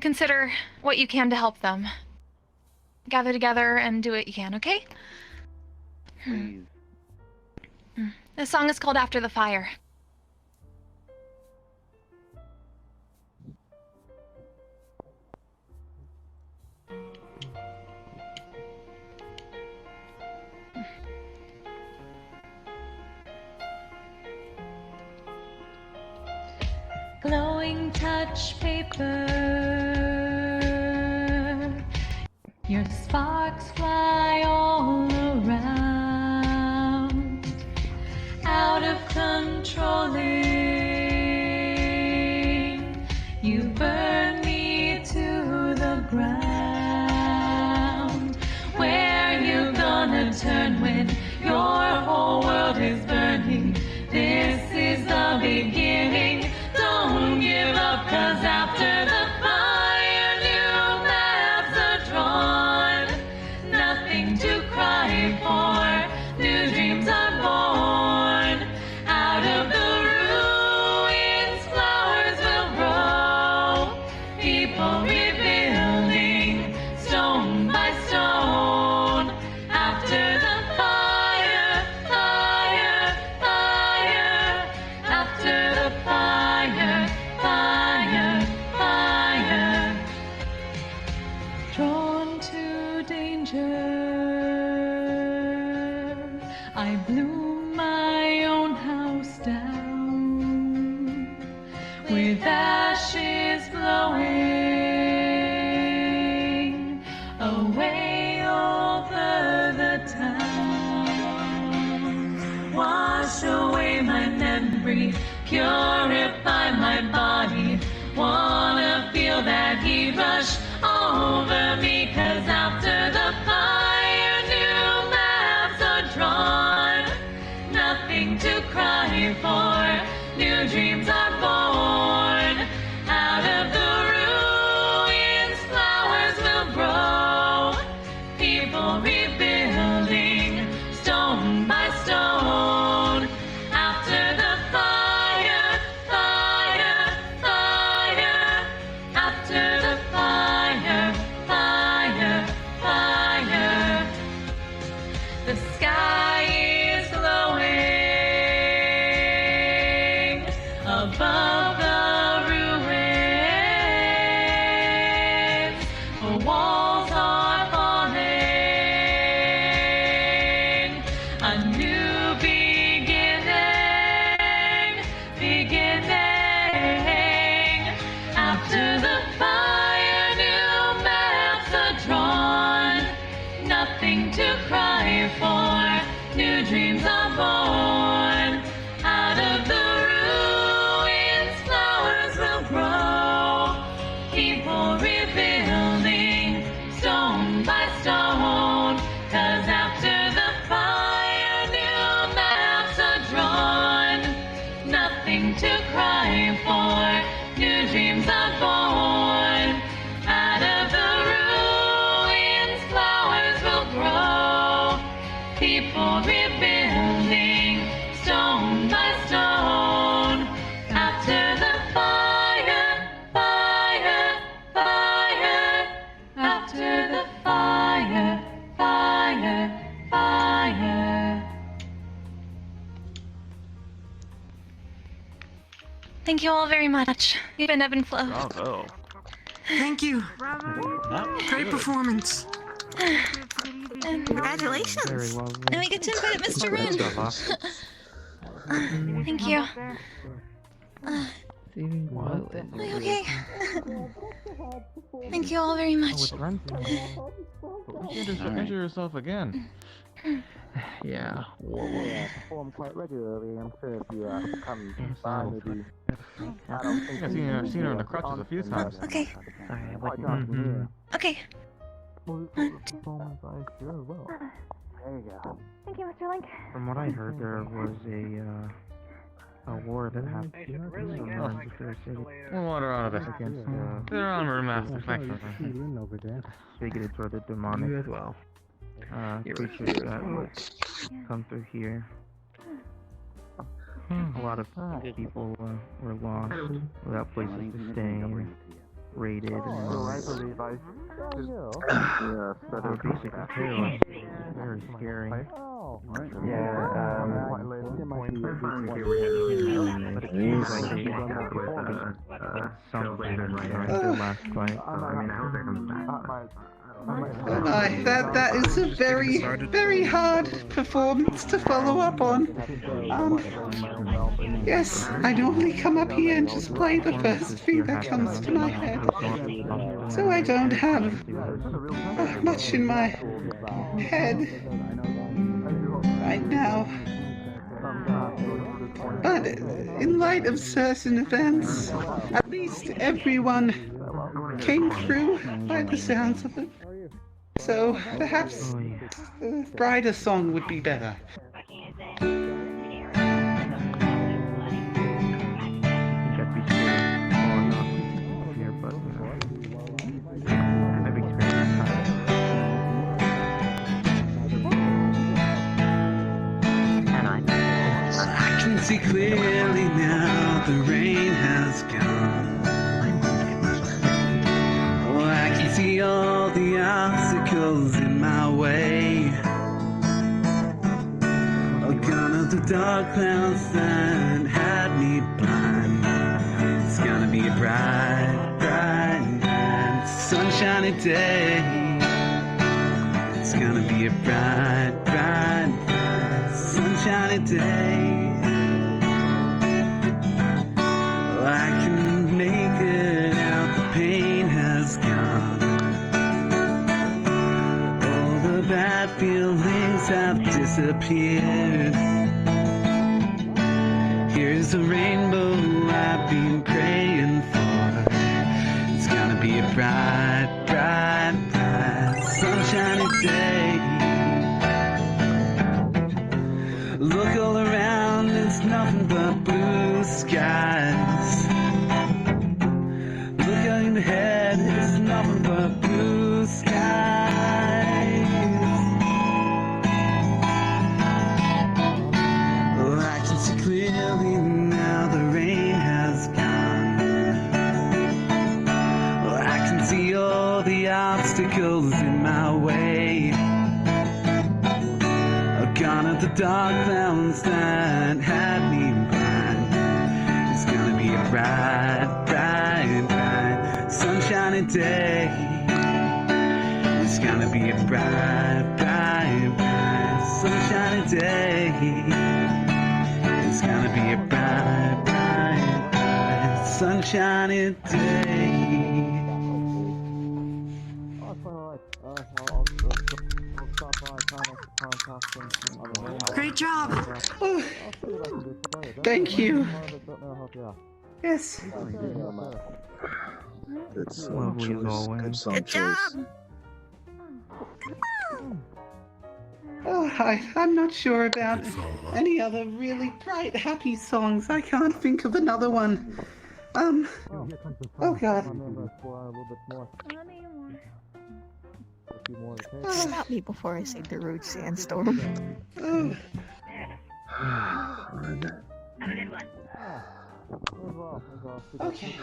consider what you can to help them. Gather together and do what you can, okay? Please. This song is called After the Fire. Glowing touch paper, your sparks fly all around, out of controlling, you burn me to the ground. Where you gonna turn when your whole world is burning? This is the beginning. Don't give up, 'cause after the fire, new maps are drawn. Nothing to cry for, new dreams are born. Out of the ruins, flowers will grow. People rebuilding, stone by stone. After the fire, fire, fire. After the fire, fire, fire. Drawn to danger, I blew my own house down, with ashes blowing away over the town. Wash away my memory, purify my body. Wanna feel that heat rush over me, 'cause after the fire, new maps are drawn. Nothing to cry for, new dreams are born. Out of the ruins, flowers will grow. People rebuilding, stone by stone. After the fire, fire, fire. After the fire. Thank you all very much. You've been ebb and flow. Bravo. Thank you. Great performance. Congratulations. Very well. And we get to invite Mr. Rin. Thank you. Okay. Thank you all very much. You can't just measure yourself again. Yeah. Perform quite regularly. I'm sure if you come by, maybe. I don't think I've seen her in the crutches a few times. Okay. Okay. Performance, I sure will. There you go. Thank you, Mr. Link. From what I heard, there was a war that happened in the city. We'll water out of it. Against They're on her master faction. over there. Bigoted sort of demonic as well. Creatures that would come through here. A lot of people were lost without places to stay and raided and I believe I were basically terrorists. Very scary. Yeah, but it seems like they got with some later in the last fight. I mean, I hope they come back. That is a very hard performance to follow up on. Yes, I normally come up here and just play the first thing that comes to my head. So I don't have much in my head right now. But in light of certain events, at least everyone came through by the sounds of it. So perhaps a brighter song would be better. I can see clearly now the rain has gone. Oh, I can see all the obstacles in my way. Oh, gone are the dark clouds that had me blind. It's gonna be a bright, bright, bright, sunshiny day. It's gonna be a bright, bright, bright, sunshiny day. Oh, I can make it out, the pain has gone. All the bad feelings have disappeared. Here's a rainbow I've been praying for. It's gonna be a bright, bright, bright, sunshiny day. Look all around, it's nothing but blue skies. Look out ahead, it's nothing but blue skies. Oh, I can see clearly now the rain has gone. Oh, I can see all the obstacles in my way. Gone are the dark clouds that had me blind. It's gonna be a bright, bright, bright, sunshiny day. It's gonna be a bright, bright, bright, sunshiny day. It's gonna be a bright, bright, bright, sunshiny day. Great job. Oh, thank you. Yes. Good song choice. Good song Good job. choice. Oh, I'm not sure about any other really bright, happy songs. I can't think of another one. Oh God. Stop me before I say the rude sandstorm. Oh. Okay.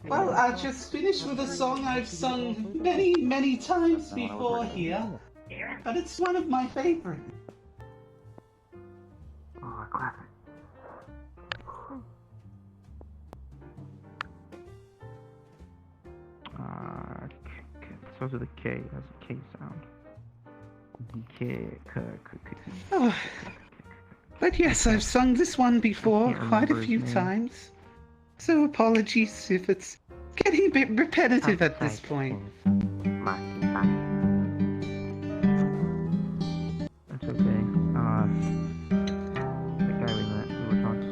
Well, I'll just finish with a song I've sung many, many times before here, but it's one of my favorites. Starts with a K. That's a K sound. Oh. But yes, I've sung this one before quite a few times. So apologies if it's getting a bit repetitive at this point. That's okay. The guy we were talking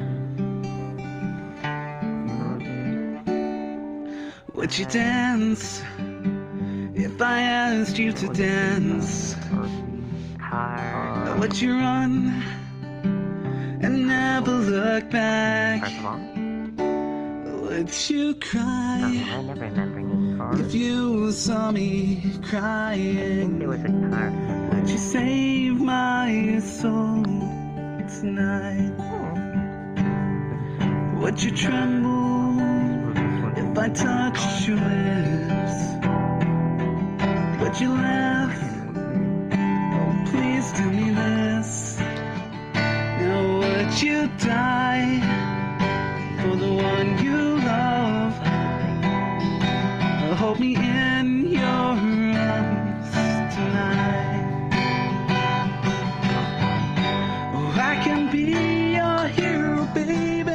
to. Would you dance if I asked you to dance? Would you run and never look back? Would you cry if you saw me crying? Would you save my soul tonight? Would you tremble if I touched your lips? Would you laugh? Oh, please do me this. Now would you die for the one you love? Hold me in your arms tonight. Oh, I can be your hero, baby.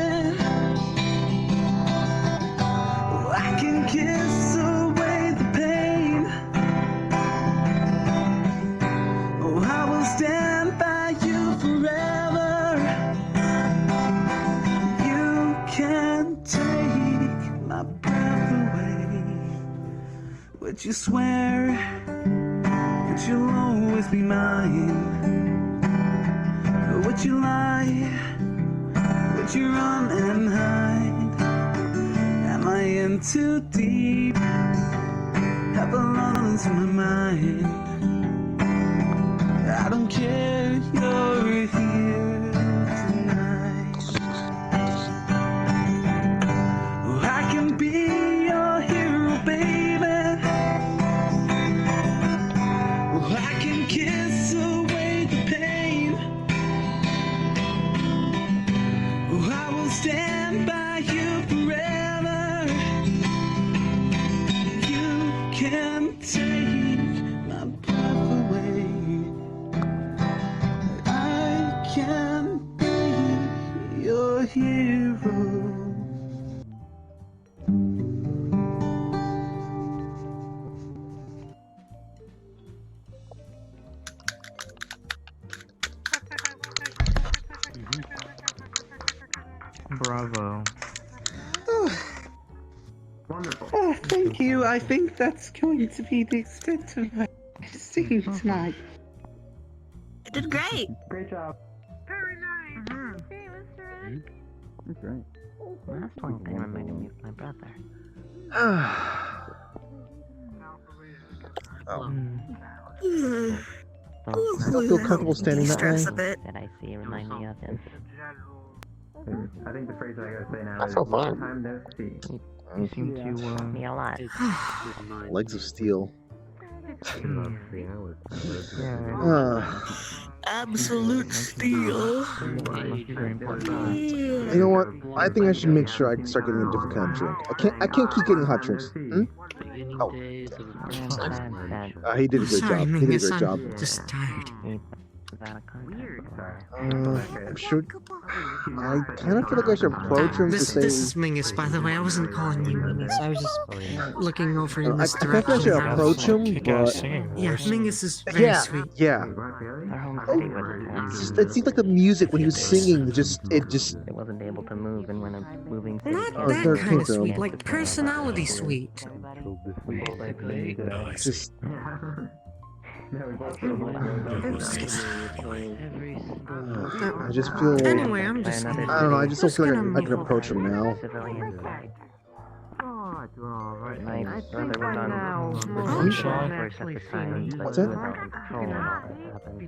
Oh, I can kiss away the pain. Oh, I will stand by you forever. You can't take my breath away. Would you swear that you'll always be mine? Or would you lie? Would you run and hide? Am I in too deep? Have I lost my mind? I don't care, you're here tonight. Oh, I can be your hero, baby. Oh, I can kiss away the pain. Oh, I will stand by you forever. You can't take my breath away. I can be your hero. Bravo. Wonderful. Oh, thank you. I think that's going to be the extent of my singing tonight. You did great. Great job. Very nice. Hey, Mr. Ed. That's great. Last one thing reminded me of my brother. I don't feel comfortable standing that way. That I see remind me of him. I think the phrase I gotta say now I is feel fine. time no see. You seem to Me a lot. Legs of steel. Absolute steel. You know what? I think I should make sure I start getting a different kind of drink. I can't keep getting hot drinks. Oh. He did a great job. He did a great job. Just tired. I'm sure. I kind of feel like I should approach him to say. This is Mingus, by the way. I wasn't calling you Mingus. I was just looking over in this I think I should approach him, but yeah, Mingus is very sweet. Yeah. It seemed like the music when he was singing it wasn't able to move and when I'm moving. Oh, Not that 13th kind of though. sweet, like personality sweet. Just. I just feel. Anyway, I'm just. I don't know. I just don't feel like I can approach him now. My brother was on What's that?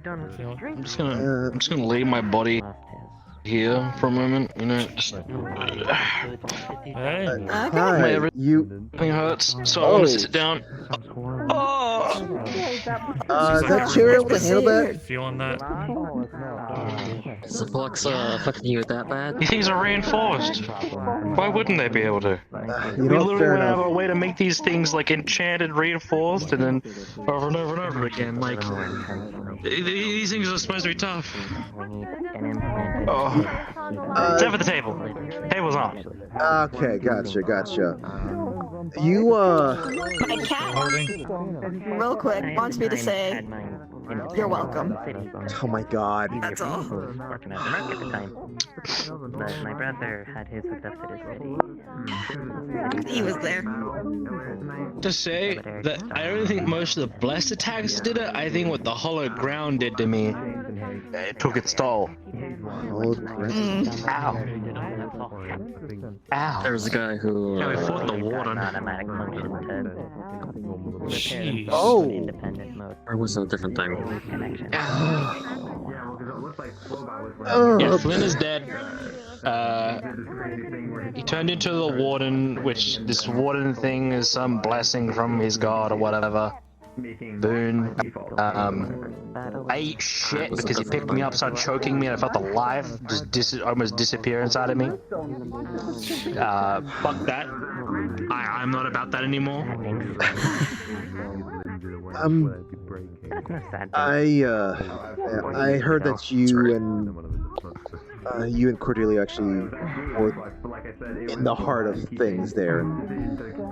I'm just gonna lay my body here for a moment, you know, just Hi, everything hurts, so I want to sit down. Is that chair able to handle that? Feeling that? Is the flux affecting you that bad? These things are reinforced. Why wouldn't they be able to? You We know, literally fair have enough. a way to make these things like enchanted, reinforced, and then over and over and over again. Like these things are supposed to be tough. Oh. Except for the table. Table's on. Okay, gotcha. You, My cat, real quick, wants me to say, you're welcome. oh my god. That's all. Working at the market at the time. But my brother had his hooked up to the city. He was there. To say that I don't think most of the blessed attacks did it. I think what the hollow ground did to me, it took its toll. Ow. Ow. There's a guy who. Yeah, we fought the warden. Automatic function to Jeez. Oh. independent mode. Or was it a different thing? Yeah, Flynn is dead. He turned into the warden, which this warden thing is some blessing from his god or whatever. Boon. I ate shit because he picked me up, started choking me, and I felt alive just almost disappear inside of me. Fuck that. I'm not about that anymore. I heard that you and Cordelia actually were in the heart of things there.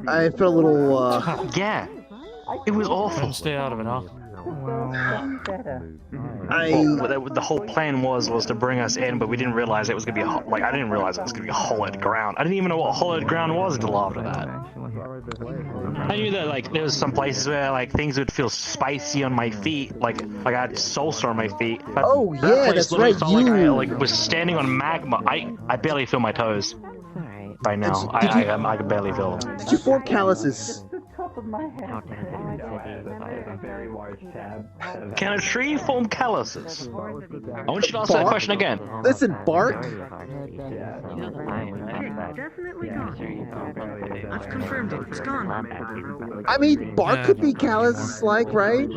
I felt a little, Yeah. It was awful. Stay out of it, huh? The whole plan was to bring us in, but we didn't realize it was gonna be I didn't realize it was gonna be hollowed ground. I didn't even know what hollowed ground was until after that. I knew that there was some places where things would feel spicy on my feet, like I had salsa on my feet. But oh that yeah, place that's literally right. felt like I was standing on magma. I barely feel my toes. By now, I can barely feel them. Did you form calluses? Can a tree form calluses? I want you to ask that question again. Listen, bark. I've confirmed it. It's gone. I mean, bark could be callus-like, right?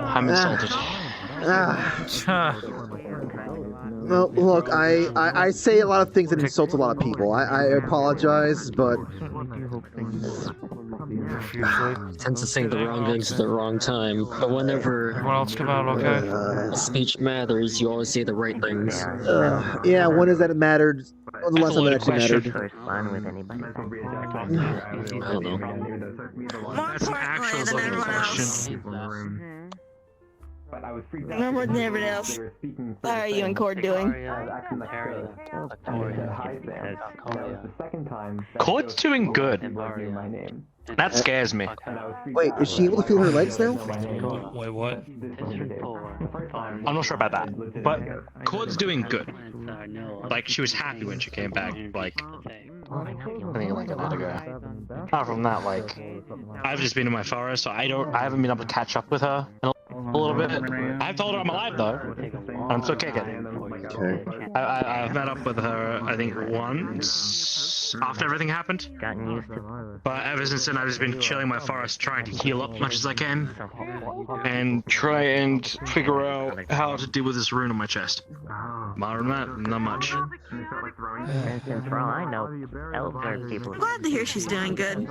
I'm insulted. Well, look, I say a lot of things that insult a lot of people. I apologize, but Tends to say the wrong things at the wrong time, but whenever everyone else come out okay? Speech matters, you always say the right things. Yeah, when has that mattered? When was the last time that actually mattered? I don't know. That's an actual fucking question. No more than everyone else. How are you and Cord doing? Cord's doing good. That scares me. Wait, is she able to feel her legs now? Wait, what? I'm not sure about that, but Cord's doing good. Like, she was happy when she came back, I think like a minute ago. Apart from that, I've just been in my forest, so I haven't been able to catch up with her in a little bit. I've told her I'm alive though, and I'm still kicking. Okay. I've met up with her, I think, once after everything happened. But ever since then, I've just been chilling in my forest, trying to heal up as much as I can, and try and figure out how to deal with this rune on my chest. Other than that, not much. And for all I know, elves are people. Glad to hear she's doing good.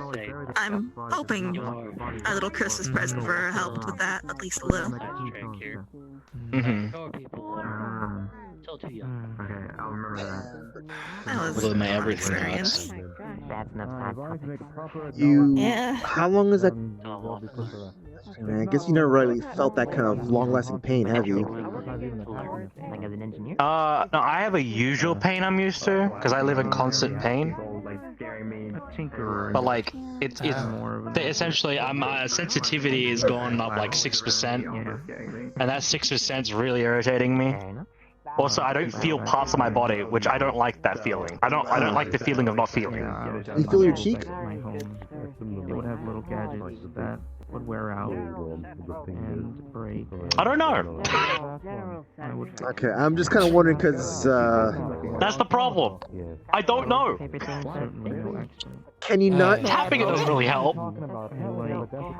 I'm hoping our little Christmas present for her helped with that, at least a little. Okay, I'll remember that. That was With my an everything experience. Yeah. How long is that? I guess you never really felt that kind of long-lasting pain, have you? No, I have a usual pain I'm used to, because I live in constant pain. But it's essentially, my sensitivity has gone up 6%, and that 6% is really irritating me. Also, I don't feel parts of my body, which I don't like that feeling. I don't like the feeling of not feeling. You feel your cheek? It would have little gadgets that would wear out and break. I don't know. Okay, I'm just kind of wondering because that's the problem. I don't know. Can you not? Tapping it doesn't really help.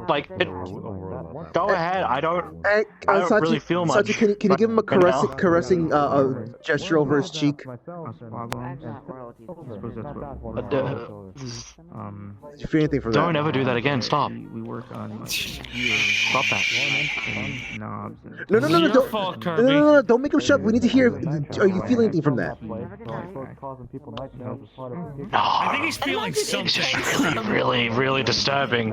Like, go ahead. I don't Sachi, really feel much. Sachi, can you give him a caressing gesture over his cheek? Did you feel anything from that? Don't ever do that again. Stop. Stop that. No, don't make him shut up. We need to hear. Are you feeling anything from that? I think he's feeling something. Really disturbing.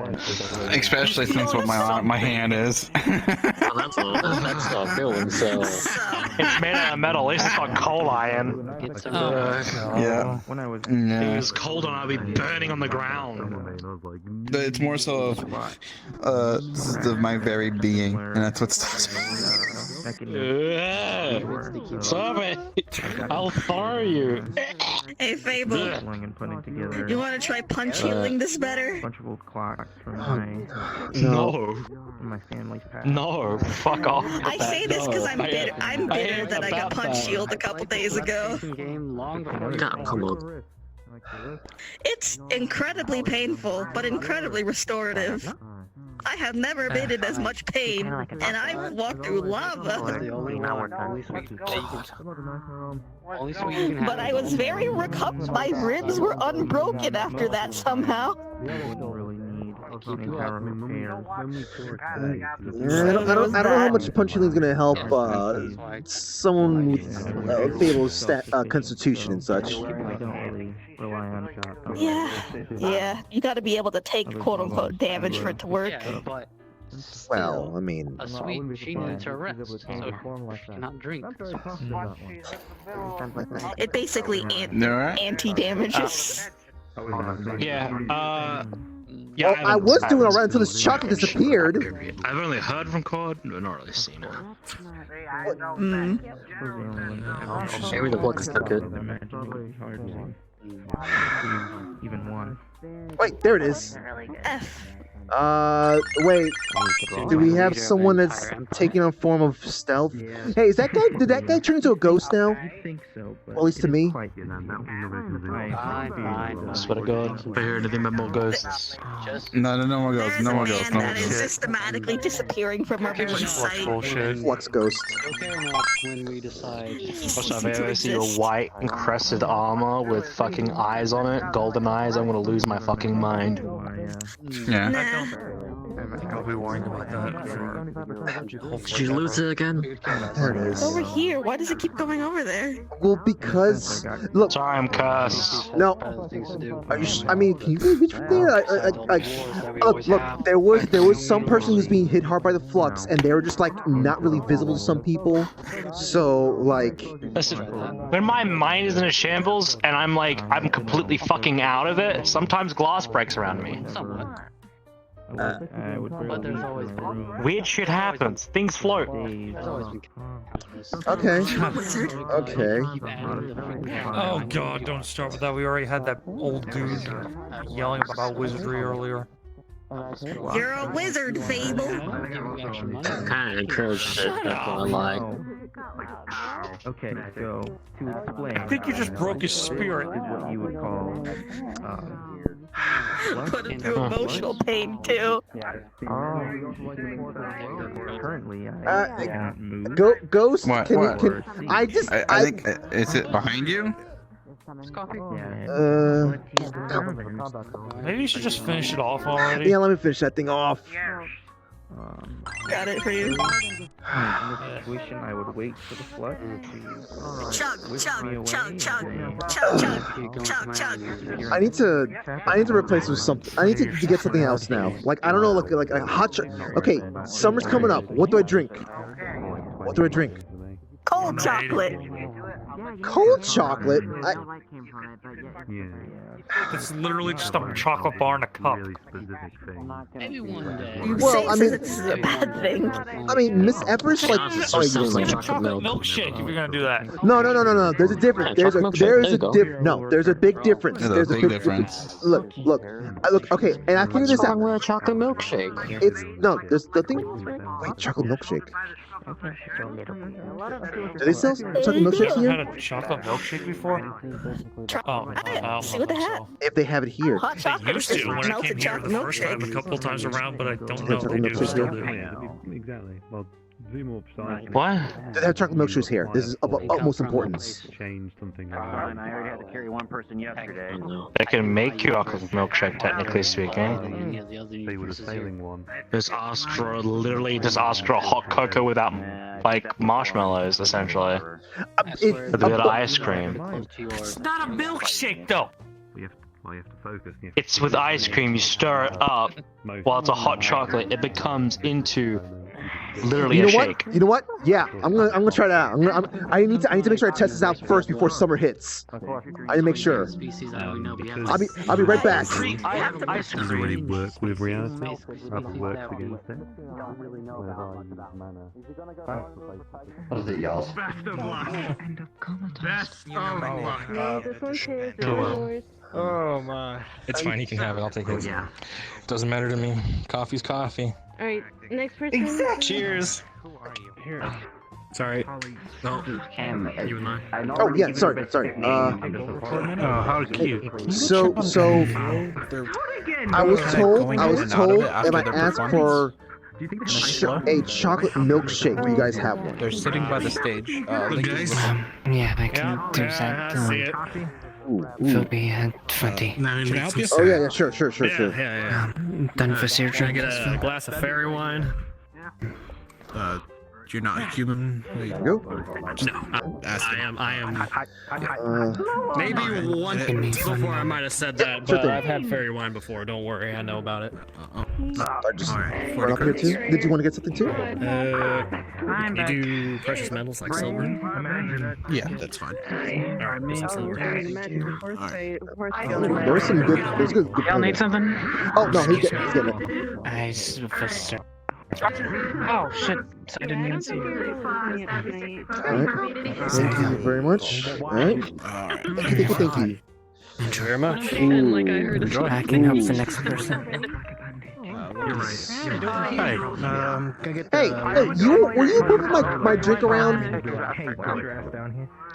Especially since what my hand is. That's not feeling so. It's made out of metal. At least it's not cold iron. Yeah. If it was cold and I'd be burning on the ground. It's more so of my very being, and that's what's. Stop it! I'll throw you. Hey, Fable. You want to try punch healing this better? No, fuck off. I say this because I'm bitter. I'm bitter that I got punch healed a couple days ago. Come on. It's incredibly painful, but incredibly restorative. I have never been in as much pain, and I've walked through lava. But I was very recovered. My ribs were unbroken after that somehow. I don't know how much punch healing is gonna help someone with Fable's constitution and such. Yeah, you gotta be able to take quote-unquote damage for it to work. Well, I mean... She needs her rest, so she cannot drink. It basically anti-damages. Yeah, well, I was doing alright until this chocolate disappeared. I've only heard from Claude, but not really seen it. Maybe the books took it. Wait, there it is. F. Wait. Do we have someone that's taking on form of stealth? Hey, is that guy? Did that guy turn into a ghost now? I think so. Well, at least to me. I swear to God, if I hear anything about more ghosts. No more ghosts. No more ghosts. No more That is ghosts. systematically disappearing from everyone's sight. Flux ghost. Also, if I ever see your white encrusted armor with fucking eyes on it, golden eyes, I'm gonna lose my fucking mind. Yeah. I'll be worrying about that. Did you lose it again? There it is. Over here. Why does it keep going over there? Well, because look. Sorry, I'm cursed. No. Are you? I mean, can you really reach from there? Look. There was some person who's being hit hard by the flux, and they were just like not really visible to some people. So like. Listen, when my mind is in a shambles and I'm completely fucking out of it, sometimes glass breaks around me. But there's always been Weird shit happens. Things float. Okay. Okay. Oh god, don't start with that. We already had that old dude yelling about wizardry earlier. You're a wizard, Fable. Kind of encouraged it, that's what I like. Okay, so to explain, I think you just broke his spirit. Is what you would call Put him through emotional pain too. Currently, Ghost. What? Can I think is it behind you? Maybe you should just finish it off already. Yeah, let me finish that thing off. Got it for you. In this situation, I would wait for the flux Chug. I need to replace with something. I need to get something else now. Like I don't know, like a hot chocolate. Okay, summer's coming up. What do I drink? Cold chocolate. Cold chocolate? It's literally just a chocolate bar in a cup. Maybe one day. Well, I mean, this is a bad thing. I mean, Miss Everest like. Chocolate milkshake if you're gonna do that. No. There's a difference. There's a big difference. There's a big difference. Look. Okay, and I figured this out. What's wrong with a chocolate milkshake? It's no. There's the thing. Wait, chocolate milkshake. Do they sell chocolate milkshakes Had here? a chocolate milkshake before? Oh, I don't See what they have. If they have it here. Hot They chocolate used is to when I melted came here chocolate the first time, a milkshake. couple of times around, but I don't Do they know have if they chocolate do milkshakes still here? do. Exactly. Well, zoom upside. What? Do they have chocolate milkshakes here? This is of utmost importance. Change something. And I already had to carry one person yesterday. They can make you a milkshake, technically speaking. They were the sailing one. Just ask for a hot cocoa without like marshmallows, essentially. With a bit of ice cream. It's not a milkshake, though. You have to focus. It's with ice cream. You stir it up while it's a hot chocolate. It becomes into literally You a know shake. what? You know what? Yeah, I'm gonna try that out. I need to make sure I test this out first before summer hits. I need to make sure. I'll be right back. Does already work with reality? Works against it? What is it, y'all? Best of luck. Best of luck. Oh my. It's fine, he can have it, I'll take it. Yeah. Doesn't matter to me. Coffee's coffee. Alright, next person. Exactly. Cheers. Here. Sorry. No. You and I. Oh yeah, sorry. Oh, how cute. So I was told if I asked for a chocolate milkshake, will you guys have one? They're sitting by the stage. Yeah, I can do that. see it. Will be at 20. Can I help you? Oh yeah, sure. Yeah. Done for your Can I drink. get a glass of fairy wine? You're not human. There you go. No, I am. Maybe Uh, once before I might have said that, sure but thing. I've had fairy wine before. Don't worry, I know about it. I just run up here too. Did you want to get something too? You do precious metals like silver? Yeah, that's fine. Alright, some silver. There's some good. There's good. Y'all need something? Oh no, he's getting it. Oh shit! I didn't even see you. Alright. Thank you very much. Alright. Thank you. Thank you very much. I can help the next person. Hey, were you moving my drink around?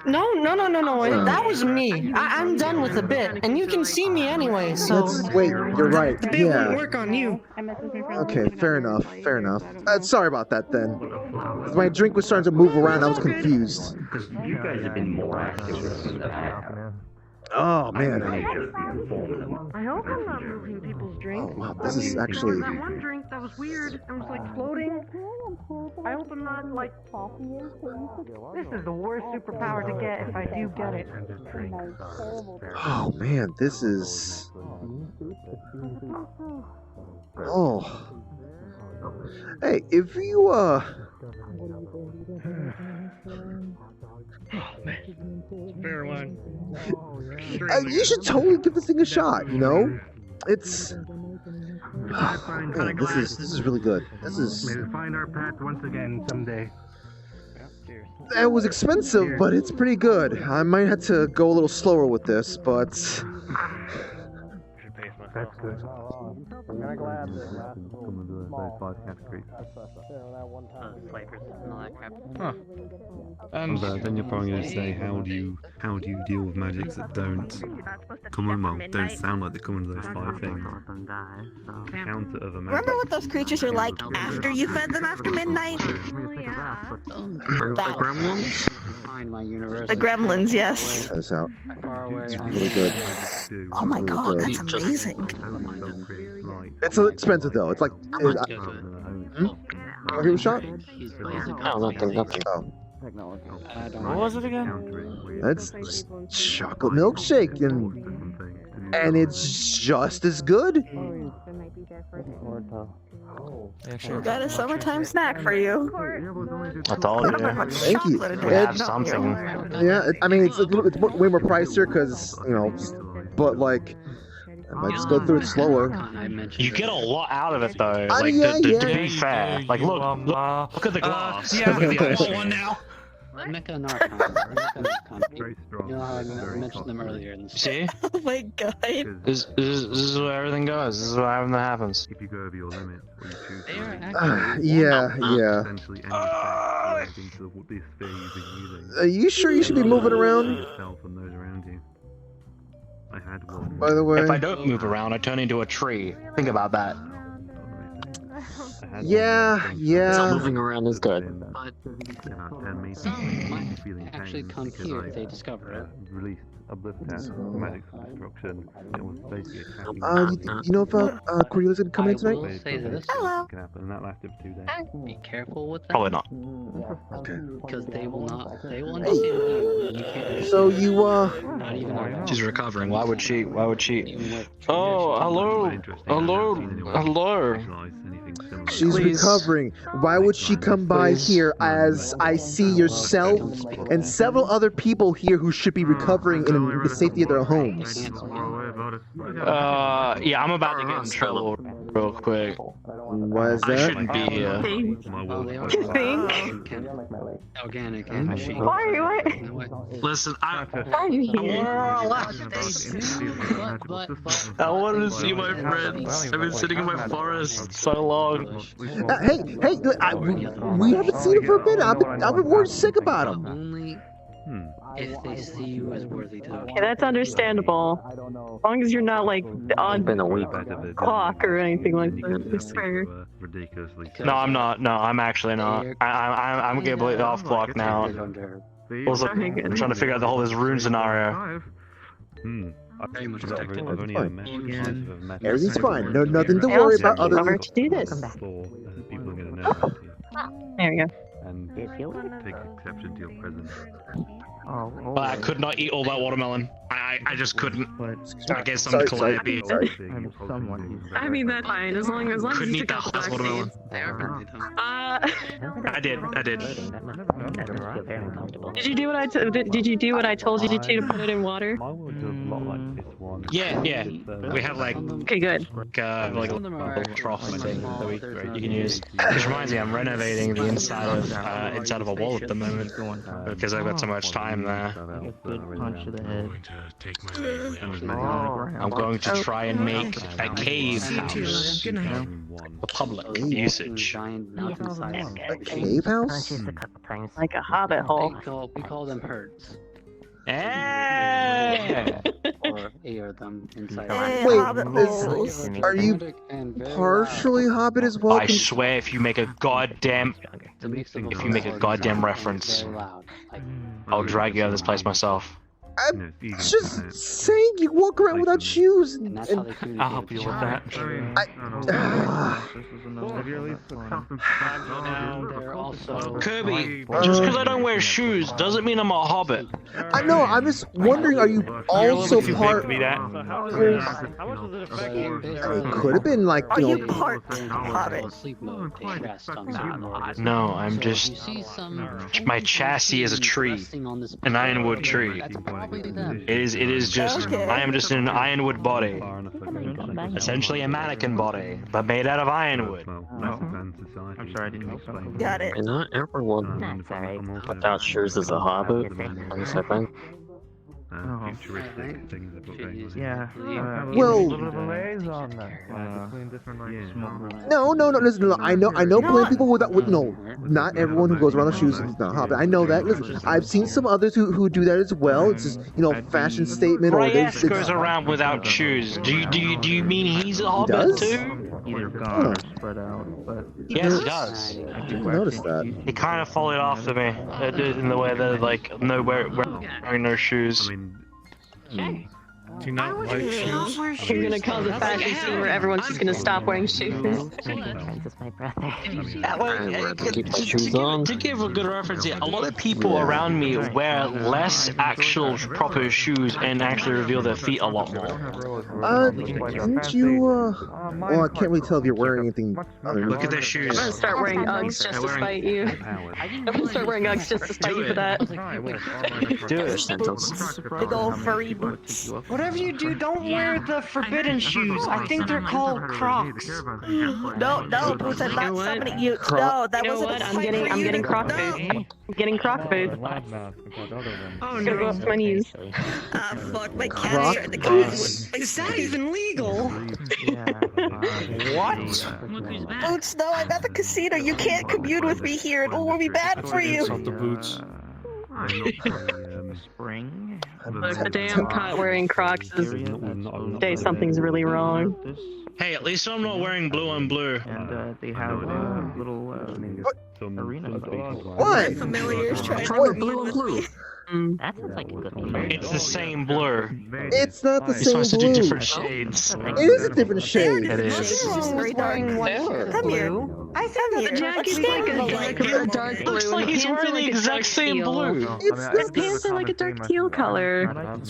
No. That was me. I'm done with the bit, and you can see me anyway. So Wait, you're right. the bit won't Yeah. work on you. Okay, fair enough. Sorry about that then. My drink was starting to move around. I was confused. You guys have been more active. Oh man. I hope I'm not moving people's drinks. Oh wow, this is actually. That one drink that was weird and was like floating. I hope I'm not like. This is the worst superpower to get if I do get it. Oh man, this is. Oh. Hey, if you Fairy wine. you should totally give this thing a shot. You know, it's. Man, this is really good. This is. May we find our path once again someday. It was expensive, but it's pretty good. I might have to go a little slower with this, but. That's good. I'm gonna grab this last Then you're probably going to say, how do you deal with magics that don't come in? Well, don't sound like they come into those 5 things. Counter of a magic. Remember what those creatures are like after you fed them after midnight? The gremlins? Find my universe. The gremlins, yes. Try this out. It's really good. Oh my god, that's amazing. It's expensive though. It's like. Want to give it a shot? No, nothing. Oh. What was it again? It's chocolate milkshake, and it's just as good. We got a summertime snack for you. I told you. Thank you. Have something. Yeah, I mean it's way more pricier because but like. I might just go through it slower. You get a lot out of it though. I Like mean, to be fair, like look at the glass. Yeah, I want one now. Mecca and Archon. You know how I mentioned them earlier in the See? Oh my god. This is where everything goes. This is what happens. If you go over your limit, or you choose to Yeah. essentially any effect relating to this sphere you've been using. Are you sure you should be moving around? Yourself and those around you. I had one. By the way. If I don't move around, I turn into a tree. Think about that. Yeah. So moving around is good. But some might actually come here if they discover it. Released a bliss test, magic destruction. It was basically You know about Cordelia gonna come in I will tonight? say this. Hello. And that lasted 2 days. Be careful with that. Probably not. Okay. Because they will not. They will understand you. And you can't. So you Not even. She's recovering. Why would she? Oh, hello. She's recovering. Why would she come by here as I see yourself and several other people here who should be recovering in the safety of their homes? Yeah, I'm about to get in trouble real quick. Why is that? I shouldn't be here. Organic and machine. Why are you what? Listen, I I wanted to see my friends. I've been sitting in my forest so long. Hey, we haven't seen him for a bit. I've been worried sick about him. Only if they see you as worthy to. Okay, that's understandable. As long as you're not like on clock or anything like that. It's fair. No, I'm not. No, I'm actually not. I'm completely off clock now. Also, I'm trying to figure out the whole this rune scenario. Very much protected. Everything's fine. No, nothing to worry about other than... to do this. There you go. And take exception to your presence. I could not eat all that watermelon. I just couldn't. I guess I'm calliope. I mean that's fine as long as Couldn't you eat that whole watermelon. I did. Did you do what did you do what I told you to put it in water? Yeah. We have like okay, good. Like a little trough thing that you can use. Which reminds me, I'm renovating the inside of a wall at the moment because I've got so much time there. Punch to the head. I'm going to try and make a cave house for public usage. A cave house? Like a hobbit hole. We call them herds. Or air them inside. Wait, are you partially Hobbit as well? I swear, if you make a goddamn reference, I'll drag you out of this place myself. I'm just saying you walk around without shoes. I'll help you with that. Kirby, just because I don't wear shoes doesn't mean I'm a hobbit. I know, I'm just wondering, are you also part... Be that? It could have been like, you know... part Hobbit? No, I'm just... My chassis is a tree. An ironwood tree. It is just... Okay. I am just an ironwood body. Essentially a mannequin body, but made out of ironwood. I'm sorry, I didn't explain. Got it. And not everyone without shoes is a hobbit. At least I think. Futuristic things they've got going on. Yeah. Well- a little bit of a liaison there. Between different small groups. No, listen, I know plenty of people with no, not everyone who goes around with shoes is not Hobbit. I know that. Listen, I've seen some others who do that as well. It's just, fashion statement. Reyes goes around without shoes. Do you mean he's a hobbit does? too? Either gone or spread out, but Yes, he does. I didn't notice that. He kind of followed after me in the way that wearing no shoes. Do you not like shoes? You're gonna cause a fashion scene where everyone's just gonna stop wearing shoes. To give a good reference here, a lot of people around me wear less actual proper shoes and actually reveal their feet a lot more. Didn't you, well, I can't really tell if you're wearing anything other. Look at their shoes. I'm gonna start wearing Uggs just to spite you. I'm gonna start wearing Uggs just to spite you for that. Do it. Big old furry boots. What Whatever you do, don't wear the forbidden shoes. I think they're called Crocs. No, Boots, I'm not summoning you. No, that wasn't a I'm fight for you getting to- croc no. food. I'm getting croc food. Oh Gonna go up to my knees. Ah, fuck, my Croc cat's starting to come. Is that even legal? What? Boots, no, I'm at the casino. You can't commune with me here. It will be bad for you. Insult the boots. Spring. Look, the day I'm caught wearing Crocs is the day something's really wrong. Hey, at least I'm not wearing blue on blue. And they have little arenas. What? Familiars trying to What? commune with me. That sounds like a good thing. It's the same blur. It's not the You're same supposed to do blue. different shades. It is a different shade. It is. It's just very dark. Come here. I think that the jacket's like a dark blue. Looks like he's wearing the exact same blue. It's His not pants are like a dark teal color. No.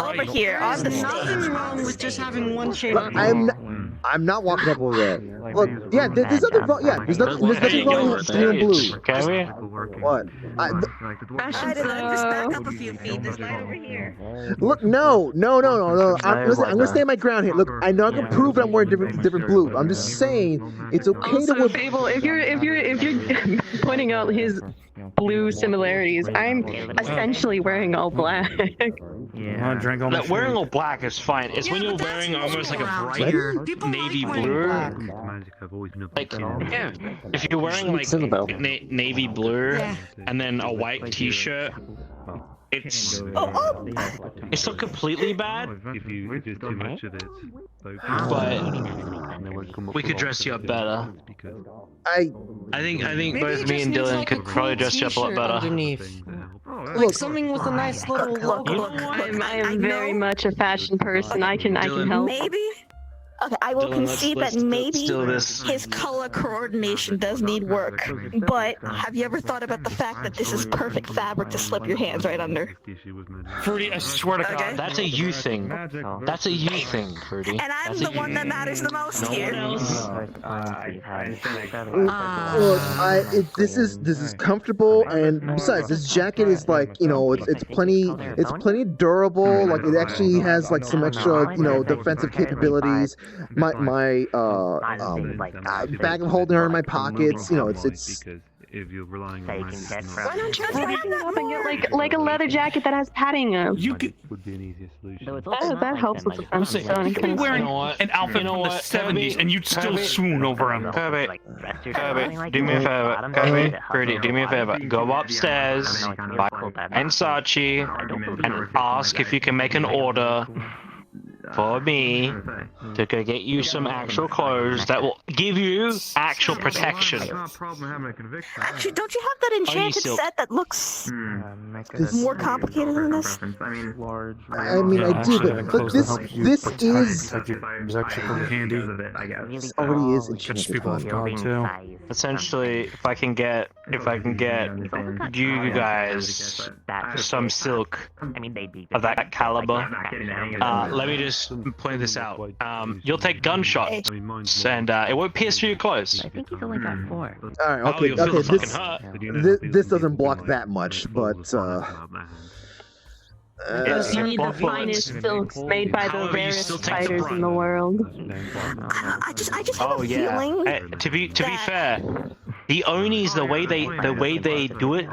Over here, on the There's nothing stage. wrong with just having one shade. Look, I'm not walking up over there. Look, yeah, there's nothing wrong. Yeah, there's nothing wrong with staying blue. Kirby? What? Fashion Just show. back up a few feet. There's light over here. Look, no. Listen, I'm gonna stay my ground here. Look, I'm not gonna prove that I'm wearing different blue. I'm just saying it's okay to Also, wear. Fable, if you're pointing out his blue similarities, I'm essentially wearing all black. Wanna drink all my That wearing food? all black is fine. It's when you're wearing almost like a brighter navy blue. Like, yeah, if you're wearing like navy blue and then a white t-shirt, it's not completely bad, If you do too much of it, but we could dress you up better. I think Maybe both it me just and needs, Dylan like, could a probably cool dress you up a lot t-shirt better. underneath. Like look. something with a nice little logo. I'm very much a fashion person. I can help. Maybe. Okay, I will Dylan, concede let's that maybe do this. his color coordination does need work. But have you ever thought about the fact that this is perfect fabric to slip your hands right under? Fruity, I swear to God. That's a you thing. That's a you thing, Fruity. And I'm the one that matters the most here. Look, this is comfortable, and besides, this jacket is like, it's plenty durable. Like, it actually has like some extra, defensive capabilities. My bag of holding are in my pockets. It's. If you're relying on Why don't you try it up and get like a leather jacket that has padding up? You could. would be an easier solution. That helps with the I'm fence. saying, you could be wearing an outfit You know from the what, 70s and you'd still Kirby? swoon over him. Kirby, do me a favor. Kirby, Fruity, do me a favor. Go upstairs, and Sachi, and ask if you can make an order for me to go get you some actual clothes that will give you actual protection. Actually, don't you have that enchanted silk. set that looks This- more complicated than this? I mean, I do, but this is. It's actually pretty handy. This already is Catch enchanted. people off guard too. Essentially, if I can get you guys some silk of that caliber, let me just point this out. You'll take gunshots, and it won't pierce through your clothes. I think he's only got 4. All right, Oh, okay, you'll feel the okay. fucking hurt. This doesn't block that much, but You need the finest silks made by the However, you rarest still take the spiders in brunt. the world. I just have Oh a yeah. feeling. To be fair, the Onis, the way they do it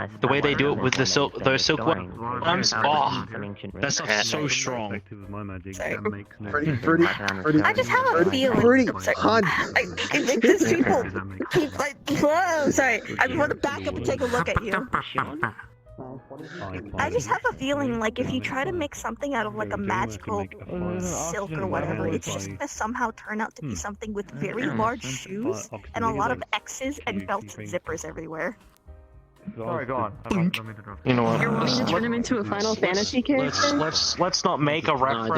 with the silk, those silkworms, that stuff's so strong. Fruity, I just have a feeling. Fruity, Sorry. hon. Because people keep like, whoa, sorry. I want to back up and take a look at you. I just have a feeling like if you try to make something out of like a magical silk or whatever, it's just gonna somehow turn out to be something with very large shoes and a lot of X's and belts and zippers everywhere. Sorry, go on. You know what? You're wanting to turn him into a Final Fantasy character? Let's not make a reference. I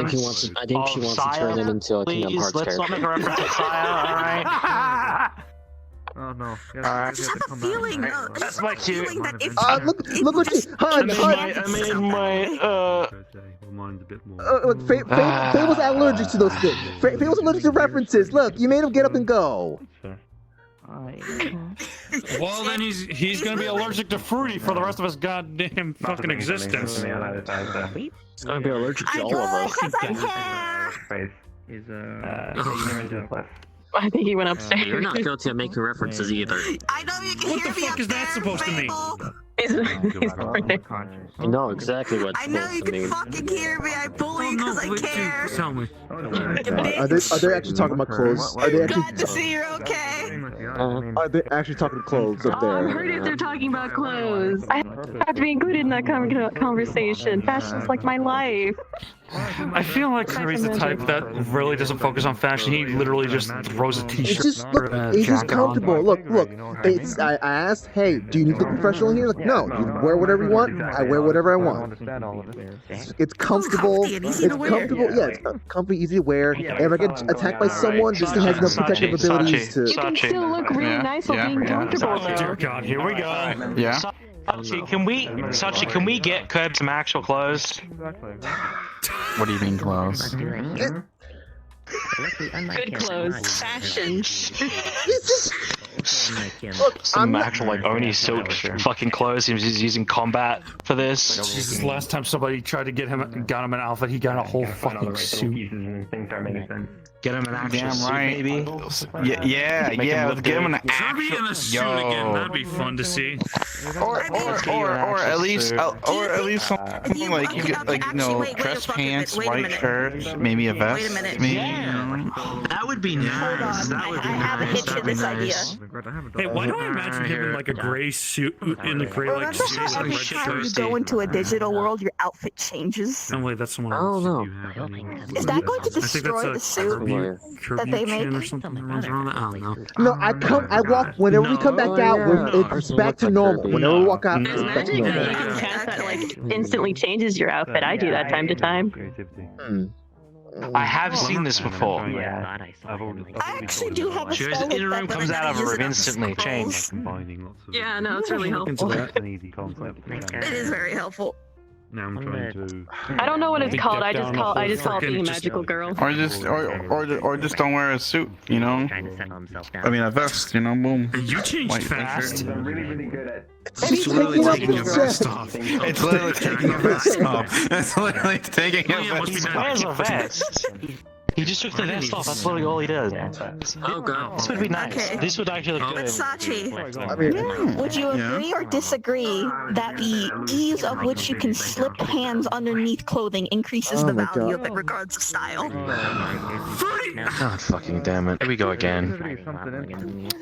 think she wants to turn him into a Kingdom Hearts Let's not make a character. reference to Saya, alright? Oh no. I just have a feeling. That's my cue. That if Look what you, hon. I made my Mine's a bit more. Look, Fable's allergic to those things. Fable's allergic to references. Look, you made him get up and go. Well, then he's gonna be allergic to fruity for the rest of his goddamn fucking existence. It's gonna be allergic to all of us. I think he went upstairs. You're not guilty of making references either. I know you can What hear the me fuck is that supposed to mean? He's right there. You know exactly what I it's know supposed you to can mean. fucking hear me. I bully you because I care. Tell me. Are they actually talking about clothes? Are they actually? Glad to see you're okay. Are they actually talking clothes up Oh, I've there? heard if they're talking about clothes. I have to be included in that conversation. Fashion's like my life. I feel like Kirby's the type that really doesn't focus on fashion. He literally just throws a It's t-shirt just or a it's just jacket on. comfortable. Look. I asked, hey, do you need to look professional here? Like, no. You wear whatever you want. I wear whatever I want. It's comfortable. It's comfortable. Yeah, it's comfy, easy to wear. And if I get attacked by someone, this thing has no protective abilities to. You can still look really nice while being comfortable. Dear God, here we go. Yeah. Sachi, can we get Kirby some actual clothes? What do you mean clothes? Good clothes. Fashion. Some actual like Oni silk fucking clothes. He was using combat for this. Jesus, last time somebody tried to got him an outfit, he got a whole fucking suit. Get him an actual Damn suit, right. maybe. Yeah. Let's get him an Kirby in a suit again. That'd be fun to see. Or at least something like you get dress pants, white shirt, maybe a vest. Maybe. That would be nice. That would be I have a nice. hitch in this idea. Hey, why do I imagine him in like a gray suit, in a gray like Remember suit how and every red time you shirt? go into a digital world, your outfit changes? Oh wait, that's someone I else. don't know. Is that going to I think destroy the that's suit that they make? or something that runs around that. I don't know. No, I walk whenever we come back out. It's back to normal. Whenever we walk out, it's There's back to magic that you normal. can cast that like instantly changes your outfit. I do that time to time. I have seen this before. I actually do have a She goes spell in a with room, that, comes but I out of never a use room it on instantly scrolls. changed. Yeah, no, it's really helpful. It is very helpful. Now I'm trying to. I don't know what it's called. I just call it being a magical girl. Or just don't wear a suit, you know? I mean a vest, you know, boom. You changed White fast. shirt. It's literally taking your vest off. It's literally taking a vest off. It's literally taking a vest off. Where's a vest? He just took the vest off. That's literally all he does. Oh god. This would be nice. Okay. This would actually look But good. Sachi, would you agree or disagree that the ease of which you can slip hands underneath clothing increases the value of it regardless of style? God fucking damn it. Here we go again.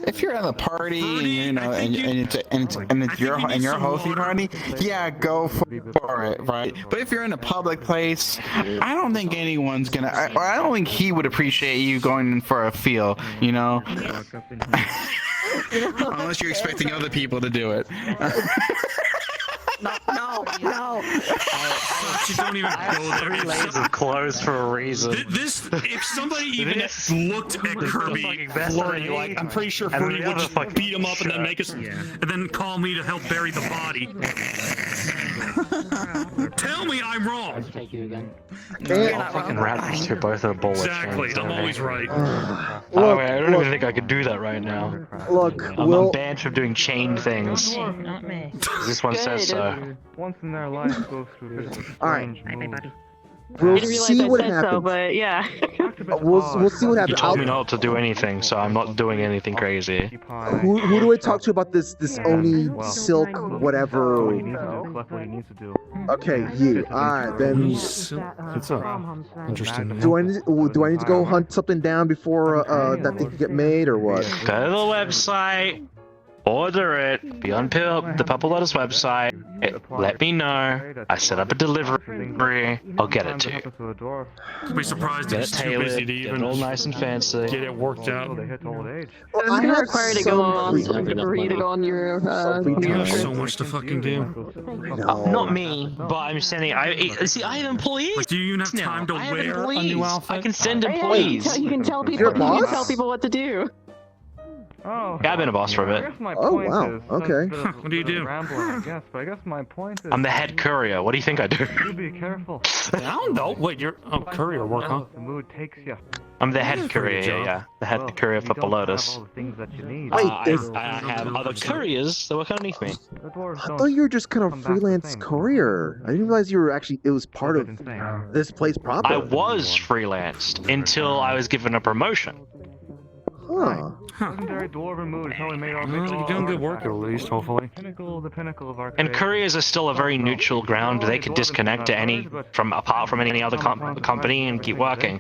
If you're at a party, you know, and it's your hosting party, yeah, go for it, right? But if you're in a public place, I don't think anyone's gonna. I don't think he would appreciate you going in for a feel, you know. Unless you're expecting other people to do it. No. You don't even go there. Layers of clothes for a reason. If somebody even looked at Kirby flirting, like, I'm pretty sure Kirby would just beat him up and then and then call me to help bury the body. Tell me I'm wrong. I'll fucking wrap these two both in a bowl of Exactly, chains, I'm don't always I? right. I don't even think I could do that right now. Look, I'm banned from doing chained things. Not me. This one says so. Once in their life goes through physical Alright. change. We'll I didn't realize see I what said happens. so, but yeah. We'll see what You happens. told me not to do anything, so I'm not doing anything crazy. Who do I talk to about this Oni silk whatever? Okay, you. Alright, then. It's interesting. Do I need to go hunt something down before that thing can get made or what? Go to the website, order it, be on the Purple Lotus website, let me know, I set up a delivery, I'll get it to you. I'd be surprised if Get it's it too tailored, busy to get it even all nice and fancy. get it worked out. It's gonna require to go on for you to go on your You have so much to fucking do. Not me, but I'm sending. See, I have employees. Like, do you even have now. time to I have wear a employees. new outfit? I can send Yeah, employees. you can tell people. You're a You can boss? tell people what to do. Oh, Yeah, I've been a boss for a bit. Oh, wow, okay. What do you do? Rambling, I guess, but I guess my point is. I'm the head courier. What do you think I do? You be careful. I don't know. Wait, you're courier work, huh? The mood takes you. I'm the head courier here, yeah. The head courier for Lotus. I have other couriers that work underneath me. I thought you were just kind of freelance courier. I didn't realize you were actually, it was part of this place proper. I was freelanced until I was given a promotion. Huh. You're doing good work at least, hopefully. And couriers are still a very neutral ground. They could disconnect to apart from any other company and keep working.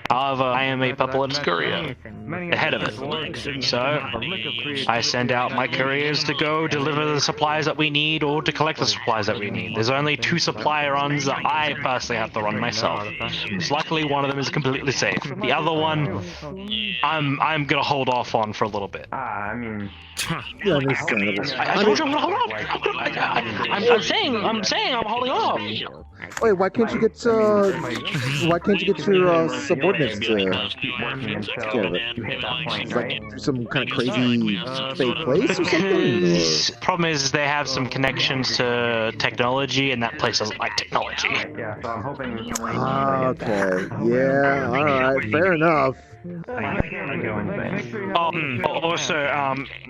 However, I am a Lotus courier, the head of it. So, I send out my couriers to go deliver the supplies that we need or to collect the supplies that we need. There's only 2 supply runs that I personally have to run myself. So luckily, one of them is completely safe. The other one, I'm gonna hold off on for a little bit. I mean... Yeah, understandable. I told you I'm gonna hold off! I'm saying I'm holding off! Wait, why can't you get your subordinates to take care of it? Like some kind of crazy fake place or something? Problem is they have some connections to technology, and that place doesn't like technology. Yeah, so I'm hoping... Okay, yeah, alright, fair enough. Also,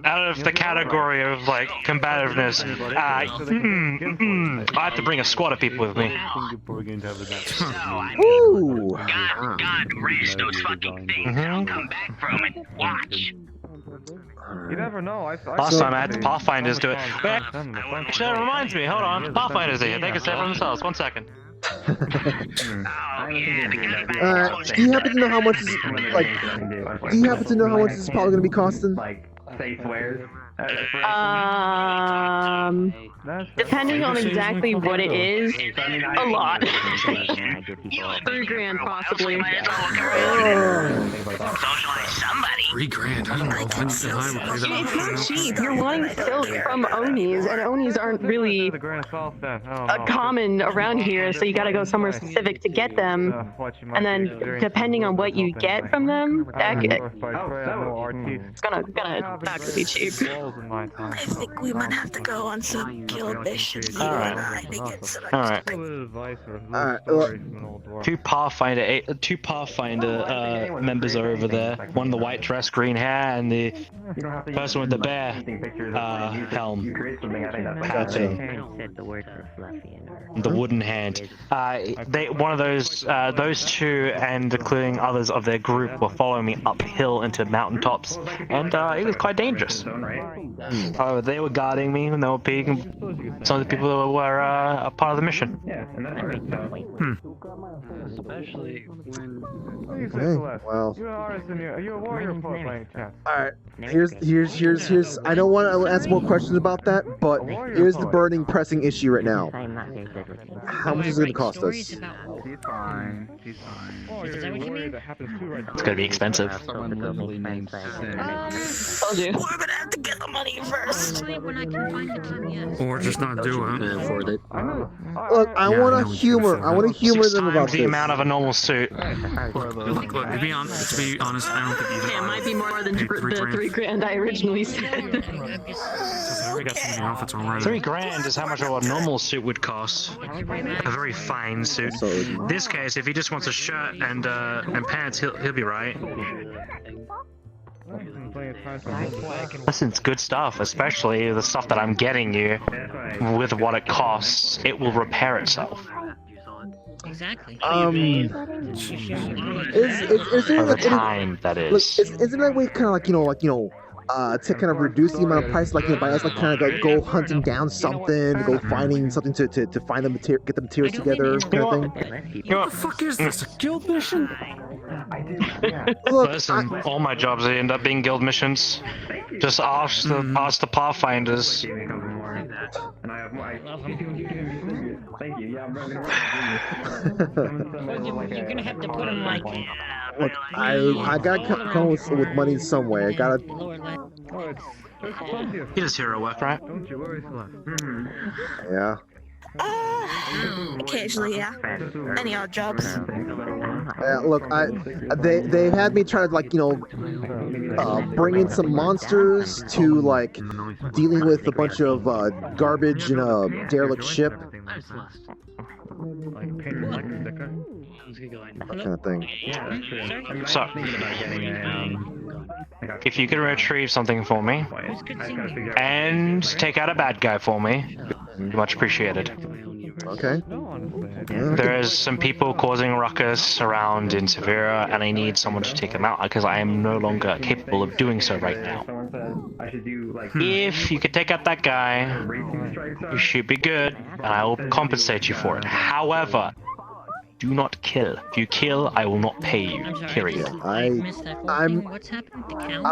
out of the category of, like, combativeness, I have to bring a squad of people with me. Woo! God rest those fucking things. I'll come back from it. Watch. You never know. Last time I had the Pathfinders do it. Actually, that reminds me. Hold on. Pathfinders are here. They can say for themselves. 1 second. Do you happen to know how much this is probably going to be costing? Depending on exactly what it is, a lot. $3,000 possibly. $3,000. I don't know. It's not cheap. You're wanting silk from Onis, and Onis aren't really common around here, so you gotta go somewhere specific to get them. And then, depending on what you get from them, it's gonna not gonna be cheap. I think we might have to go on some guild missions. Alright. Two Pathfinder members are over there. One in the white dress, green hair, and the person with the bear helm. The wooden hand. One of those two, and including others of their group, were following me uphill into mountaintops, and it was quite dangerous. They were guarding me, and they were being some of the people that were a part of the mission. Especially when... Okay, well. Alright, here's I don't want to ask more questions about that, but here's the burning, pressing issue right now. How much is it going to cost us? It's gonna be expensive. Told you. We're gonna have to get the money first. Or just not do it. Can't afford it. Look, I want to humor them about the this. amount of a normal suit. Look, to be honest, I don't think either. Yeah, it might be more than the $3,000 I originally said. I already got so many outfits already. $3,000 is how much a normal suit would cost. A very fine suit. In this case, if he just wants a shirt and pants, he'll be right. Listen, it's good stuff, especially the stuff that I'm getting you. With what it costs, it will repair itself. Exactly. Is there Over time, that is. Look, isn't that way kind of to kind of reduce the amount of price, like, by us, like, kind of go hunting down something, go finding something to find the material, get the materials together, kind of thing. What the fuck is this? A guild mission? Look, listen, all my jobs they end up being guild missions. Just ask the Pathfinders. Thank you. Yeah, You're gonna have to put them like. Look, I gotta come with money some way. I gotta. He does hero work, right? Yeah. Occasionally, yeah. Any odd jobs. Look, they had me try to bring in some monsters to dealing with a bunch of garbage in a derelict ship. that kind of thing. So, if you can retrieve something for me, and take out a bad guy for me, much appreciated. Okay. There is some people causing a ruckus around in Severa, and I need someone to take them out because I am no longer capable of doing so right now. If you could take out that guy, you should be good, and I will compensate you for it. However, do not kill. If you kill, I will not pay you. Period. I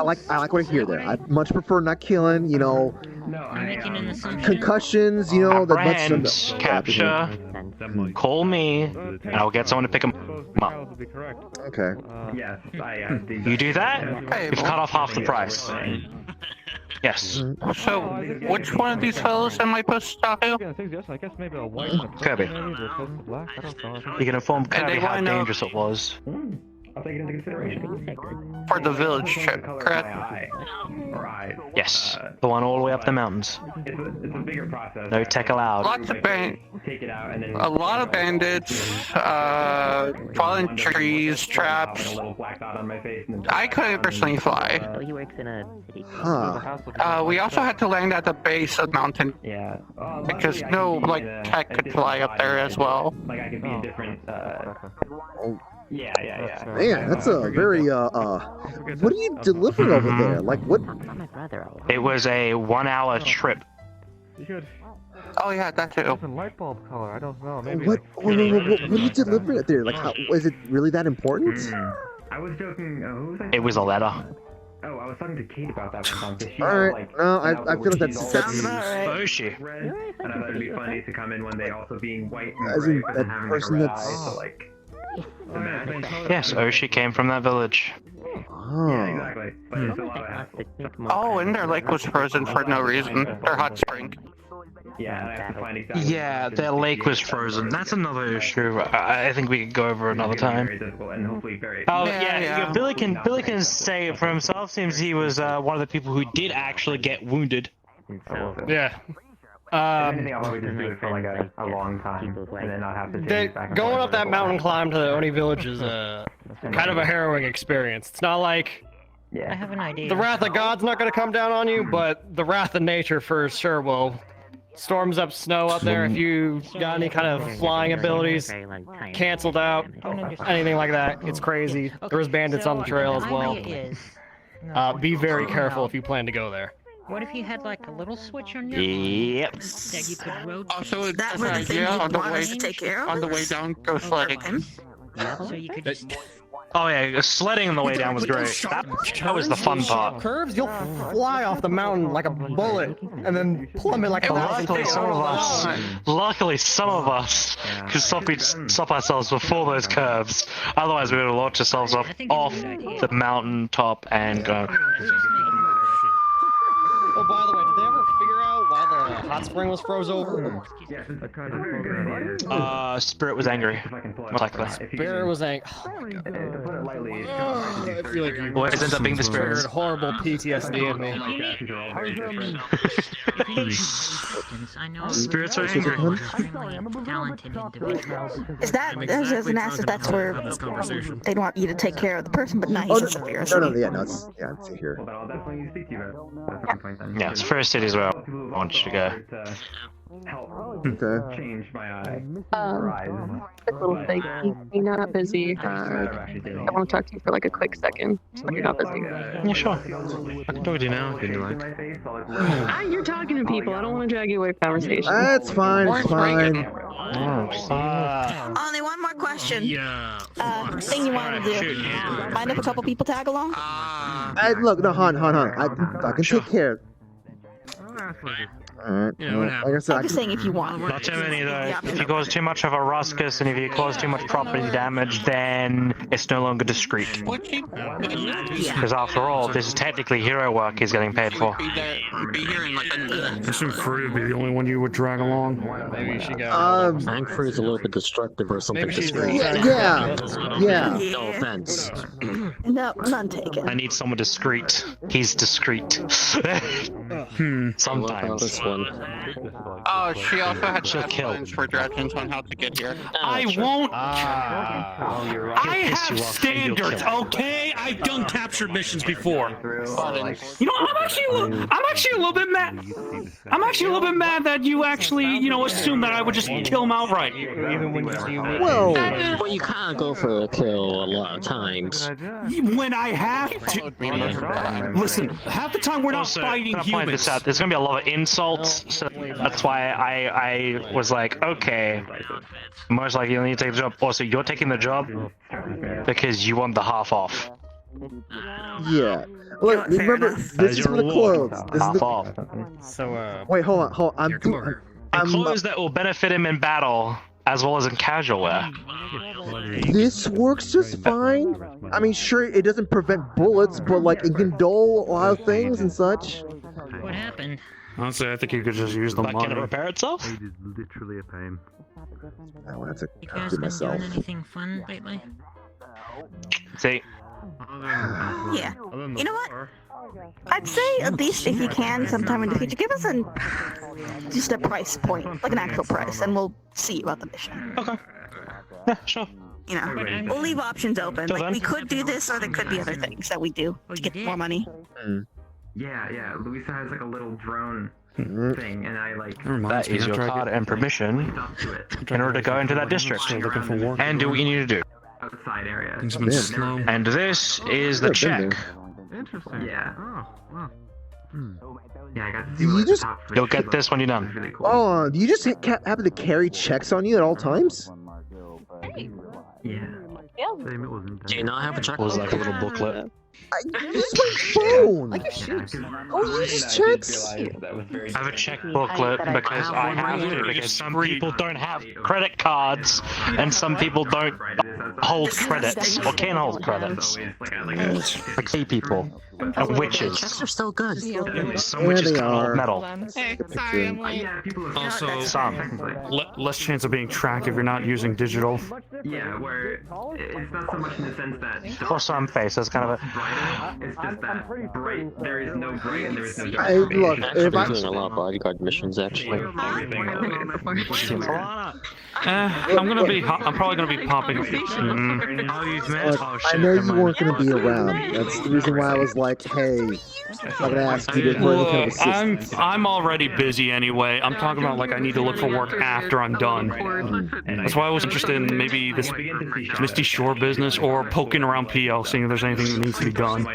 like what I hear there. I much prefer not killing. You know, concussions. You know, apprehend, capture, call me, and I'll get someone to pick him up. Okay. You do that, you've cut off half the price. Yes. So, which one of these fellows am I supposed to talk to? Kirby. You can inform Kirby how dangerous it was. I'll take it into consideration. For the village trip, correct? Yes, the one all the way up the mountains. It's a bigger process. No tech allowed. Lots of Take it out and then a lot of bandits, fallen trees, traps. I couldn't personally fly. He works in a city. We also had to land at the base of the mountain. Yeah. Because no, like, tech could fly up there as well. Like I could be a different. Yeah. Man, that's a very what are you delivering over there? Like what? It was a 1 hour trip. Oh yeah, that too. Light bulb color. I don't know. What are you delivering it there? Like, how is it really that important? I was joking. Who was I? It was a letter. Oh, I was talking to Kate about that one time. She All right. like, No, I feel like that's Oh, is she? and I thought it'd be funny to come in one day also being white and As gray, in but that having person like a red that's- eye, so like. Yes, Oshi came from that village. Oh. Yeah, exactly. But it's a lot of hassle. Oh, and their lake was frozen for no reason. Their hot spring. Yeah, I have to find exactly. Yeah, their lake was frozen. That's another issue. I think we could go over another time. And hopefully very. Oh yeah. Billy can say it for himself. Seems he was one of the people who did actually get wounded. Yeah. If anything, I'll probably just do it for like a long time, and then I'll have to change back and Going forth up that for a mountain while. climb to the Oni village is kind of a harrowing experience. It's not like I have an idea. the wrath of God's not going to come down on you, but the wrath of nature for sure will. Storms up snow out there. If you got any kind of flying abilities, canceled out, anything like that, it's crazy. There's bandits on the trail as well. Be very careful if you plan to go there. What if you had like a little switch on your Yep. that you could rotate? Also, it's That an was the thing idea you on the wanted way us to take care of? on the way down. Go sledding. So you could just Oh yeah, sledding on the way down was great. That was the fun part. Curves, you'll fly off the mountain like a bullet, and then plummet like a Luckily, some of us could stop ourselves before those curves. Otherwise, we would have launched ourselves off the mountain top and go. Oh, by the way, did they ever figure out why the hot spring was froze over? Spirit was angry. Most likely. Spirit was angry. To put it lightly, I feel like you Always ends up being the triggered spirit. horrible PTSD in me. I know Spirits are very angry. talented individuals. Is that, I was just gonna ask if that's where they'd want you to take care of the person, but nice. Oh, It's a no, VRChat. it's here. Well, then I'll definitely speak to you at some point then. Yeah, it's first cities where I want you to go. Help Okay. change my eyes. Quick little thing. You're not busy. I want to talk to you for like a quick second. So you're not busy. Yeah, sure. I can talk to you now if you like. You're talking to people. I don't want to drag you away from conversation. That's fine. It's fine. Only one more question. Thing you want to do. Find up a couple people tag along? Look, no, hon. I can take care. Alright. Like I said, I'm just saying if you want. Not too many though. If you cause too much of a ruskus and if you cause too much property damage, then it's no longer discreet. Because after all, this is technically hero work he's getting paid for. Isn't Free be the only one you would drag along? Maybe she got. I think Free is a little bit destructive or something. Yeah. No offense. No, none taken. I need someone discreet. He's discreet. Sometimes. one. Oh, she also had She'll kill. plans for directions on how to get here. I won't. I He'll piss have you off and you'll standards, kill. okay? I've done captured missions before. Buttons. You know, I'm actually a little bit mad. I'm actually a little bit mad that you actually, assumed that I would just kill him outright. Well, Well, you kind of go for a kill a lot of times. When I have to. Listen, half the time we're not Also, fighting can I point this humans. out? There's gonna be a lot of insults, so that's why I was like, okay, most likely you'll need to take the job. Also, you're taking the job because you want the half off. yeah. Look, remember, this is for the clothes. This is Half the. off. So, Wait, hold on. And clothes that will benefit him in battle as well as in casual wear. This works just fine. I mean, sure, it doesn't prevent bullets, but like it can dull a lot of things and such. What happened? Honestly, I think you could just use the But money. can it repair itself? It is literally a pain. I want to You guys do been myself. doing anything fun lately? See, Yeah. You know what? I'd say at least if you can, sometime in the future, give us just a price point, like an actual price, and we'll see about the mission. Okay. Yeah, sure. You know, we'll leave options open. Till Like then. we could do this, or there could be other things that we do to get more money. Yeah, Louisa has like a little drone thing, and I like. That is your card and permission in order to go into that district and do what you need to do. Outside area. Things have been slow. And this is the check. Interesting. Yeah. Yeah, I got to see You what just. You'll get this when you're done. really cool. Oh, do you just happen to carry checks on you at all times? Yeah. Same, it wasn't. Do you not have a check? It was like a little booklet. I use my phone. Oh, you use checks? I have a check booklet because I have to, because some people don't have credit cards and some people don't hold credits or can hold credits. Like key people and witches. Checks are still good. Some witches they can't hold are. metal. Hey, sorry, I'm late. Also, Some. less chance of being tracked if you're not using digital. Yeah, where it's not so much in the sense that Or some face. That's kind of a. it's just that bright. There is no bright and there is no dark. I look. Actually, If I doing a lot of bodyguard missions, actually. I'm probably gonna be popping. look, I know you weren't going to be around. That's the reason why I was like, hey, I'm gonna ask you to play any kind of assistance. I'm already busy anyway. I'm talking about like I need to look for work after I'm done. That's why I was interested in maybe this Misty Shore business or poking around PL, seeing if there's anything that needs to be done.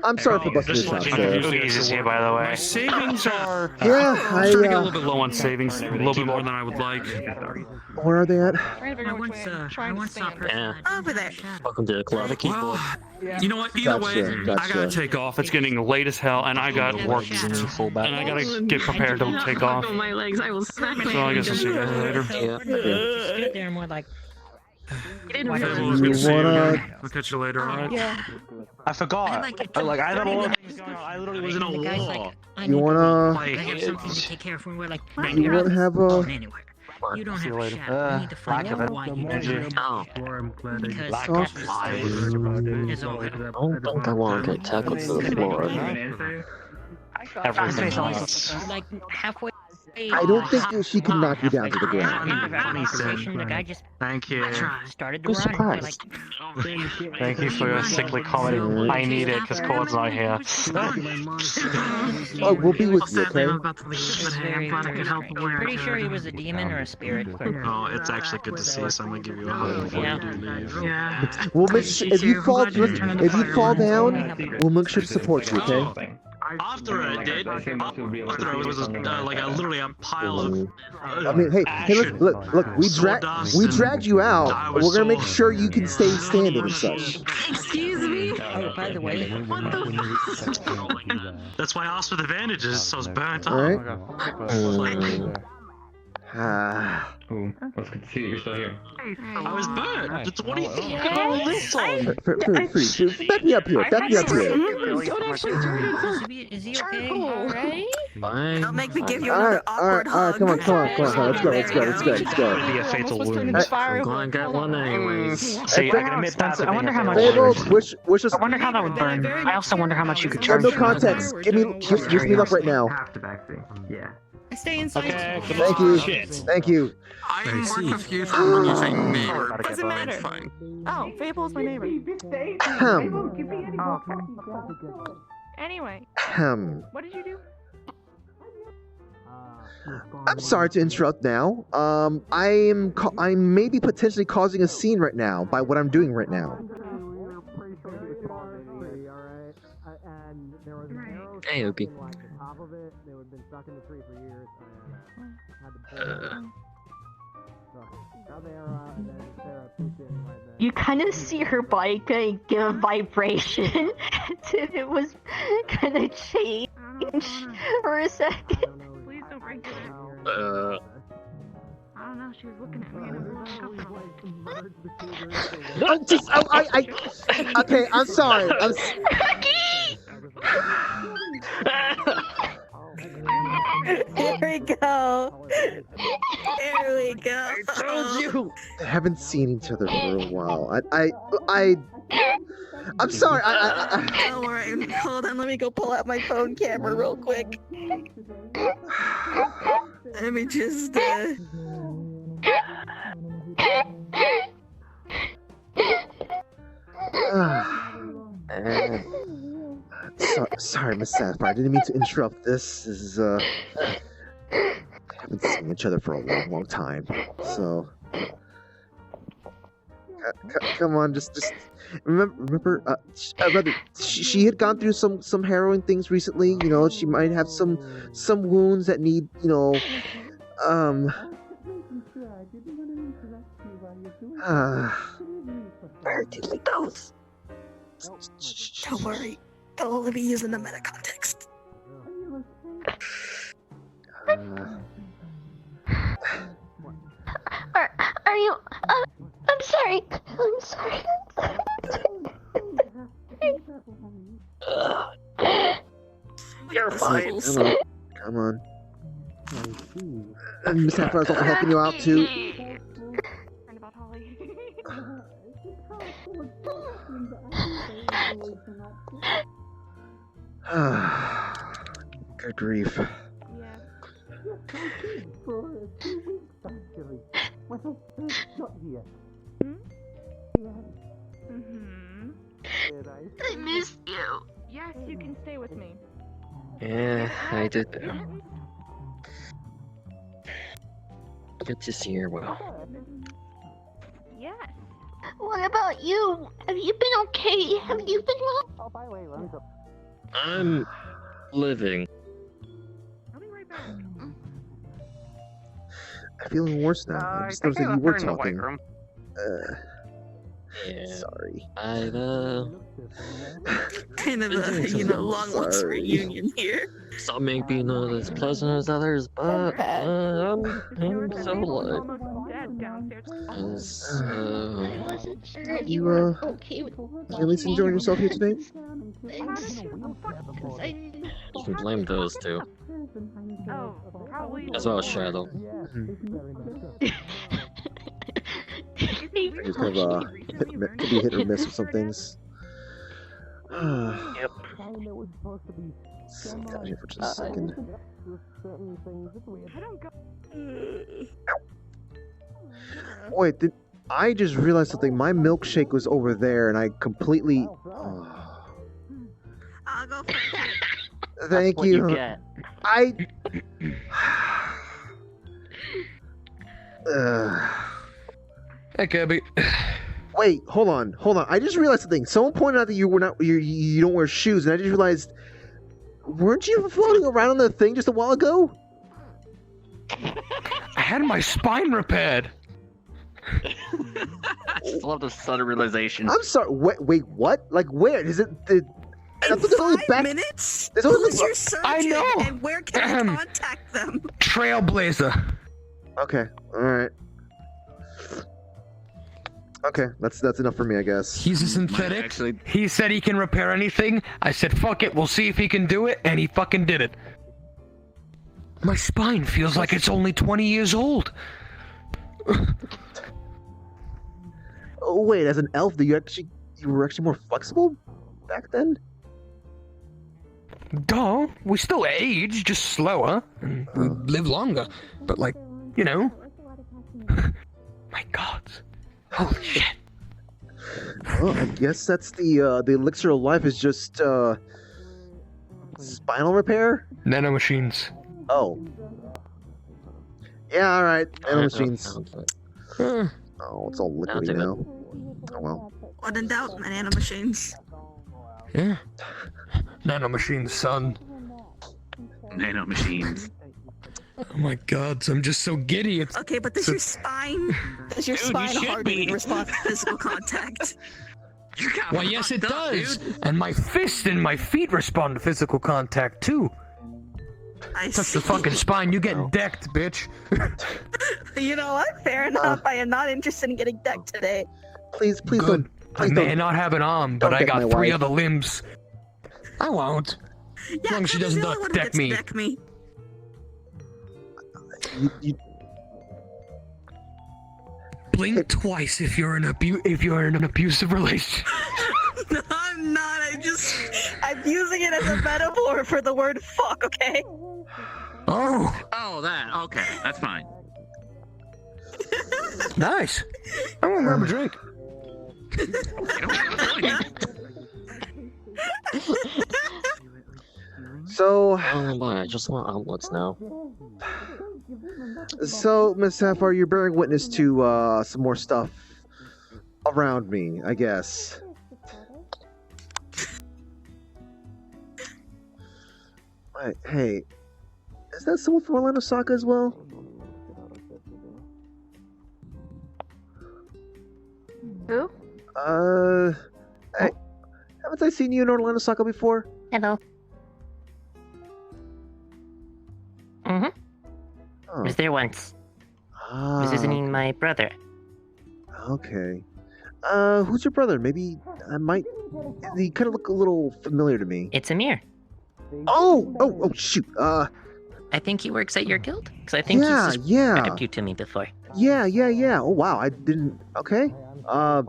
I'm sorry for busting Just your watching shot, the sir. movies is here, by the way. My savings are. Yeah, I'm starting to get a little bit low on savings, a little bit more than I would like. Where are they at? I once saw a person Yeah. Over there. Welcome to the club. Well, you know what? Either way, Gotcha. I gotta take off. It's getting late as hell, and I got work to do, and I gotta get prepared to take off. On my legs, I will smack my So I guess I'll see you guys later. stood there and we're like, You didn't Okay, really. well, it's good to see you wanna- again. I'll catch you later, alright? yeah. I forgot. I like it. I don't know what was going on. I literally was in a And the guy's war. like, I You need to wanna- leave. Like, I have something to it's- take care of. And we're like, You want to have a? anywhere. You don't See you have a later. shadow. We need to find lack of out it. why you Did you? did Oh, because Lack of is I don't think I want to get tackled to the floor. Everything else. like halfway. I don't think she can knock you down to the ground. The guy just Thank you. started to Who's run. We're surprised? like, Thank you for your sickly comedy. I need it because Cord's not here. Oh, we'll be with you, okay? very, very strange. Pretty sure he was a demon or a spirit. But Oh, it's actually good to see someone give you a hug before you do leave. We'll make sure if you fall down, we'll make sure to support you, okay? After I did, after it was like literally a pile of. I mean, hey, look, we dragged you out. We're gonna make sure you can stay standing and such. Excuse me. oh, by the way, What the? That's why I asked for the bandages, so I was burnt All up. right. Cool. Well, it's good to see that you're still here. I was burned. What do you think? Back me up here. Back me up here. Is he okay? Alright? Fine. Don't make me give you another awkward Alright, hug. come on. Let's go. Be a fatal wound. I'm going to get one anyways. See, I can admit that. I wonder how much. Fables, wish us. I wonder how that would burn. I also wonder how much you could charge. No context. Give me luck right now. Yeah. I stay inside. Okay, Thank you. Thank you. I'm more confused from when you say neighbor. Doesn't matter. It's fine. Oh, Fable's my neighbor. Anyway, what did you do? I'm sorry to interrupt now. I'm maybe potentially causing a scene right now by what I'm doing right now. Hey, Opie. You kind of see her bike give a vibration, and it was kind of change for a second. Please don't break it. I don't know. She was looking at me and it was Okay, I'm sorry. Here we go. Here we go. I told you. I haven't seen each other for a while. I'm sorry. Don't worry. Hold on. Let me go pull out my phone camera real quick. Let me just. Sorry, Miss Sapphire. I didn't mean to interrupt. This is haven't seen each other for a long time. So, come on, just remember. Rather, she had gone through some harrowing things recently. You know, she might have some wounds that need, Where did we go? Don't worry. They'll only be using the meta context. Are you? I'm sorry. I'm sorry. You're fine. Come on. Miss Sapphire's also helping you out too. Good grief. I missed you. Yes, you can stay with me. Yeah, I did. Good to see her well. Yes. What about you? Have you been okay? Have you been well? I'm living. I'm feeling worse now. I just noticed that you were talking. Yeah. Sorry. I've Kind of a, long lost reunion here. Some may be not as pleasant as others, but I'm so alive. You at least enjoying yourself here today? You can blame those two. As well as Shadow. I just kind of hit or miss with some things. Yep. Sit down here for just a second. Wait, I just realized something. My milkshake was over there, and I completely. I'll go for it. Thank you. Hey, Kirby. Wait, hold on. I just realized something. Someone pointed out that you don't wear shoes, and I just realized, weren't you floating around on the thing just a while ago? I had my spine repaired. I just love the sudden realization. I'm sorry. Wait, what? Like, where? Is it the? In 5 minutes? Who's your surgeon? I know. And where can I contact them? Trailblazer. Okay. All right. Okay, that's enough for me, I guess. He's a synthetic. He said he can repair anything. I said, fuck it, we'll see if he can do it, and he fucking did it. My spine feels like it's only 20 years old. Oh wait, as an elf, you were actually more flexible back then? Duh, we still age, just slower. We live longer, but like, you know. My God. Holy shit. Well, I guess that's the elixir of life is just spinal repair? Nanomachines. Oh. Yeah, alright. Nanomachines. Oh, it's all liquidy now. Oh well. When in doubt, my nanomachines. Yeah. Nanomachines, son. Nanomachines. Oh my God, I'm just so giddy. It's, Okay, but does your spine hardly respond to physical contact? Why, yes, it does. And my fist and my feet respond to physical contact too. Touch the fucking spine, you get decked, bitch. You know what? Fair enough. I am not interested in getting decked today. Please Good. don't. I may not have an arm, but I got 3 other limbs. I won't. As long as she doesn't deck me. You Blink twice if you're in an abusive relationship. No, I'm not. I'm using it as a metaphor for the word fuck, okay? Oh. Oh, that. Okay, that's fine. Nice. I'm gonna grab a drink. So. Oh my, I just want outlets now. So, Miss Sapphire, you're bearing witness to some more stuff around me, I guess. Right, hey, is that someone from Orlando Soccer as well? Who? Hey, haven't I seen you in Orlando Soccer before? Hello. Mm-hmm. Oh. Was there once. Ah, Was visiting my brother. okay. Who's your brother? Maybe I might. He kind of look a little familiar to me. It's Amir. Oh, shoot. I think he works at your guild? Because I think Yeah, he's just yeah. described you to me before. Yeah. Oh, wow. I didn't. Okay. I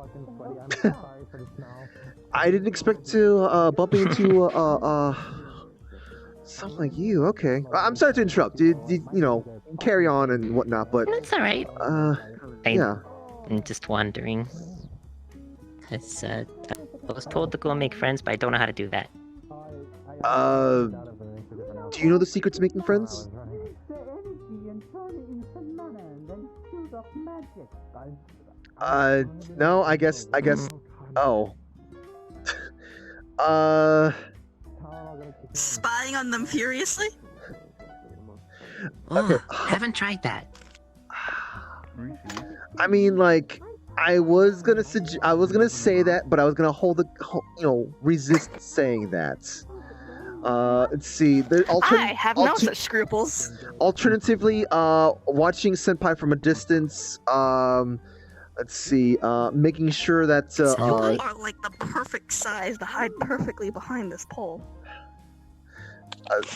didn't expect to bump into something like you. Okay. I'm sorry to interrupt. You know, carry on and whatnot, but That's alright. yeah. I'm just wondering. Because I was told to go make friends, but I don't know how to do that. Do you know the secret to making friends? No, I guess, oh. Spying on them furiously? Oh, haven't tried that. I mean, like, I was gonna say that, but I was gonna resist saying that. Let's see. I have no such scruples. Alternatively, watching Senpai from a distance. Let's see. Making sure that You are like the perfect size to hide perfectly behind this pole.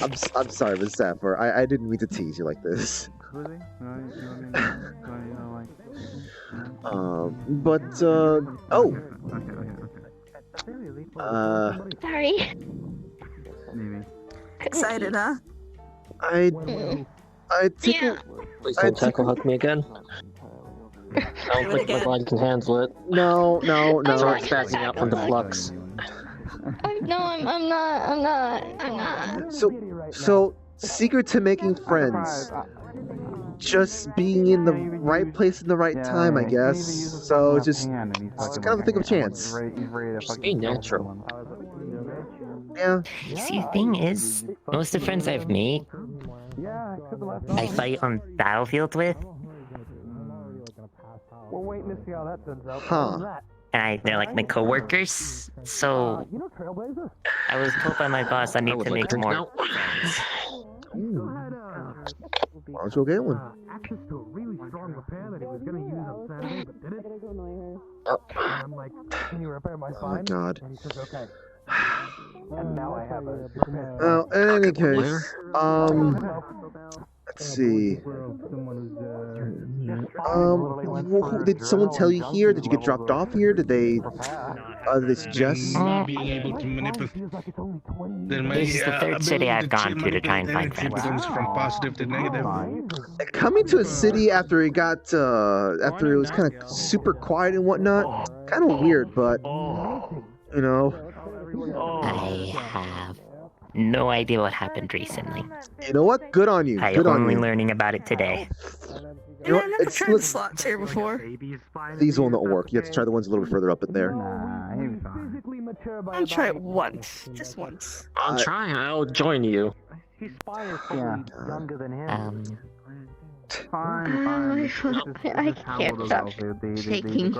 I'm sorry, Miss Sapphire. I didn't mean to tease you like this. But oh. Sorry. Excited, huh? I think Please don't tackle hug me again. I don't think my body can handle it. No. Start spazzing out from the flux. I'm not. So secret to making friends. Just being in the right place in the right time, I guess. So just kind of a thing of chance. Just be natural. Yeah. You see, the thing is, most of the friends I've made, I fight on battlefields with. We're waiting to see how that turns out. Huh. And they're like my coworkers, so I was told by my boss I need to make more friends. Why don't you go get one? strong repair that he was gonna use on Saturday, but didn't. And I'm like, can you repair my spine? Oh my god. And he says, okay. And now I have a Well, in any case, let's see. Did someone tell you here? Did you get dropped off here? Did they suggest? Not being able to manipulate. This is the third city I've gone to try and find friends. From positive to negative. Coming to a city after it got after it was kind of super quiet and whatnot, kind of weird, but you know. I have no idea what happened recently. You know what? Good on you. Good on only you. learning about it today. You know what? I've never tried slots here before. These will not work. You have to try the ones a little bit further up in there. I'll try it once. Just once. I'll try. I'll join you. Younger than him. I can't stop shaking.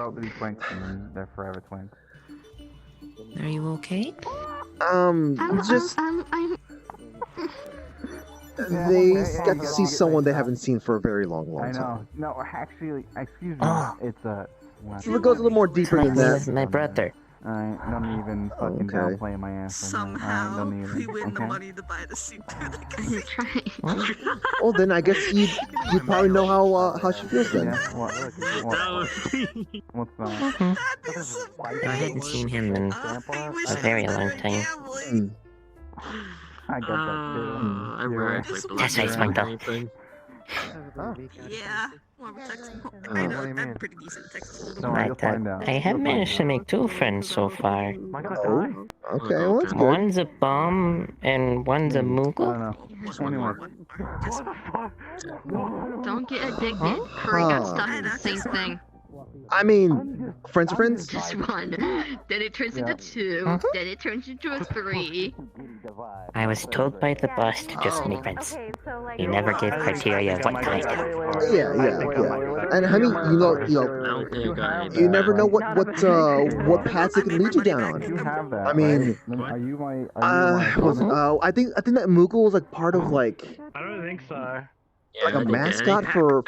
They're forever twins. Are you okay? Just they got to see someone they haven't seen for a very long I time. know. No, actually, excuse me. It's a. So it goes a little more deeper than that. My brother. I don't even fucking downplay my ass. Somehow, don't even, we win the okay? money to buy the suit through the casino. Well, then I guess you probably know how she feels then. What's that? I hadn't seen him in a very long time. I got that too. I rarely That's believe nice, Michael. anything. Yeah, more of a Texas. I know, I'm pretty decent at Texas. I have managed to make 2 friends so far. Oh, okay, well that's good. One's a bum and one's a Moogle. Don't get addicted. Curry got stuck in the same thing. I mean, friends are friends. Just 1. Then it turns into 2. Then it turns into a 3. I was told by the boss to just make friends. He never gave criteria of what kind. Yeah. And I mean, you never know what paths it can lead you down on. I mean, I think that Moogle was like part of like. I don't think so. Like a mascot for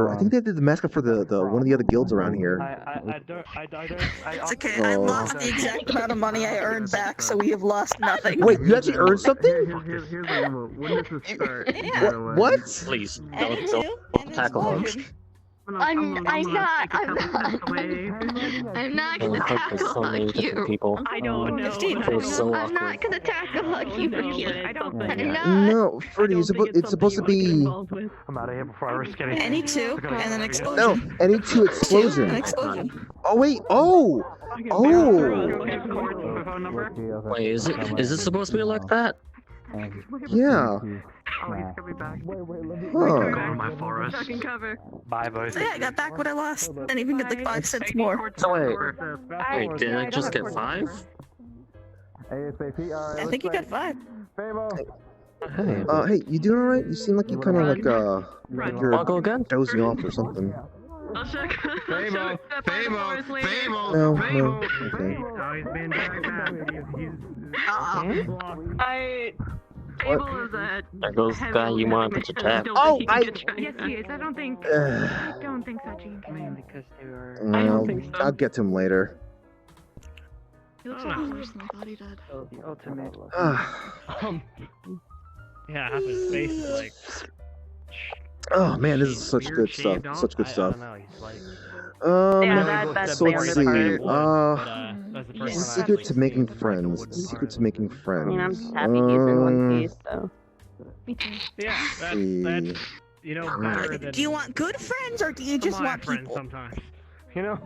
I think they did the mascot for the one of the other guilds around here. It's okay, I lost the exact amount of money I earned back, so we have lost nothing. Wait, you actually earned something? Here's the remote. When this is start, What? Please, don't tackle him. I'm not gonna tackle hug you. I don't know. I'm not gonna tackle hug you. I don't think. No, Freddy, it's supposed to be. I'm out of here before I risk getting. Any 2 and an explosion. No, any 2 explosion. An explosion. Oh wait, oh. Wait, is it supposed to be like that? Yeah. My forest. Bye, boys. So yeah, I got back what I lost, and even get like 5 cents more. So wait, did I just get 5? I think you got 5. Hey, you doing alright? You seem like you kind of like you're dozing off or something. I'll check. Fable. No, okay. Fable is a There goes the guy you wanted to tap. Oh, Yes, he is. I don't think so, Gene. I'll get to him later. He looks like a person I thought he did. The ultimate. Yeah, half his face is like. Oh man, this is such good stuff. Such good stuff. That's So let's see. Secret to making friends. I mean, I'm just happy he's in one piece, though. Yeah, that's better than. Do you want good friends, or do you just want people? Sometimes, you know.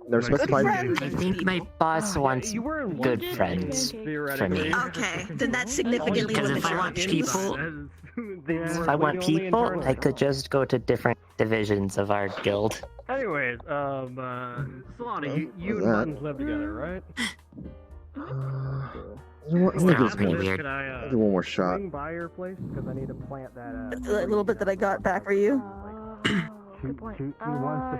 They're specified. I think my boss wants good friends for me. Okay, then that's significantly Because if I want people, I could just go to different divisions of our guild. Anyways, Solana, you and Buttons live together, right? You know what? Let me Sounds give weird. I'll do one more shot. Swing by your place because I need to plant that. The little bit that I got back for you. He wants to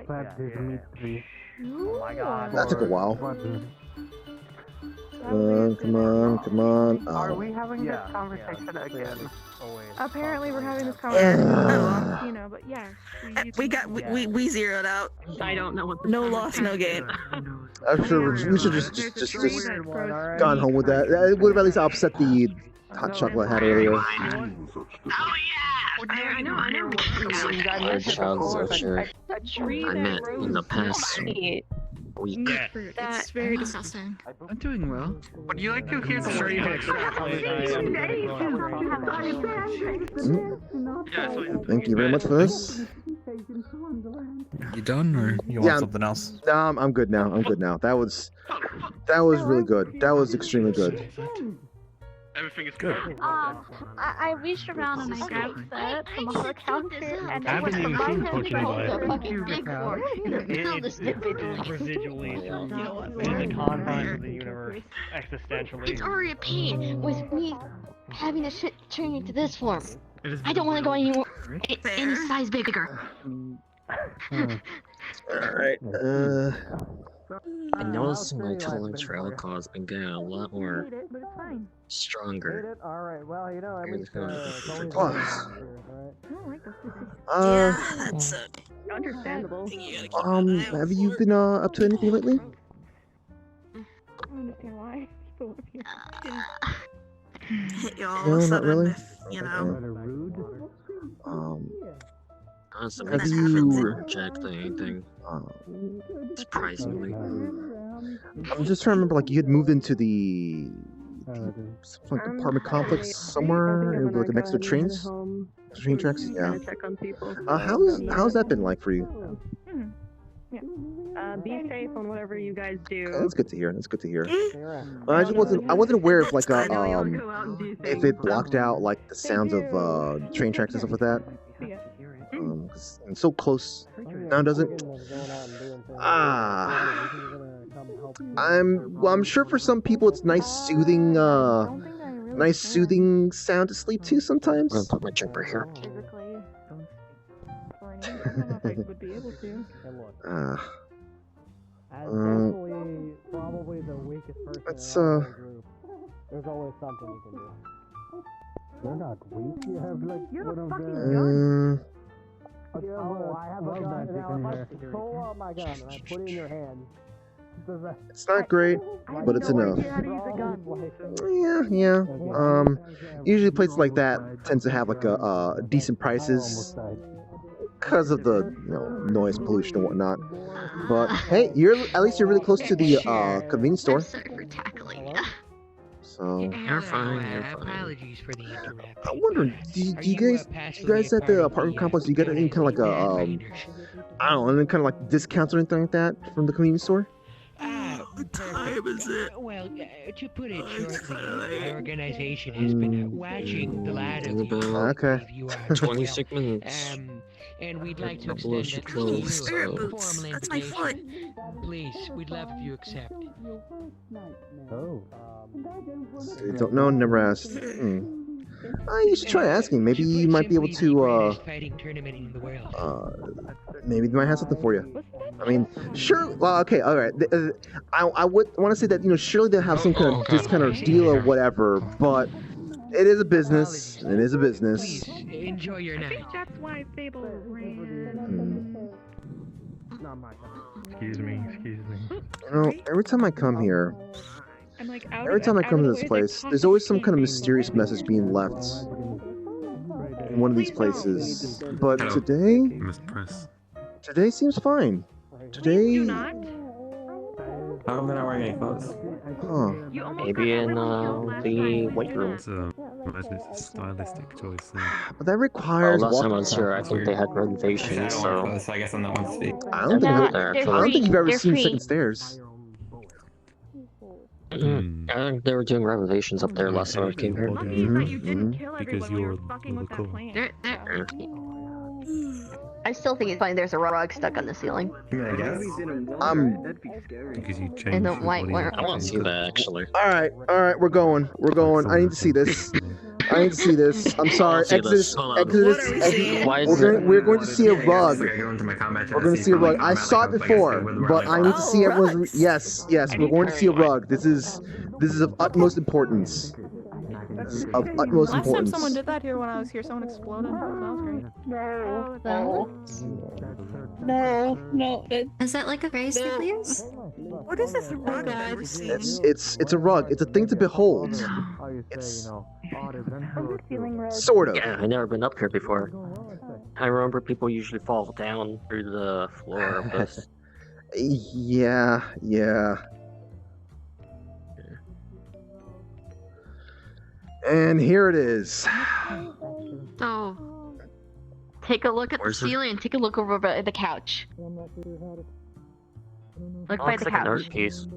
plant his meat tree. Oh my god. That took a while. Come on. Are Oh. we having this conversation again? Apparently, we're having this conversation. You know, but yeah. We zeroed out. I don't know what. No loss, no gain. I'm sure we should just gone home with that. It would have at least upset the hot chocolate I had earlier. I know. Our child's usher I met in the past week. That's very disgusting. I'm doing well. Would you like to hear the story? Thank you very much for this. You done, or you want something else? I'm good now. That was really good. That was extremely good. Everything is good. I reached around and I grabbed that from the other counter and I it was haven't even seen Fortunate the Life. fucking big fork. It's residually in the confines of the universe, existentially. It's already a pain with me having the shit turn into this form. I don't want to go any size bigger. Alright, I noticed my color trail card's been getting a lot more stronger. Alright, well, you know, I mean, Plus. That's understandable. Have you been up to anything lately? I don't understand why. Still live here. Hit you all No, of a not sudden, really. you know. Honestly, When I that haven't happens. rejected anything. Surprisingly. I'm just trying to remember, like, you had moved into the like apartment complex somewhere, like next to trains, train tracks. Yeah. Check on people. How's that been like for you? Be safe on whatever you guys do. That's good to hear. I just wasn't aware of like if it blocked out like the sounds of train tracks and stuff like that. 'Cause it's so close. Now does it? I'm sure for some people it's nice soothing sound to sleep to sometimes. I'm gonna put my jumper here. probably the weakest person. That's There's always something you can do. You're not weak. You have like one of the. I have a gun. Now if I pull out my gun and I put it in your hand. It's not great, but it's enough. Yeah. Usually places like that tends to have like a decent prices because of the noise pollution and whatnot. But hey, at least you're really close to the convenience store. Sorry for tackling you. So You're fine. Apologies for the interruption. I'm wondering, do you guys at the apartment complex, do you get any kind of like a I don't know, any kind of like discounts or anything like that from the convenience store? What time is it? Well, to put it shortly, our organization has been watching the light of Okay. 26 minutes. And we'd like to Couple of extend that clothes, to you, so- a formal That's my foot. invitation. Please, we'd love if you accept. Oh. Don't know, never asked. You should try asking. Maybe you might be able to, Fighting tournament in the world. maybe they might have something for you. I mean, sure. Well, okay, all right. I would want to say that surely they'll have some kind of discount or deal or whatever, but it is a business. It is a business. Please, enjoy your night. That's why Fable ran. Excuse me. Every time I come here, I'm like every time I come to this place, there's always some kind of mysterious message being left in one of these places. But today, Mr. Press. today seems fine. Today, How come they're not wearing any clothes? huh? Maybe in the weight room. Imagine it's a stylistic choice. But that requires. Last time I walking- was here, I think they had reservations, so... So I guess I'm not one to speak. I don't think you've ever seen second stairs. They were doing reservations up there last time I came here. Because you're the cool. I still think it's funny there's a rug stuck on the ceiling. I guess. Because you changed And the your white body wire. I want to see that, actually. All right, we're going. I need to see this. I need to see this. I'm sorry. see this. Exodus. Hold on. Exodus. Why is We're going to see a rug. We're going to my combat chat We're going to see a rug. I saw it before, but I need to see everyone's. Yes, we're going to see a rug. This is of utmost importance. This is of utmost Last time importance. someone did that here when I was here, someone exploded. That was great. No. Is that like a race of these? What is this rug I've never seen? It's a rug. It's a thing to behold. It's sort of. Yeah, I've never been up here before. I remember people usually fall down through the floor of this. Yeah. And here it is. So, take a look at the ceiling and take a look over at the couch. Look by Looks the like an art couch. piece.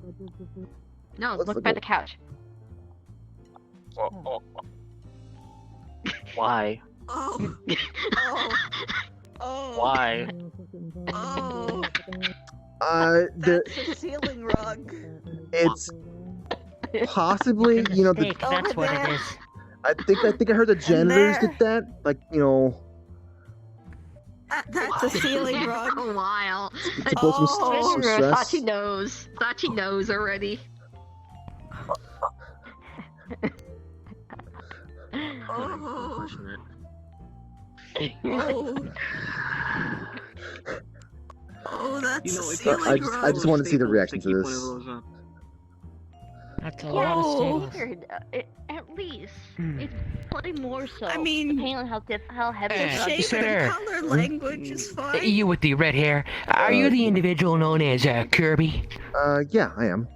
No, look by the couch. Why? Oh. Why? Oh. That's a ceiling rug. It's possibly, the, That's what it is. I think I heard the janitors did that. Like, That's a ceiling rug. A while. to blow some stress. Sachi knows. Sachi knows already. Oh. Oh, that's a ceiling rug. I just want to see the reaction to this. That's a Yeah, lot of it's staples. weird. At least. It's probably more so. I mean, depending on how heavy the rug shape is. and Sir. color language is fine. You with the red hair, are you the individual known as Kirby? Yeah, I am.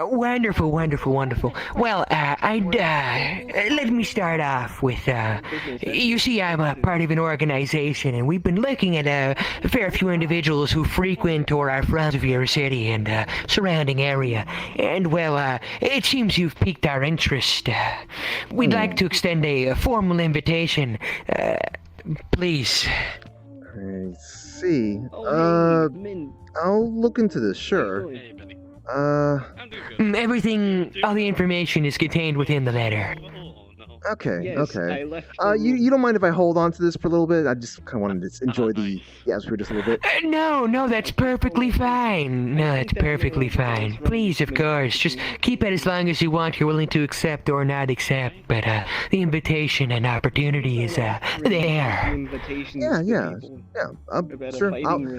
Wonderful. Well, let me start off with, you see, I'm a part of an organization, and we've been looking at a fair few individuals who frequent or are from your city and surrounding area. And, well, it seems you've piqued our interest. We'd like to extend a formal invitation. Please. I see. I'll look into this, sure. Everything, all the information is contained within the letter. Okay. You don't mind if I hold on to this for a little bit? I just kind of wanted to enjoy the atmosphere just a little bit. No, that's perfectly fine. No, that's perfectly fine. Please, of course, just keep it as long as you want. You're willing to accept or not accept, but the invitation and opportunity is there. Yeah. Sure.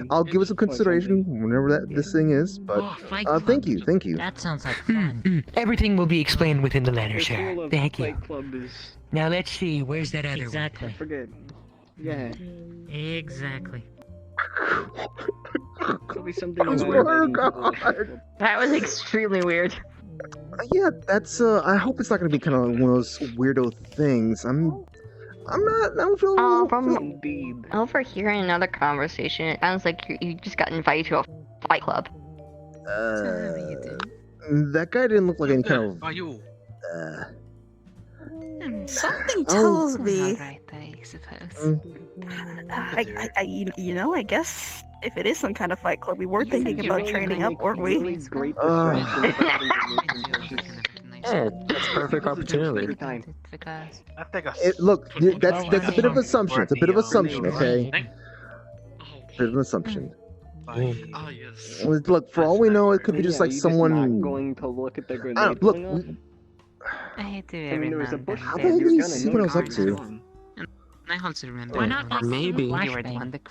I'll give it some consideration whenever this thing is. But thank you. That sounds like fun. Everything will be explained within the letter, sir. Thank you. Now let's see. Where's that other Exactly. one? Forget. Yeah. Exactly. Could be something Oh God. That was extremely weird. Yeah, that's. I hope it's not gonna be kind of one of those weirdo things. I'm feeling. From overhearing another conversation, it sounds like you just got invited to a fight club. That guy didn't look like any kind of. Are you? Something tells me. Alright, I suppose. I guess if it is some kind of fight club, we were thinking about training up, weren't we? Yeah, that's a perfect opportunity. Look, that's a bit of assumption. It's a bit of assumption, okay? Bit of an assumption. Look, for all we know, it could be just like someone. Going to look at the grenade. Look, I do there was a bush how about you see what I was up to? I also remember. Why not maybe You were the one that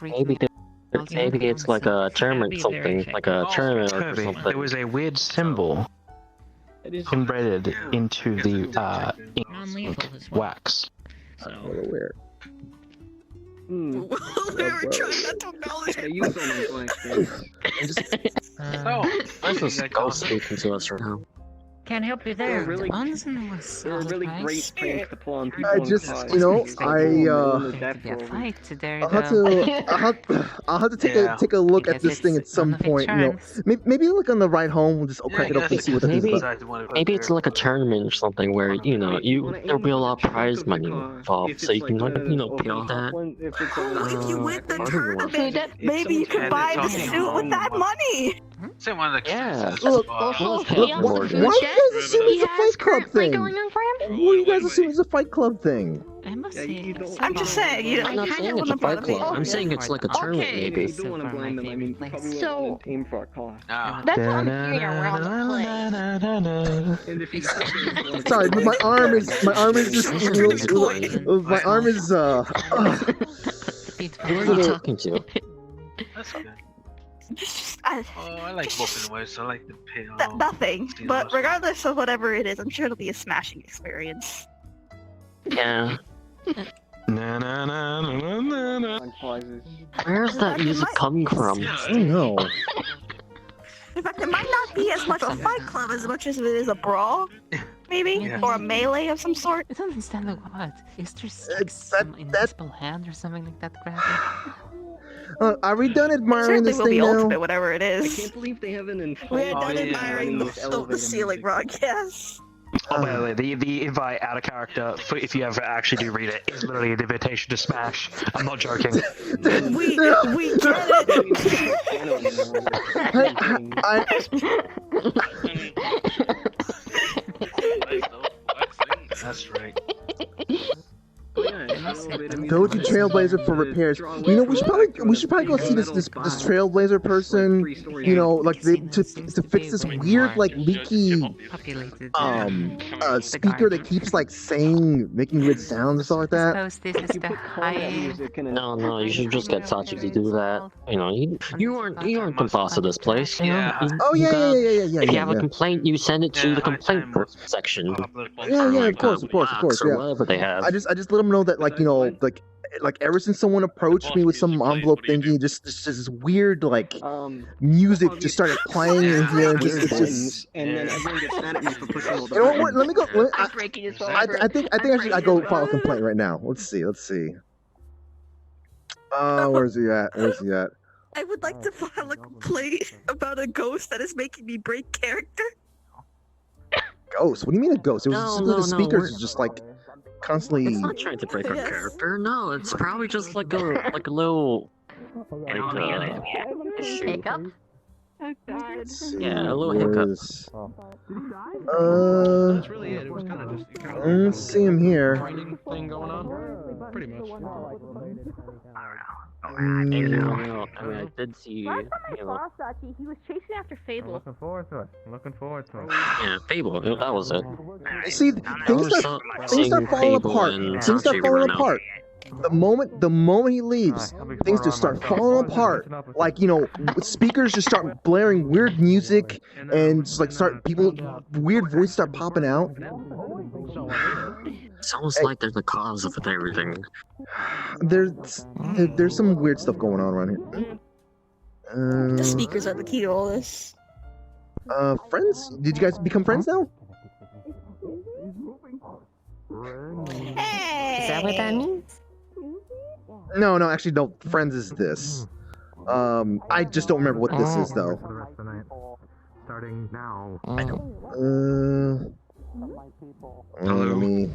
maybe it's like a tournament something, like a tournament or Kirby, something. there was a weird symbol embedded into the wax. Where? We were trying not to acknowledge it. Use all my flashbangs. This is ghost speaking to us right now. Can't help you there. They're really great pranks to pull on people. I just, I'll have to take a look at this thing at some point. Maybe like on the ride home, we'll just crack it up and see what it is. Maybe it's like a tournament or something where there'll be a lot of prize money involved, so you can pay all that. If you win the tournament, maybe you can buy the suit with that money. Say one of the Yeah. Look, Oh, look, he why owns the do food you shed. guys assume He it's a has Fight Club currently thing? going on for him. What do you guys assume it's a Fight Club thing? I must say, I'm just saying, you know, I'm not kind saying of it's on a the part fight of it. club. I'm saying it's like a tournament, Okay. maybe. You don't want to blame them. I mean, you probably won't So- let them tame for a cost. Ah. That's what I'm hearing around the place. And if you don't Sorry, but my arm is just my arm is Who are you talking to? That's good. I, Oh, I like whooping away, I like the pit. nothing. But regardless of whatever it is, I'm sure it'll be a smashing experience. Yeah. Where's that music coming from? I don't know. In fact, it might not be as much a fight club as much as it is a brawl, maybe, Yeah. or a melee of some sort. I don't understand like what. Is there like some invisible hand or something like that grabbing? Are we done admiring Certainly this will be thing now? ultimate, whatever it I is. can't believe they haven't informed We're done me admiring the ceiling broadcast. Oh, by the way, the invite out of character, if you ever actually do read it, is literally an invitation to Smash. I'm not joking. We get it. That's right. Go to Trailblazer for repairs. You know, we should probably go see this Trailblazer person. You know, like to fix this weird like leaky speaker that keeps like making weird sounds and stuff like that. Suppose this is the high. No, you should just get Sachi to do that. You know, you aren't the boss of this place. You know? Oh yeah. If you have a complaint, you send it to the complaint section. Yeah, of course, Or yeah. whatever they have. I just let them know that like, you know, like ever since someone approached me with some envelope thingy, just this weird like music just started playing in here. And it's just. And then everyone gets mad at me for pushing all the You know what? Let me go. I'm breaking his phone. I think I go file a complaint right now. Let's see. Where's he at? I would like to file a complaint about a ghost that is making me break character. Ghost? What do you mean a ghost? It was simply the speakers we're- just like constantly. It's not trying to break our character. No, it's probably just like a little Hiccup? Oh god. Yeah, a little hiccup. That's really it. It was kind of just let's see him here. thing going on. Pretty much. I mean, I did see. Last time I saw Sachi, he was chasing after Fable. Looking forward to it. Yeah, Fable. That was it. See, things start falling apart. Things start falling apart. The moment he leaves, things just start falling apart. Like, you know, speakers just start blaring weird music, and just like weird voices start popping out. It's almost like they're the cause of everything. There's some weird stuff going on around here. The speakers are the key to all this. Friends? Did you guys become friends now? Hey! Is that what that means? No, actually, no. Friends is this. I just don't remember what this is though. Starting now. I don't. Let me.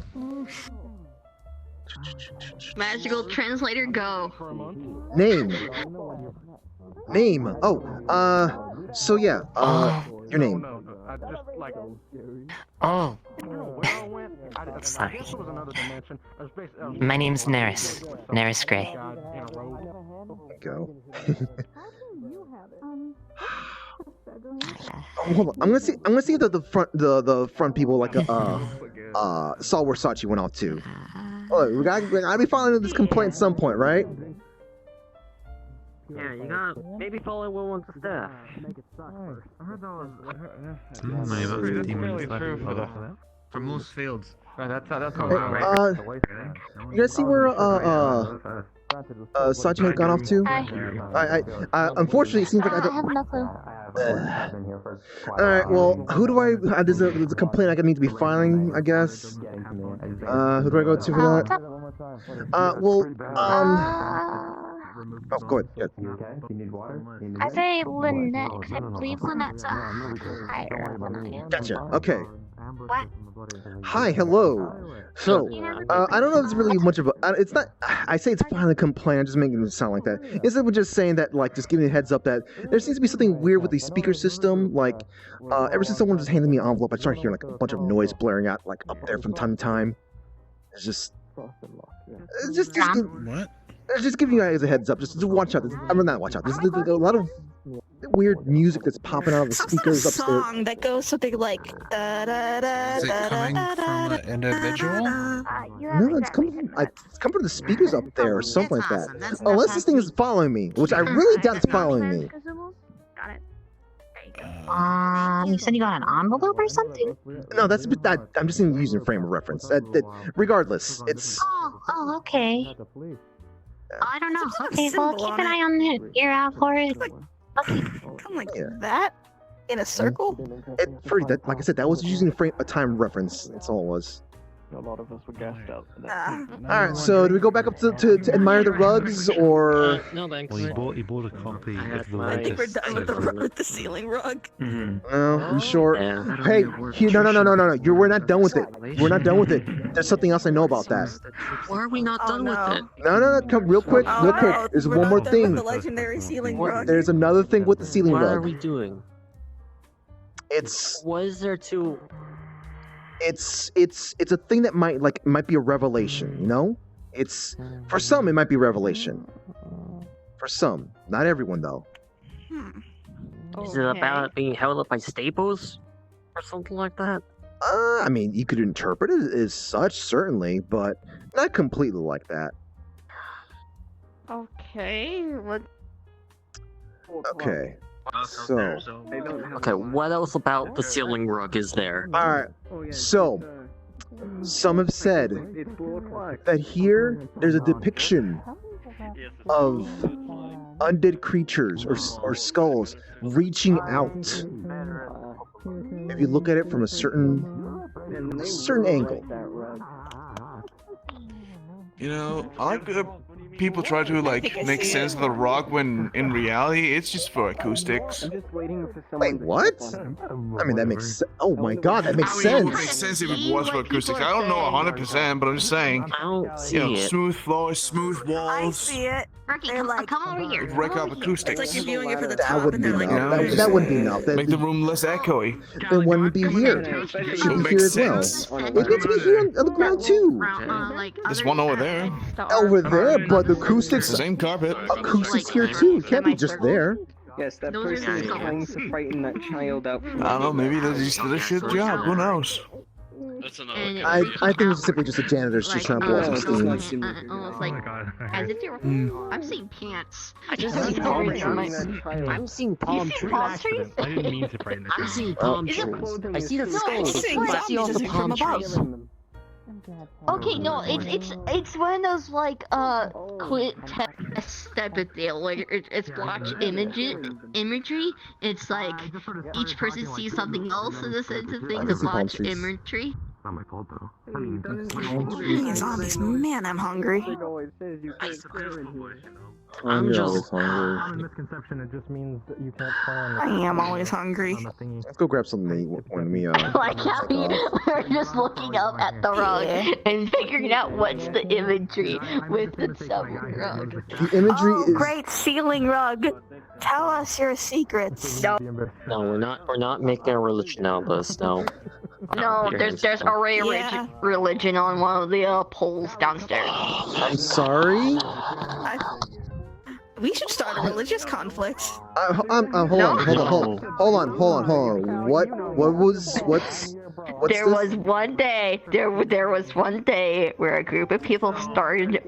Magical translator, go. Name. Oh, so yeah, your name. Oh. Sorry. My name's Neris. Neris Gray. Go. Hold on. I'm gonna see if the front people like saw where Sachi went out to. Oh, we gotta be filing this complaint at some point, right? Yeah, you gotta maybe follow what one's the staff. Make it suck first. I heard that was. Maybe about 15 minutes left. For most fields. That's how You guys see where Sachi had gone off to? I unfortunately it seems like I don't. have no clue. Alright, well, who do I... there's a complaint I need to be filing, I guess. Who do I go to for that? Oh, go ahead. I say Lynette, because I believe Lynette's a higher one I am. Gotcha, okay. What? Hi, hello. So, I don't know if it's really much of a. It's not. I say it's fine to complain. I'm just making it sound like that. Instead of just saying that, like, just giving a heads up that there seems to be something weird with the speaker system. Like, ever since someone just handed me an envelope, I started hearing like a bunch of noise blaring out, like up there from time to time. It's just What? just giving you guys a heads up. Just watch out. I'm not watch out. There's a lot of weird music that's popping out of the speakers upstairs. Song that goes something like da da da Is it coming from an individual? No, it's coming from the speakers up there or something like that. Unless this thing is following me, which I really doubt it's following me. Got it. You said you got an envelope or something? No, that's I'm just using frame of reference. Regardless, it's. Oh, okay. I don't know. Okay, well, keep an eye on it. Ear out for it. Okay. Come like that? In a circle? Like I said, that was using a time reference. That's all it was. A lot of us were gassed out for that. Alright, so do we go back up to admire the rugs, or... No, thanks. Well, he bought a copy of the I think we're latest done with the ceiling rug. No, you sure? Hey, no. We're not done with it. We're not done with it. There's something else I know about that. Why are we not done with it? No, come real quick. There's one more thing. The legendary ceiling rug. There's another thing with the ceiling What are rug. we doing? It's... What is there to... It's a thing that might be a revelation, you know? It's for some it might be a revelation. For some, not everyone though. Is it about being held up by staples? Or something like that? I mean, you could interpret it as such, certainly, but not completely like that. Okay, what? Okay. So, okay, what else about the ceiling rug is there? Alright, so, some have said that here there's a depiction of undead creatures or skulls reaching out. If you look at it from a certain angle. You know, I like people try to make sense of the rock when in reality it's just for acoustics. Wait, what? I mean, that makes oh my god, that makes sense. It would make sense if it was for acoustics. I don't know 100%, but I'm just saying. I don't see it. Smooth floors, smooth walls. I see it. They're like, come over here. It'd wreck up acoustics. It's like you're viewing it for the That top wouldn't and be they're enough. like, That wouldn't be enough. Make the room less echoey. Then wouldn't be here. It should be here as well. It needs to be here on the ground too. There's one over there. Over there, but the acoustics. It's the same carpet. Acoustics here too. It can't be just there. Yes, that person is trying to frighten that child out from I don't know. Maybe they just did a shit job. Who knows? I think it's simply just a janitor's just trying to blow some steam. Almost like, as if you're. I'm seeing pants. I just see palm trees. I'm seeing palm trees. Palm trees? I didn't mean to frighten the I'm seeing palm trees. I see the skulls. I see all the palm trees. Okay, no, it's one of those like quit test type of deal where it's blotch imagery. It's like each person sees something else in the sense of things of blotch imagery. Not my fault though. Zombies, man, I'm hungry. I'm just. Not a misconception, it just means that you can't play on I am always hungry. Let's go grab something to eat when we Like how we're just looking up at the rug and figuring out what's the imagery with the subway rug. The imagery is Great ceiling rug. Tell us your secrets. No, we're not making a religion out of this. No. No, there's already religion on one of the poles downstairs. I'm sorry. We should start a religious conflict. Hold on. What's there was one day where a group of people started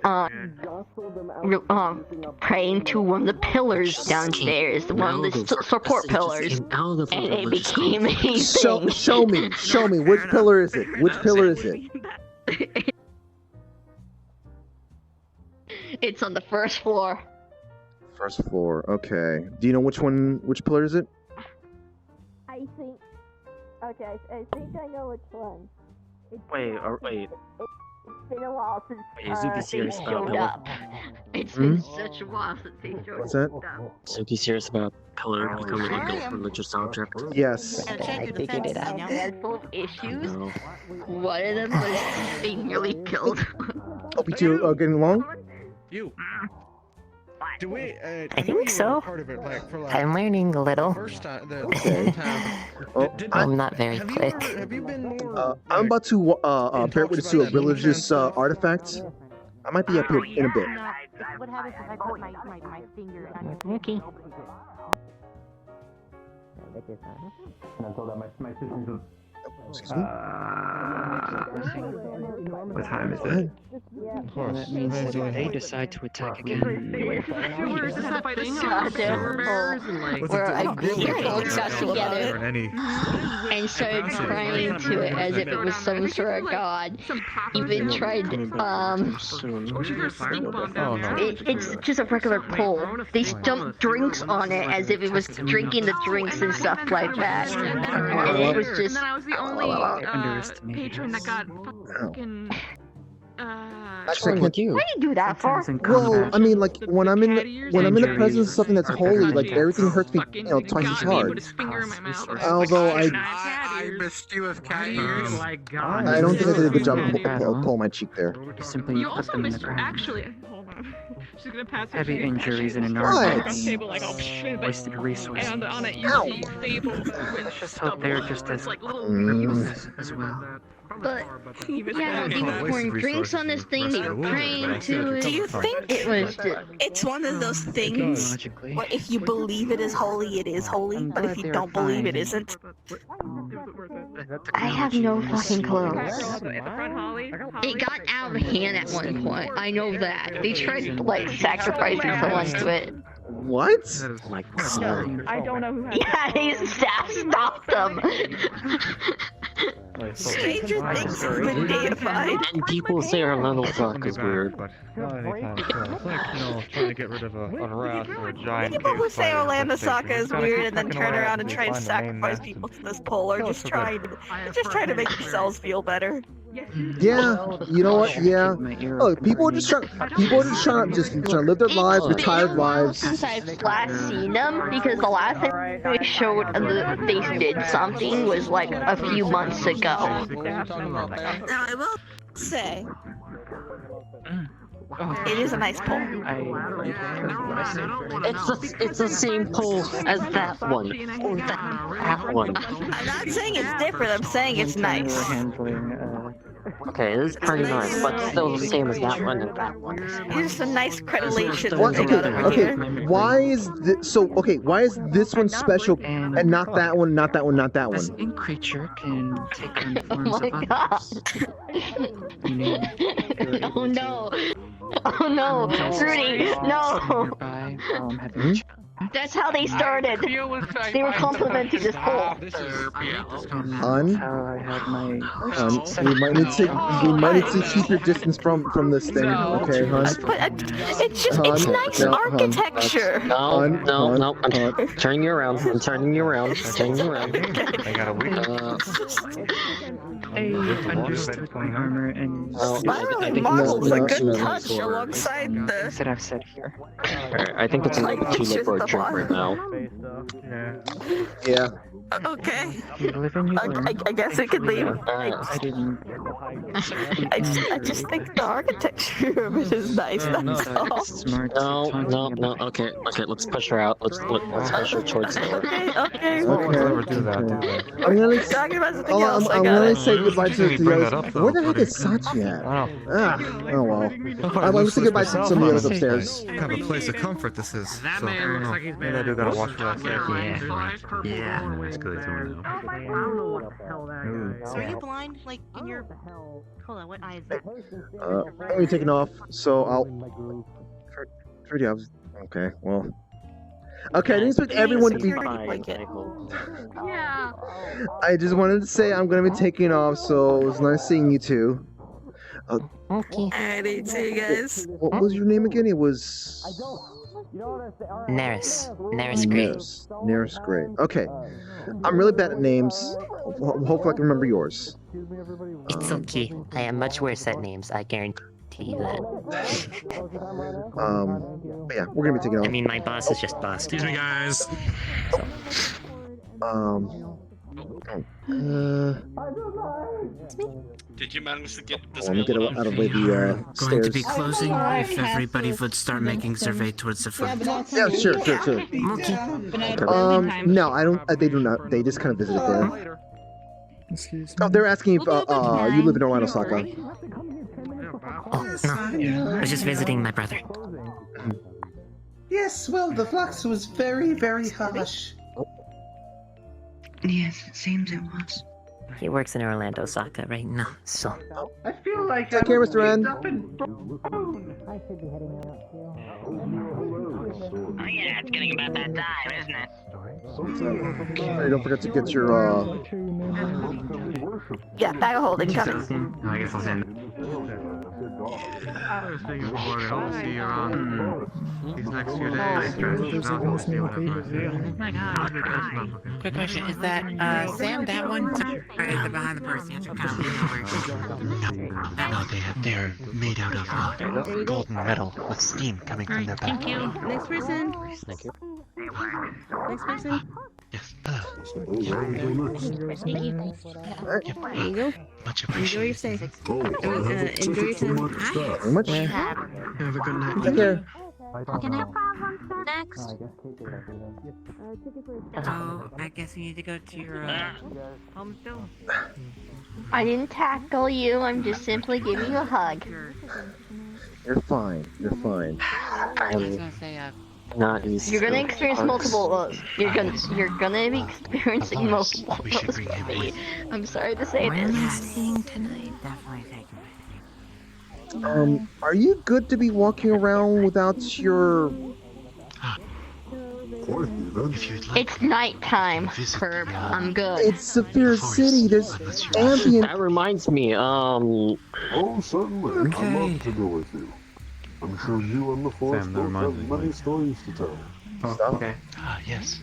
praying to one of the pillars downstairs, one of the support pillars, and it became a thing. Show me. Which pillar is it? It's on the first floor. First floor. Okay. Do you know which pillar is it? I think. Okay, I think I know which one. Wait. It's been a while since Zuki they serious about showed pillar? up. It's been such a while since they showed What's that? up. Suki serious about pillar become like a religious object? Yes. I figured it out. Handful of issues. One of them was being nearly killed. Oh, we two are getting along? You. Do we? I think so. I'm learning a little. I'm not very quick. I'm about to bear witness to a religious artifact. I might be up here in a bit. What happens if I put my finger on your Okay. Excuse me? What time is it? Of course. That means that if they decide to attack again. Where I got together and started praying to it as if it was some sort of god. Even tried, it's just a regular pole. They dumped drinks on it as if it was drinking the drinks and stuff like that. And it was just. I was the only patron that got fucking. Actually, What do you do that for? well, I mean, like when I'm in the presence of something that's holy, like everything hurts me, twice as hard. Although I missed you with cat ears. I don't think I did a good job of pulling my cheek there. Simply You also missed her. Actually, hold on. She's gonna pass her. heavy injuries and What? enormous wasted resources. And on it, you see fables Let's just hope they're just as like little as well. But yeah, they were pouring drinks on this thing. They were praying to it. Do you think it was just? It's one of those things where if you believe it is holy, it is holy, but if you don't believe it isn't? I have no fucking clue. It got out of hand at one point. I know that. They tried like sacrificing someone to it. What? I don't know who has Yeah, his staff stopped them. Stranger things have been deified. And people say our level suck is weird. Trying to get rid of a rat or a giant. People who say Orlando Saka is weird and then turn around and try and sacrifice people to this pole are just trying to make themselves feel better. Yeah, you know what? Yeah. Oh, people are just trying to live their lives, retired lives. Since I've last seen them, because the last time they showed they did something was like a few months ago. Now I will say, it is a nice pole. It's the same pole as that one or that one. I'm not saying it's different. I'm saying it's nice. Okay, this is pretty nice, but still the same as that one and that one. It's just a nice credulation What? that they got over Okay. here. Why is this so? Okay, why is this one special and not that one? Not that one. Not that This one. ink creature can take on Oh forms my of god. others. Oh no. Oh no. Rudy, no. Nearby, having Hmm? That's how they started. They were complimenting this pole. Hun, we might need to keep your distance from this thing. Okay, hun. It's Hun, nice no, hun, architecture. No, I'm turning you around. I'm turning you around. I'm turning you around. I got a week. I understood my armor and Marvel's a good touch alongside the. that I've said here. I think it's like too late for a drink right now. Yeah. Okay. You live and you learn. I guess it could leave. I didn't. I just think the architecture of it is nice. That's all. Smart. No. Okay. Let's push her out. Let's push her towards the door. Okay. Okay. Do that. I'm gonna. Talking about something Oh, else. I'm I got gonna it. say goodbye to Bring the that others. up, though. Where the heck is Sachi at? Oh well. I want to say goodbye to some of the others upstairs. What kind of a place of comfort this is. That So, I man don't looks know. like he's Maybe been I do gotta watch for that. Yeah. That's good to know. I don't know what the hell that guy is. So are you blind? Like in your. Hold on, what eye is that? I'm gonna be taking off, so I'll. 30 hours. Okay, well. Okay, I didn't expect everyone to be. Yeah. I just wanted to say I'm gonna be taking off, so it was nice seeing you two. Okay. I need to, you guys. What was your name again? It was. Neris. Neris Gray. Neris Gray. Okay. I'm really bad at names. Hopefully I can remember yours. It's okay. I am much worse at names, I guarantee guarantee that. But yeah, we're gonna be taking off. I mean, my boss is just boss. Excuse me, guys. Did you manage to get this? Let me get out of the way the Going stairs. to be closing if everybody would start making survey towards the front. Yeah, sure. No, I don't. They do not. They just kind of visited there. Oh, they're asking if you live in Orlando, Saka. Oh, no. I was just visiting my brother. Yes, well, the flux was very, very harsh. Yes, it seems it was. He works in Orlando, Saka, right now, so. I feel like Take care, Mr. N. Oh yeah, it's getting about that time, isn't it? Hey, don't forget to get your Yeah, bag of holding coming. I guess I'll send it. I was thinking before, I hope to see you around these next few days. My God. Quick question, is that Sam that one? Or is it behind the person? You have to kind of lean over. No, they're made out of golden metal with steam coming from their back. Thank you. Next person. Thank you. Next person. Yes. Thank you. There you go. Much Enjoy your stay. Enjoy your time. Very much. Have a good night. Take care. Okay, no problem. Next. Oh, I guess you need to go to your home still. I didn't tackle you, I'm just simply giving you a hug. You're fine. You're fine. I was gonna say, Not easy. You're gonna experience multiple of those. You're gonna be experiencing multiple of those. I'm sorry to say when this. you're staying tonight, definitely take Are you good to be walking around without your? It's nighttime, Herb. I'm good. It's a fair city. There's ambient. That reminds me, Oh, certainly. I'd love to go with you. I'm sure you and the forest both have many stories to tell. Oh, okay. Yes.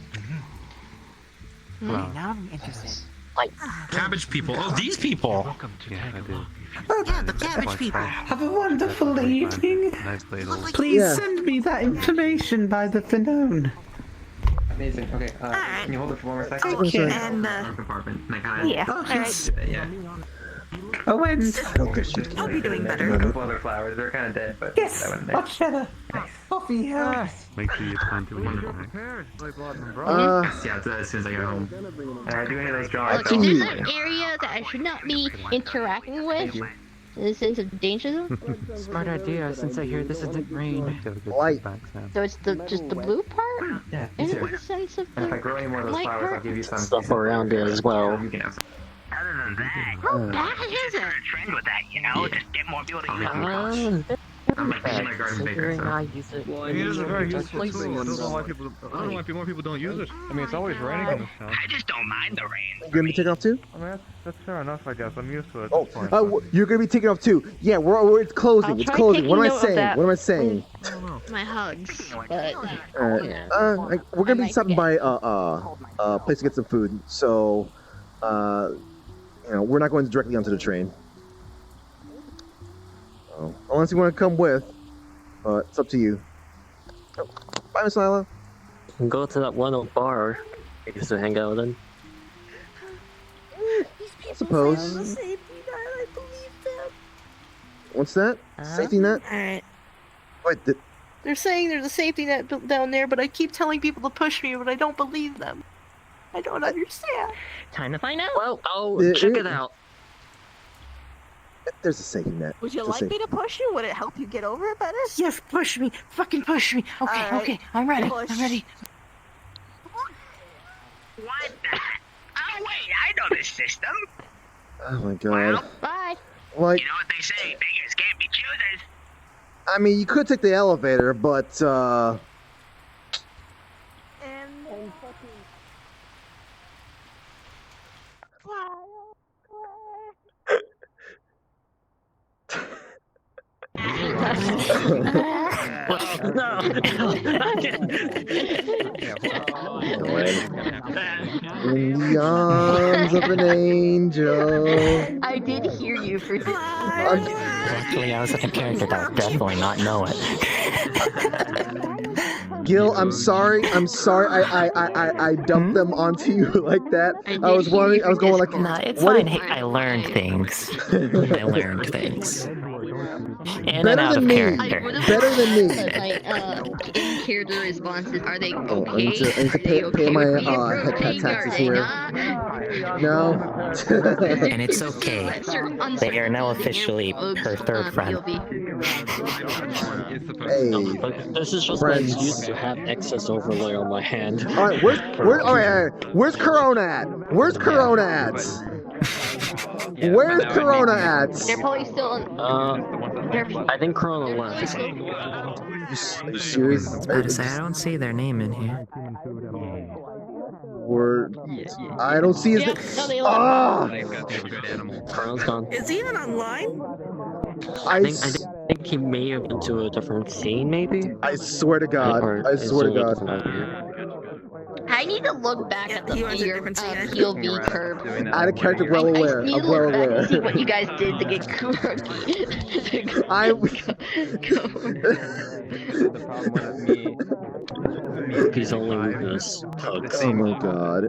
Well, now I'm interested. Cabbage people. Oh, these people. Oh, yeah, the cabbage people. Have a wonderful evening. Please send me that information by the phone. Amazing. Okay, can you hold it for one more second? Okay, and Compartment. yeah, Oh, alright. Yeah. Oh, and I'll be doing A better. couple other flowers. They're kind of dead, but yes, that one much better. Coffee, yes. Make sure you plant it when you're back. yeah, as soon as I get home. Do any of those drawings? Look, is this an area that I should not be interacting with? Is this a danger zone? Smart idea, since I hear this isn't rain. Light. So it's just the blue part? Yeah, In easier. the sense of And if I the grow any more of those light flowers, I'll part? give you some Stuff around it as well. You can have some. Other than that, How bad is it? trend with that, you know? Just get more people to use it. I'm like my garden baker, so. I use it. It is a very useful tool. I don't know why more people don't use it. I mean, it's always raining in this town. I just don't mind the rain. You gonna be taking off too? I mean, that's fair enough, I guess. I'm used to it. Oh, you're gonna be taking off too. Yeah, it's closing. I'll It's try closing. What am I taking note of saying? that. What am I saying? My hugs, but We're gonna be stopping by a place to get some food. So, we're not going directly onto the train. Unless you want to come with, it's up to you. Bye, Miss Lila. Go to that one old bar. I used to hang out in. I suppose. What's that? Safety net? Alright. Wait, They're saying there's a safety net built down there, but I keep telling people to push me, but I don't believe them. I don't understand. Time to find out. Well, I'll Yeah, check yeah. it out. there's a safety net. Would you It's a like safe- me to push you? Would it help you get over it better? Yes, push me. Fucking push me. Okay, Alright, okay. I'm ready. push. I'm ready. What the? Oh, wait, I know this system. Oh my god. bye. Like, You know what they say, beggars can't be choosers. I mean, you could take the elevator, but In the arms of an angel. I did hear you for. Luckily, I was in a character that would definitely not know it. Gil, I'm sorry. I dumped them onto you like that. I was wondering. I was going like, Nah, it's what fine. if- Hey, I learned things. I learned things. In and Better out than of me. character. Better than me. In-character responses, are they I okay? need to pay my headcount taxes here. No. And it's okay. They are now officially her third friend. Hey, This is just friends. an excuse to have excess overlay on my hand. All right, where's Corona at? Where's Corona at? Where's Corona at? They're probably still in. I think Corona left. Are you serious? I was about to say, I don't see their name in here. I don't see his name. Ah! Corona's gone. Is he even online? I think he may have been to a different scene, maybe? I swear to God. I swear to God. I need to look back at your POV curve. Out of character, well aware. I need I'm to well look back aware. and see what you guys did to get He's only weakness. Hugs. Oh my God.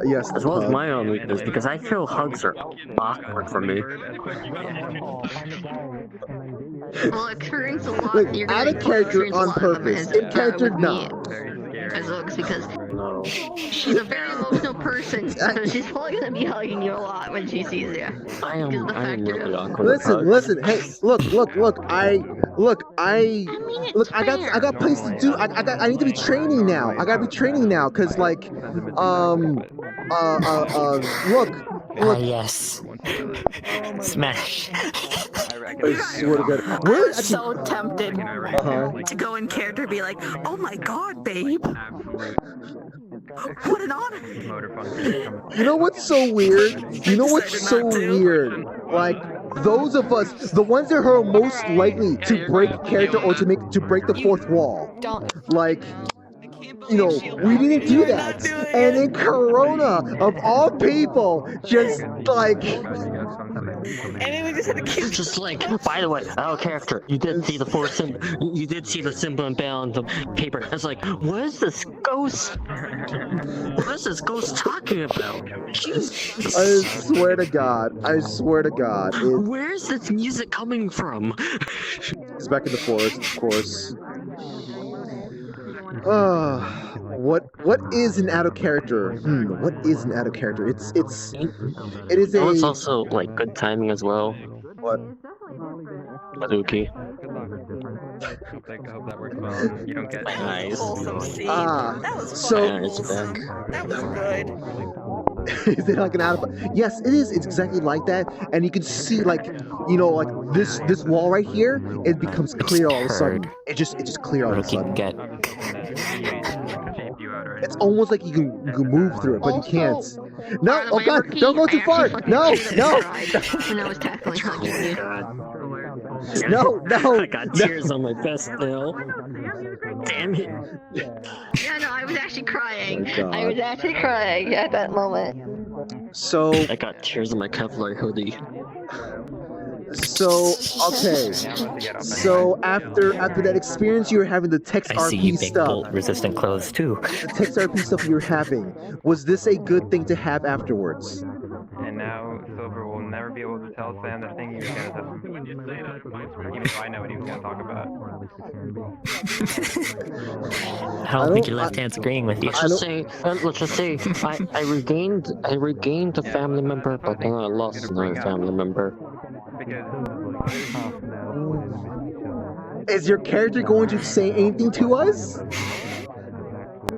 Yes. As well as my own weakness, because I feel hugs are awkward for me. Well, experience a lot. Like, You're out gonna of character experience a on lot of them purpose. as, In character, with no. me. Because she's a very emotional person, so she's probably gonna be hugging you a lot when she sees you. I am really awkward. Listen. Hey, look. I got places to do. I need to be training now. I gotta be training now, cause like, look. Yes. Smash. I swear to God. I'm so tempted to go in character and be like, oh my God, babe. What an honor. You know what's so weird? You know what's so weird? Like, those of us, the ones that are most likely to break character or to break the fourth wall, like, you know, we didn't do that. And then Corona, of all people, just like. And then we just had to keep. Just like, by the way, out of character, you did see the you did see the symbol and bell on the paper. It's like, what is this ghost? What is this ghost talking about? Jesus. I swear to God. Where's this music coming from? It's back in the forest, of course. What is an out of character? What is an out of character? It is a. It's also like good timing as well. What? Maduki. I hope that works well. You don't get Nice. That was so. That was good. Is it like an out of? Yes, it is. It's exactly like that, and you can see, like, you know, like this wall right here. It becomes clear all of a sudden. It just clear all of a sudden. It's almost like you can move through it, but you can't. No! Oh God! Don't go too far! No! When I was tackling hugging you. No! I got tears on my vest now. Damn it. Yeah, no, I was actually crying. Oh, God. I was actually crying at that moment. So. I got tears on my Kevlar hoodie. So okay. So after that experience you were having, the text I see you RP make stuff. bolt resistant clothes too. The text RP stuff you were having. Was this a good thing to have afterwards? And now Silver will never be able to tell Sam the thing he was gonna tell him. Even though I know what he was gonna talk about. I don't think your left hand's agreeing with you. Let's just say, I regained a family member, but then I lost another family member. Is your character going to say anything to us?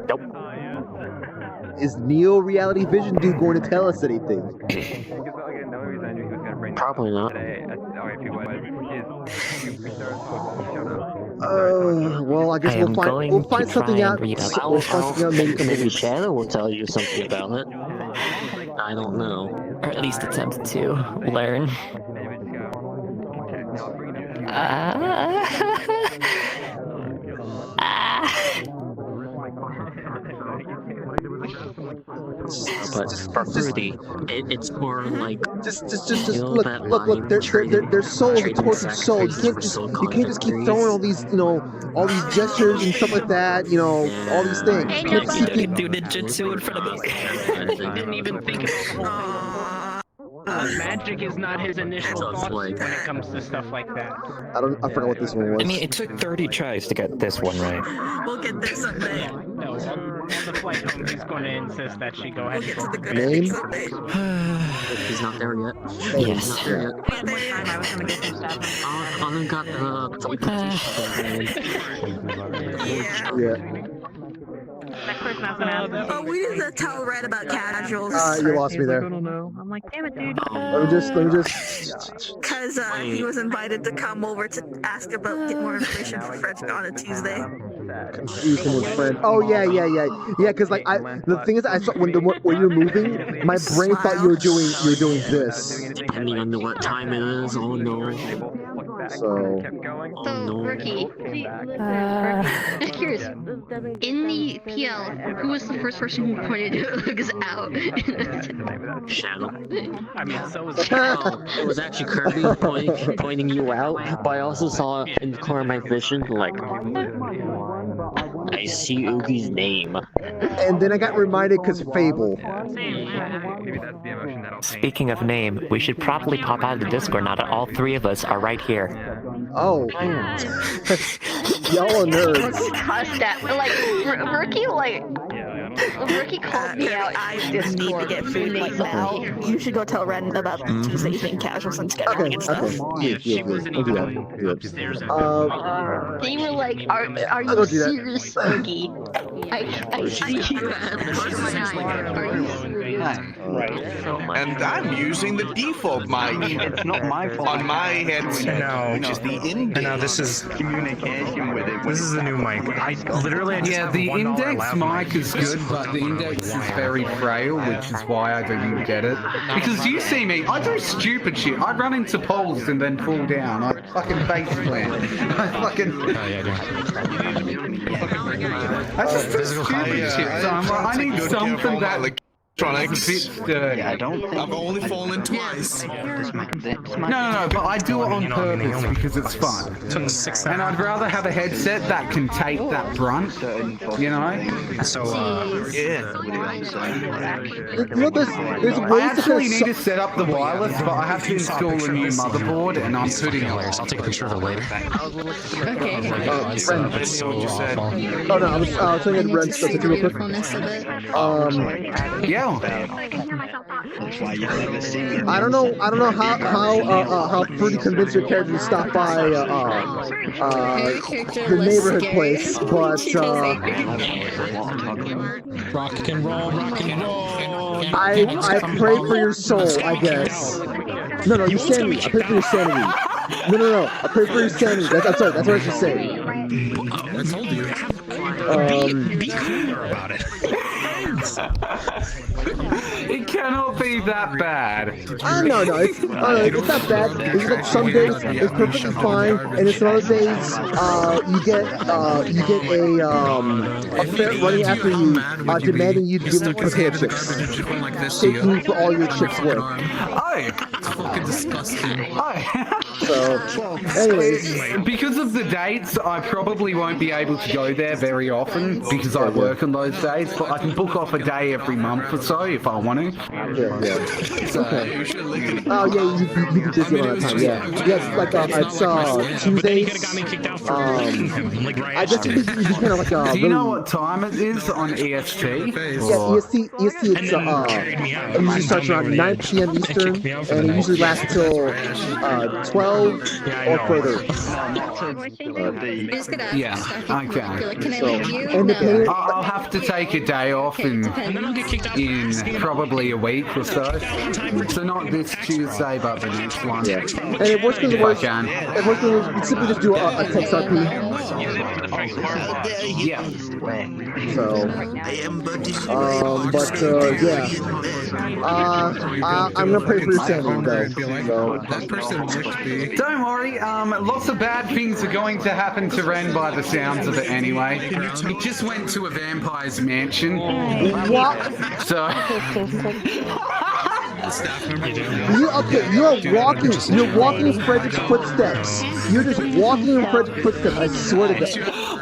Nope. Is Neo Reality Vision Dude going to tell us anything? Probably not. Well, I guess we'll find something out. We'll find something out Maybe Shadow will tell you something about it. I don't know. Or at least attempt to learn. but for Fruity, it's more like just look. Their soul is a tortured soul. You can't just keep throwing all these, all these gestures and stuff like that. All these things. You can't just keep do ninjutsu in front of me. He didn't even think magic is not his initial thoughts when it comes to stuff like that. I forgot what this one was. I mean, it took 30 tries to get this one right. We'll get there someday. No, on the flight home, he's going to insist that she go ahead and go. Name? He's not there yet. Yes. Not there yet. Other got Yeah. Oh, we need to tell Red about casuals. You lost me there. I'm like, damn it, dude. Let me just. Because he was invited to come over to ask about get more information for French on a Tuesday. Confusing with friend. Oh yeah. Because like the thing is, I saw when you were moving, my brain thought you were doing this. Depending on what time it is. Oh no. So. Ricky, curious. In the PL, who was the first person who pointed Hugs out? Shadow. I mean, so was it was actually Kirby pointing you out, but I also saw in the corner of my vision, like, I see Oogie's name. And then I got reminded because Fable. Speaking of name, we should probably pop out of the Discord now that all three of us are right here. Oh. Y'all are nerds. Cussed at, Ricky called me out. I need to get food like now. You should go tell Ren about the Tuesday thing, casuals and scheduling and stuff. They were like, are you serious, Oogie? I see you. And I'm using the default mic. It's not my fault. On my headset. No, which is the index. No, this is communication with it. This is the new mic. I just have the $1 index left mic is good, but the index is very frail, which is why I didn't get it. Because you see me, I do stupid shit. I run into poles and then fall down. I fucking face plant. I just do stupid shit. So I'm like, I need something that electronics. I've only fallen twice. No, but I do it on purpose because it's fun. And I'd rather have a headset that can take that brunt, So, I actually need to set up the wireless, but I have to install a new motherboard, and I'm putting it. I'll take a picture of it later. That's so awful. Oh no, I was telling you Ren stuff to do real quick. Yeah. I don't know how Fruity convinced your character to stop by the neighborhood place, but Rock and roll. I pray for your soul, I guess. No, you sanity. I pray for your sanity. No. I pray for your sanity. That's what I should say. I told you. Be cooler about it. It cannot be that bad. No, it's not bad. It's like some days it's perfectly fine, and in some other days you get a ferret running after you, demanding you to give him potato chips, taking you for all your chips worth. It's fucking disgusting. So, anyways, because of the dates, I probably won't be able to go there very often because I work on those days. But I can book off a day every month or so if I want to. Yeah. Okay. Oh yeah, you can just get on that time. Yes, like it's Tuesdays. I guess you just kind of like Do you know what time it is on EST? Yeah, EST. It's it usually starts around 9 p.m. Eastern, and it usually lasts till 12 or further. Yeah. Okay. Independent. I'll have to take a day off in probably a week or so. So not this Tuesday, but the next one. Yeah. And if worst comes to worst, you simply just do a text RP. Yeah. So, I'm gonna pray for your sanity though. That person looked Don't worry, lots of bad things are going to happen to Ren by the sounds of it anyway. He just went to a vampire's mansion. What? So... You're walking in Frederick's footsteps. You're just walking in Frederick's footsteps, I swear to God.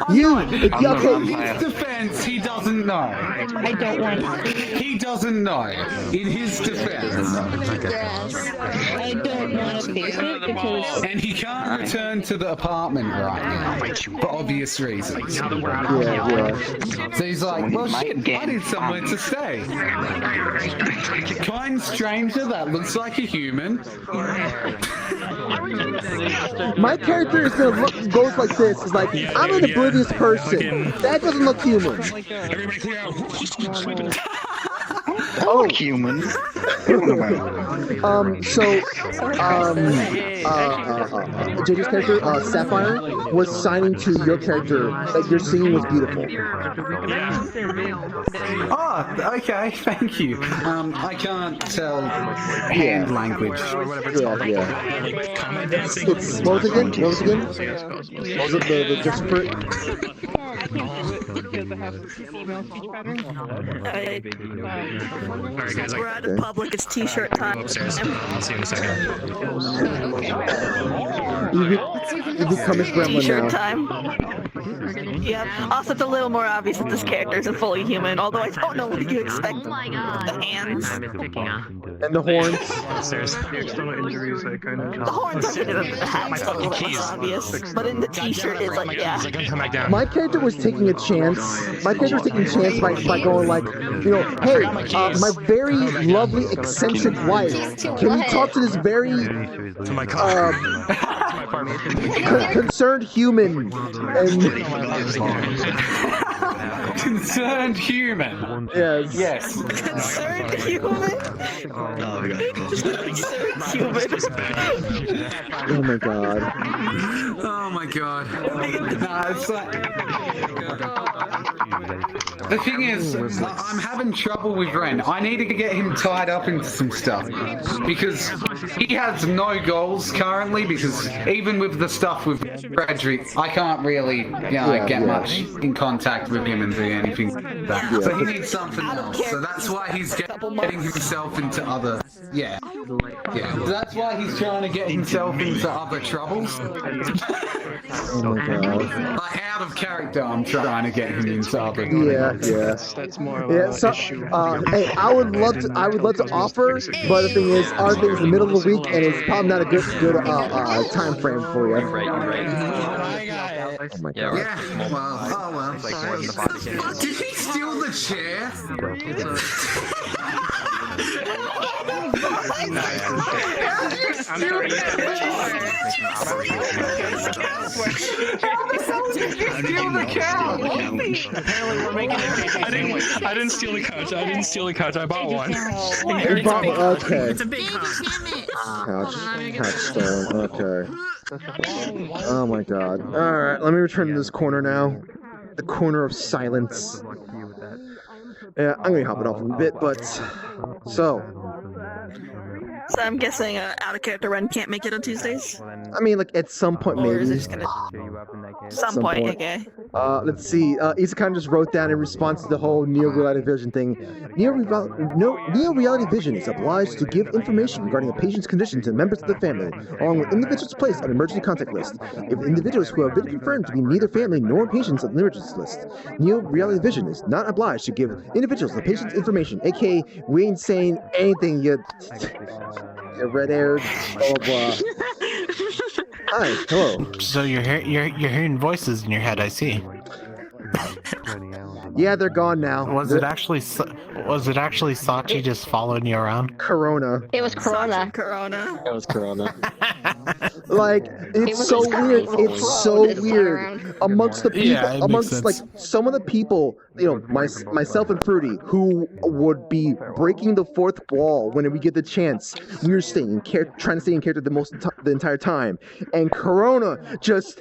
In his defense, he doesn't know. I don't want to. He doesn't know. In his defense. I don't want to face it because... And he can't return to the apartment right now. For obvious reasons. So he's like, well shit, I need somewhere to stay. Kind stranger that looks like a human. My character is goes like this. It's like, I'm an oblivious person. That doesn't look human. Everybody clear out. Oh, human. JJ's character, Sapphire, was signing to your character that your singing was beautiful. Oh, okay, thank you. I can't tell hand language. Yeah. What was it again? What was it the disparate? Alright guys, we're out in public, it's t-shirt time. I'll see you in a second. You become a gremlin T-shirt now. time. Yep. Also, it's a little more obvious that this character isn't fully human, although I don't know what you expect. The hands. And the horns. The horns are the hats are a little less obvious, but in the t-shirt it's like, yeah. My character was taking a chance. My character was taking a chance by going like, hey, my very lovely eccentric wife, can you talk to this very concerned human? Concerned human. Yes. Concerned human. Oh my god. Oh my god. Nah, it's like... The thing is, I'm having trouble with Ren. I need to get him tied up into some stuff. Because he has no goals currently, because even with the stuff with Frederick, I can't really, get much in contact with him and do anything like that. So he needs something else. So that's why he's getting himself into other... Yeah. So that's why he's trying to get himself into other troubles. Oh my god. Like, out of character, I'm trying to get him into other... That's more of a issue. Hey, I would love to offer, but the thing is, our thing is the middle of the week, and it's probably not a good time frame for you. Right. Oh my god. Yeah, well. Did he steal the chair? I'm sorry. Apparently we're making I didn't steal the couch. I bought one. Okay. It's a big couch. Couch stolen. Okay. Oh my god. Alright, let me return to this corner now. The corner of silence. Yeah, I'm gonna hop it off in a bit, but... So I'm guessing out of character Ren can't make it on Tuesdays? I mean, like, at some point, maybe. Or is it just gonna... Some point, okay. Let's see. Issa kind of just wrote down in response to the whole Neo-Reality Vision thing. Neo-Reality Vision is obliged to give information regarding a patient's condition to members of the family, along with individuals placed on emergency contact list. If individuals who have been confirmed to be neither family nor patients on the emergency list, Neo-Reality Vision is not obliged to give individuals the patient's information, aka we ain't saying anything yet. Red-haired, blah blah blah. Hi, hello. So you're hearing voices in your head, I see. Yeah, they're gone now. Was it actually Sachi just following you around? Corona. It was Corona. It was Corona. Like, it's so weird. It's so weird. Amongst the people, amongst like some of the people, myself and Fruity, who would be breaking the fourth wall when we get the chance. We were trying to stay in character the entire time, and Corona just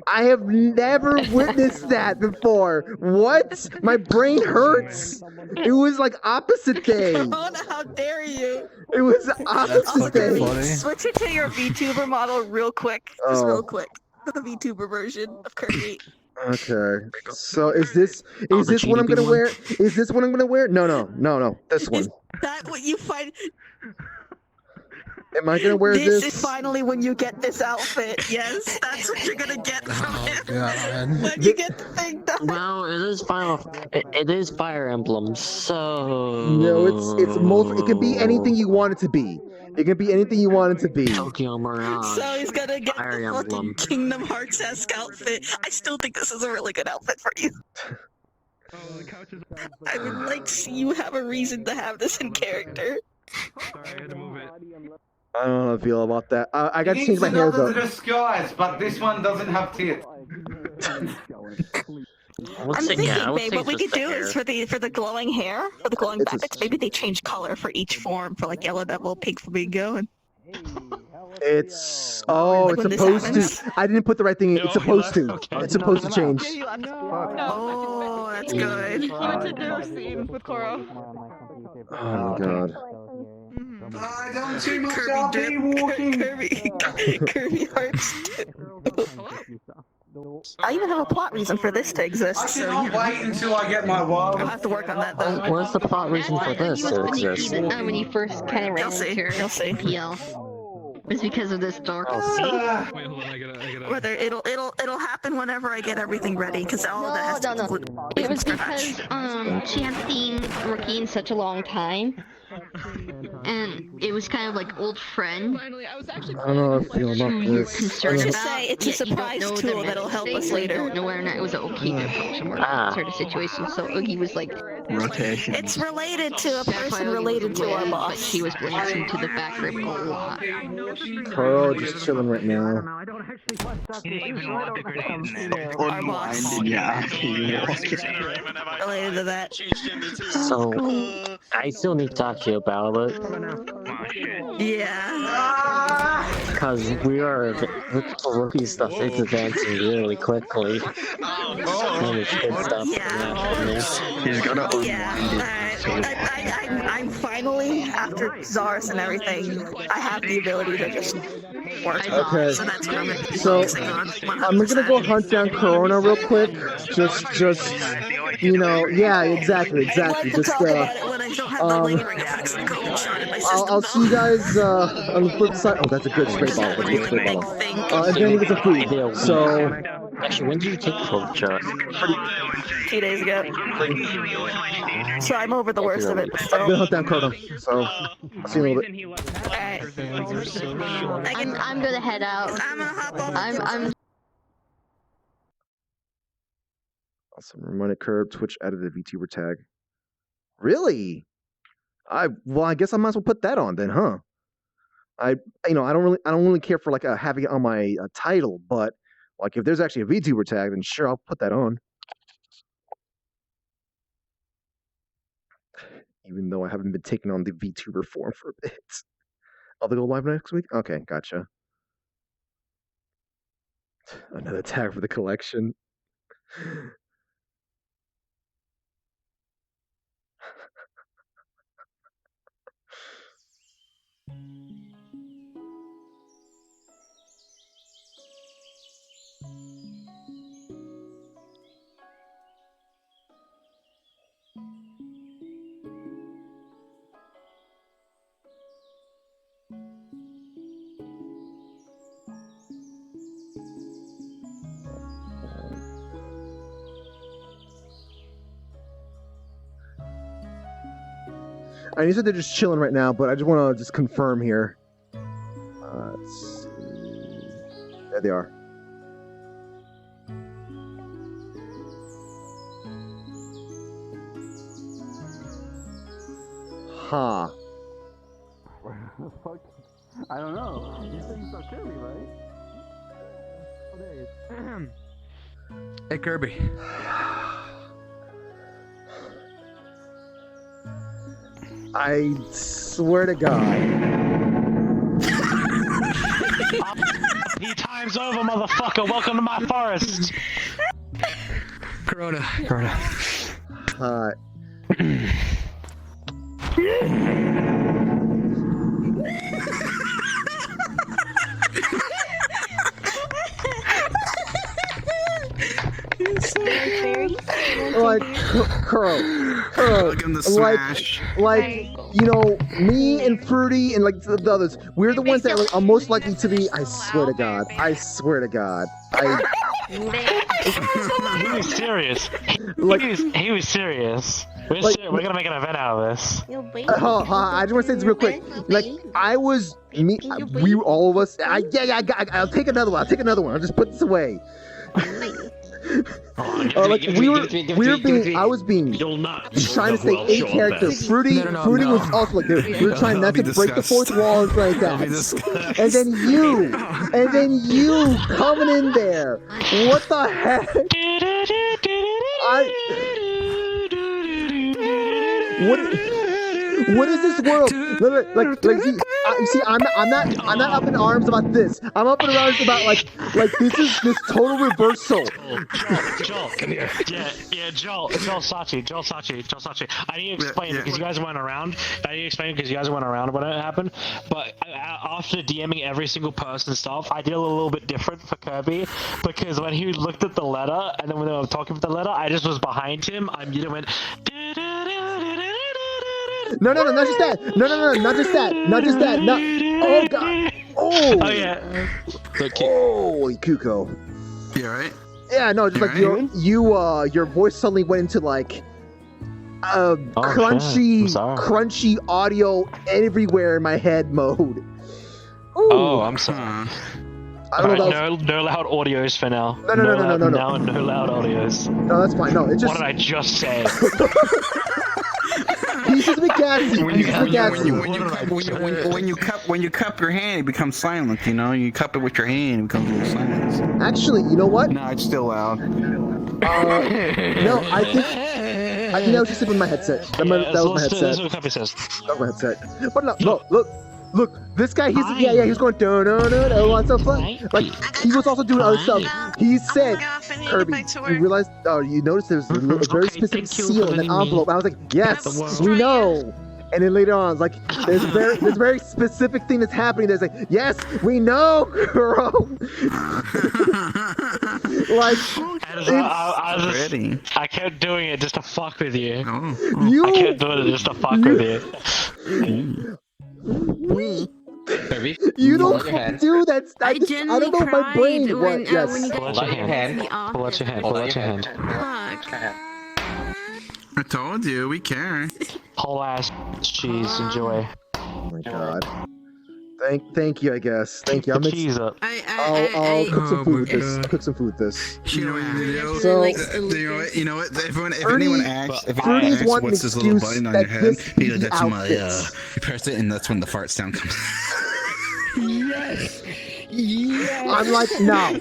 I have never witnessed that before. What? My brain hurts. It was like opposite day. Corona, how dare you? It was opposite day. Switch it to your VTuber model real quick. Just real quick. The VTuber version of Kirby. Okay. So is this what I'm gonna wear? Is this what I'm gonna wear? No. This one. Is that what you find? Am I gonna wear this? This is finally when you get this outfit. Yes, that's what you're gonna get from him. When you get the thing done. Well, it is It is Fire Emblem, so. No, it's multiple. It can be anything you want it to be. It can be anything you want it to be. Tokyo Mirage. So he's gonna get Fire the Emblem. fucking Kingdom Hearts-esque outfit. I still think this is a really good outfit for you. I would like to see you have a reason to have this in character. I don't know how I feel about that. I got to change my hair though. Disguise, but this one doesn't have tits. I'm thinking, babe, what we could do is for the glowing hair, for the glowing backwards, maybe they change color for each form, for like Yellow Devil, Pink Flamingo, and... It's Like when it's this supposed happens? to. I didn't put the right thing in. It's supposed to. It's supposed to change. Oh, that's good. Wanted to do a scene with Koro. Oh my god. I don't see much RP walking. Kirby Hearts. I even have a plot reason for this to exist. I So cannot wait until I get my wild. I'll have to work on that though. What's the plot reason for this to exist? When you first kind of ran into You'll see. PL. It's because of this dark. Wait, hold on, I gotta. Whether it'll happen whenever I get everything ready, because all of that has to include. It was because she hadn't seen Rookie in such a long time, and it was kind of like old friend. I don't know how I feel about this. Concerned Let's just about, say it's a surprise you don't know tool the that'll help thing, us so you later. don't know whether or not it was okay to approach him or sort of situation. So Oogie was like, rotation. It's related to a person related to our but boss. she was listening to the back rib a lot. Carl just chilling right now. Our boss. Related to that. So, I still need to talk to you about it. Yeah. Because rookie stuff is advancing really quickly. And it's good stuff happening. He's gonna I'm finally, after Zaris and everything, I have the ability to just work. Okay. So that's what I'm So I'm gonna go hunt down Corona real quick. Just you know, yeah, exactly. Just I'll see you guys on the flip side. Oh, that's a good spray bottle. That's a good spray bottle. And then it's a food. So actually, when did you take VRChat? 2 days ago. So I'm over the worst of it. So. I'm gonna hunt down Corona. So I'll see you in a little bit. Alright. I'm gonna head out. I'm gonna hop off. I'm Awesome. Reminder curb. Twitch added the VTuber tag. Really? I guess I might as well put that on then, huh? I don't really care for like having it on my title, but like if there's actually a VTuber tag, then sure I'll put that on. Even though I haven't been taking on the VTuber form for a bit. I'll go live next week? Okay, gotcha. Another tag for the collection. And you said they're just chilling right now, but I just want to just confirm here. Let's see. There they are. Huh. I don't know. You said you saw Kirby, right? Oh, there he is. Hey, Kirby. I swear to God. 3 times over, motherfucker. Welcome to my forest. Corona. Hot. Kuro, Welcome to Smash. like, you know, me and Fruity and like the others, we're the ones that are most likely to be. I swear to God. I swear to God. He was serious. He was serious. We're gonna make an event out of this. I just want to say this real quick. Like, all of us. I'll take another one. I'll just put this away. I was being trying to say a character. Fruity was also like, we were trying not to break the fourth wall and like that. And then you coming in there. What the heck? What is this world? See, I'm not up in arms about this. I'm up in arms about like this total reversal. Joel, come here. Joel Sachi. I need to explain because you guys went around. when it happened. But after DMing every single person and stuff, I did a little bit different for Kirby because when he looked at the letter and then when they were talking about the letter, I just was behind him. I immediately went. No, not just that. Not just that. No. Oh God. Oh yeah. Holy Kuko. You alright? Yeah, no, just like your voice suddenly went into like crunchy audio everywhere in my head mode. Ooh. Oh, I'm sorry. I don't know. No loud audios for now. No. Now, no loud audios. No, that's fine. No, it's just. What did I just say? Pieces of gassy. When you cup your hand, it becomes silent. You know, you cup it with your hand, it becomes a little silent. Actually, you know what? No, it's still loud. No, I think that was just in my headset. That was my headset. That's what Kirby says. That was my headset. But no, look. This guy, he's going all that stuff. Like he was also doing other stuff. He said, Kirby, you realized? Oh, you noticed there's a very specific seal in that envelope. I was like, yes, we know. And then later on, it's like there's a very specific thing that's happening. There's like, yes, we know, girl. Like, I kept doing it just to fuck with you. You. I kept doing it just to fuck with you. You don't do that. I don't know my brain. Yes. Pull out your hand. I told you, we care. Whole ass cheese, enjoy. Oh my God. Thank you, I guess. Thank you. I'll cheese up. I'll cook some food with this. Cook some food with this. You know what you do? So, you know what? If anyone asks what's this little button on your head, you go, that's my you press it, and that's when the fart sound comes. Yes. I'm like, no,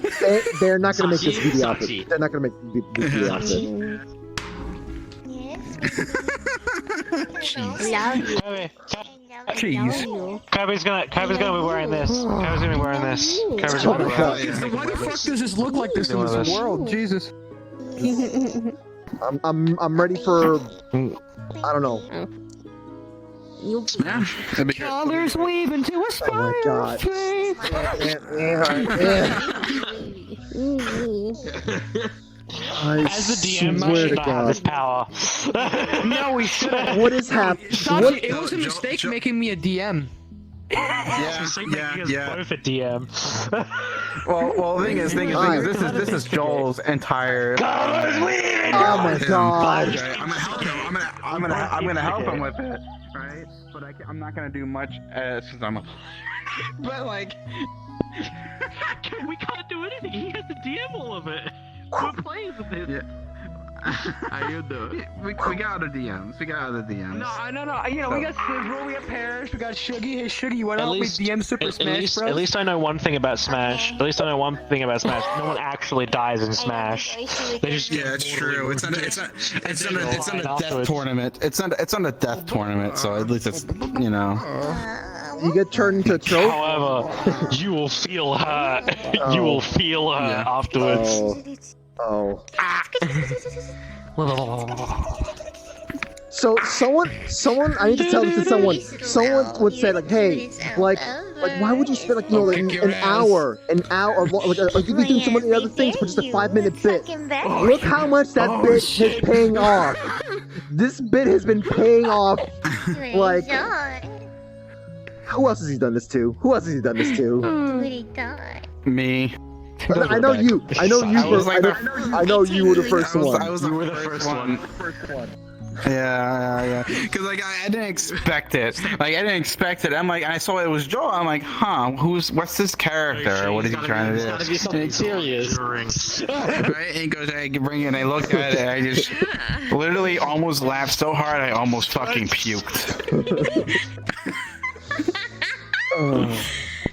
they're not gonna make this video outfit. They're not gonna make this video outfit. Cheese. Kirby's gonna be wearing this. Kirby's gonna be wearing this. Why the fuck does this look like this in this world? Jesus. I'm ready for. I don't know. Smash. Colors weave into a spiral. Oh my God. As the DM, I should not have this power. No, we shouldn't. What is happening? It was a mistake making me a DM. Yeah. Both a DM. Well, the thing is, this is Joel's entire. Oh my God! I'm gonna help him with it, right? But I'm not gonna do much since I'm. But like, we can't do anything. He has to DM all of it. We're playing with this. Yeah. How you do it? We got other DMs. No. You know, we got Sizzle, we got Parrish, we got Shuggy. Hey, Shuggy, you wanna help me DM Super Smash Bros? At least I know one thing about Smash. No one actually dies in Smash. They just it's true. It's on a death tournament. It's on a death tournament. So at least it's you know. You get turned into a trope. However, you will feel hurt. You will feel hurt afterwards. Oh. So someone, I need to tell this to someone. Someone would say like, hey, like why would you spend like an hour, like you could do so many other things for just a 5-minute bit? Look how much that bit is paying off. This bit has been paying off. Like, who else has he done this to? Who else has he done this to? Me. I know you. I know you. I know you were the first one. You were the first one. Yeah. Because like I didn't expect it. Like I didn't expect it. I'm like, I saw it was Joel. I'm like, huh? What's this character? What is he trying to do? Gotta be something serious. Right? And he goes, I can bring it. And I looked at it. And I just literally almost laughed so hard I almost fucking puked.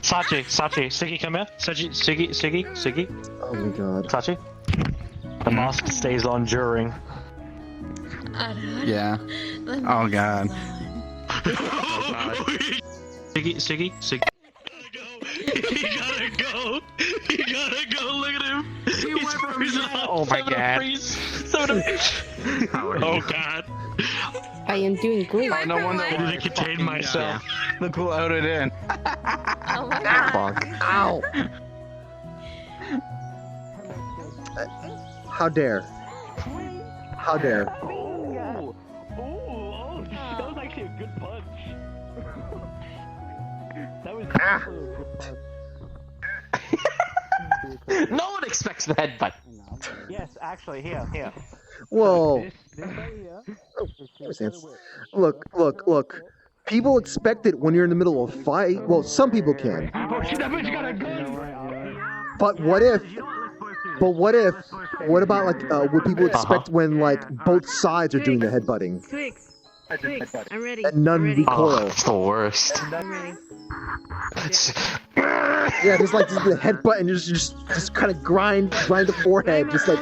Sachi, Siggy, come here. Siggy. Oh my god. Sachi. The mask stays on during. Yeah. Oh god. Siggy. He gotta go. Look at him. He's freezing up. Oh my god. Oh god. I am doing great. Oh, no wonder I need to contain myself. Look who out it in. Oh my god. Fuck. Ow. How dare. How dare. That was actually a good punch. That was No one expects the headbutt. Yes, actually, here. Whoa. Look. People expect it when you're in the middle of a fight. Well, some people can. Oh shit, that bitch got a gun! But what if? What about like what people expect when like both sides are doing the headbutting? Twix, I'm ready. And none recoil. It's the worst. I'm ready. Yeah, just like the headbutt and just kind of grind the forehead, just like.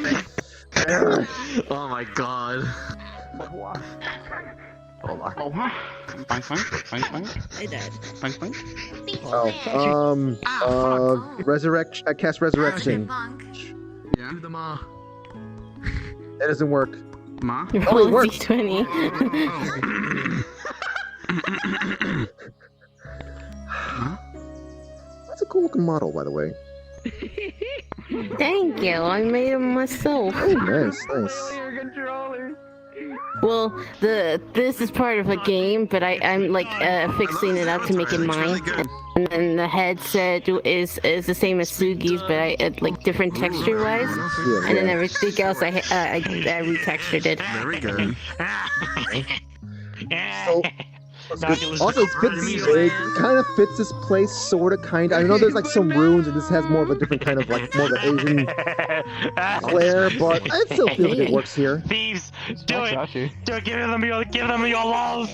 Oh my god. Hold on. Fine. I died. Fine. Resurrection. I cast resurrection. Yeah. It doesn't work. Ma? Oh, it works. D20. That's a cool looking model, by the way. Thank you. I made him myself. Oh, nice. Well, this is part of a game, but I'm like fixing it up to make it mine. And then the headset is the same as Sugi's, but I like different texture wise. Yeah, And then everything else I retextured it. Very good. Also, it kind of fits this place, sort of, kind of. I know there's like some runes, and this has more of a different kind of like more of an Asian flair, but I still feel like it works here. Thieves, do it! Give them your love!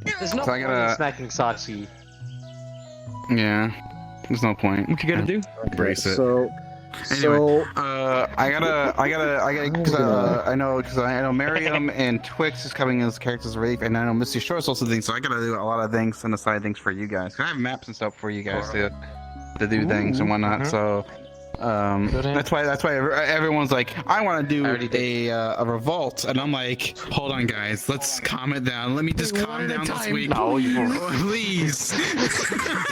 There's no point in smacking Sachi. Yeah. There's no point. What you gotta do? Brace it. So, I gotta, because I know Miriam and Twix is coming as characters of Rafe, and I know Misty Short's also things, so I gotta do a lot of things on the side things for you guys. 'Cause I have maps and stuff for you guys to do things and whatnot. So, that's why everyone's like, I want to do a revolt, and I'm like, hold on, guys, let's calm it down. Let me just calm down this week. No, please.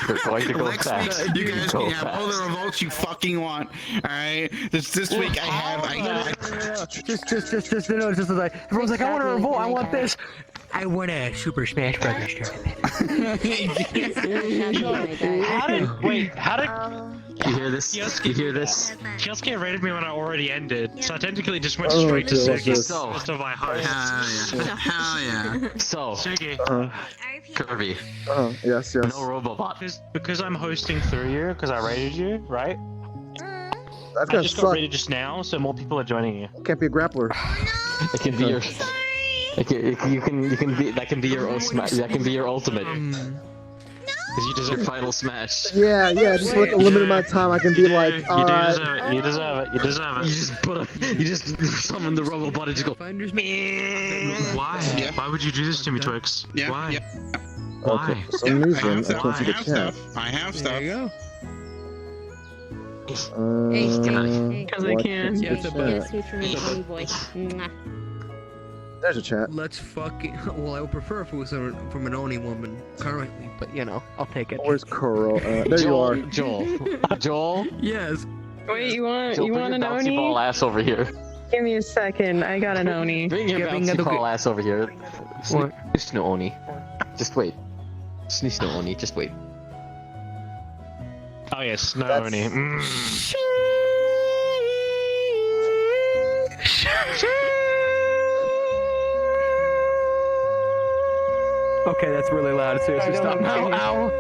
You're going to go Next fast. week, you guys can have all the revolts you fucking want. All right, this week Just like everyone's like, I want a revolt. I want this. I want a Super Smash Brothers tournament. How did you hear this? You hear this? Kyosuke rated me when I already ended, so I technically just went straight to Sugi. So, my heart. Hell yeah. So, Sugi. Kirby. Yes. No Robobot. Because I'm hosting through you, because I rated you, right? That's I gonna just suck. got rated just now, so more people are joining you. Can't be a grappler. It can be your. You can be. That can be your smash. That can be your ultimate. Because you deserve final smash. Yeah. Just for like a limited amount of time, I can be like, You deserve it. You deserve it. You just summon the Robobot and just go. Why? Why would you do this to me, Twix? Why? Okay, for some reason, I can't see the chat. I have stuff. There you go. Because I can. Yes, Yes, sweet for me, honey boy. Mwah. There's a chat. Let's fucking. Well, I would prefer if it was from an Oni woman currently, but you know, I'll take it. Where's Coral? There you are. Joel. Yes. Wait, you want Joel, bring an your bouncy Oni? ball ass over here. Give me a second. I got an Oni. Bring your bouncy ball ass over here. Sneeze no Oni. Just wait. Sneeze no Oni. Just wait. Oh yes, no Oni. Okay, that's really loud. Seriously, stop. Ow.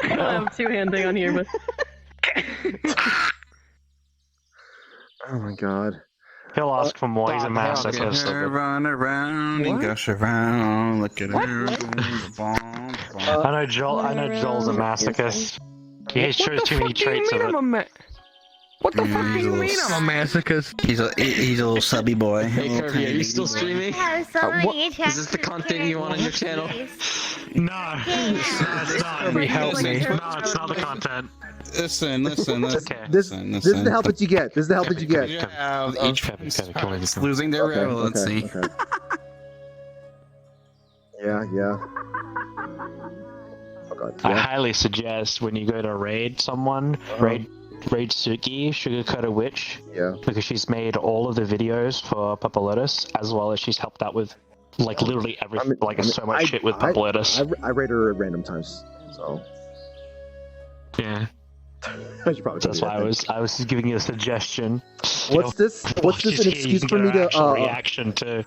I don't have two-handing on here, but. Oh my god. He'll ask for more. He's a masochist. Run around and gush around. Look at her. I know Joel's a masochist. He shows too many traits of it. What the fuck do you mean I'm a masochist? He's a little subby boy. Hey Kirby, are you still streaming? Is Is this the content you want on your channel? No, it's not. Kirby, help me. No, it's not the content. Listen. This is the help that you get. This is the help that you get. Each losing their relevancy. Okay. Yeah. Oh god. I highly suggest when you go to raid someone, raid Suki, Sugarcoated Witch. Yeah. Because she's made all of the videos for Papa Lotus, as well as she's helped out with, like, literally everything, so much shit with Papa Lotus. I raid her at random times, so. Yeah. I should probably. That's why I was just giving you a suggestion. What's this an excuse for me to reaction to?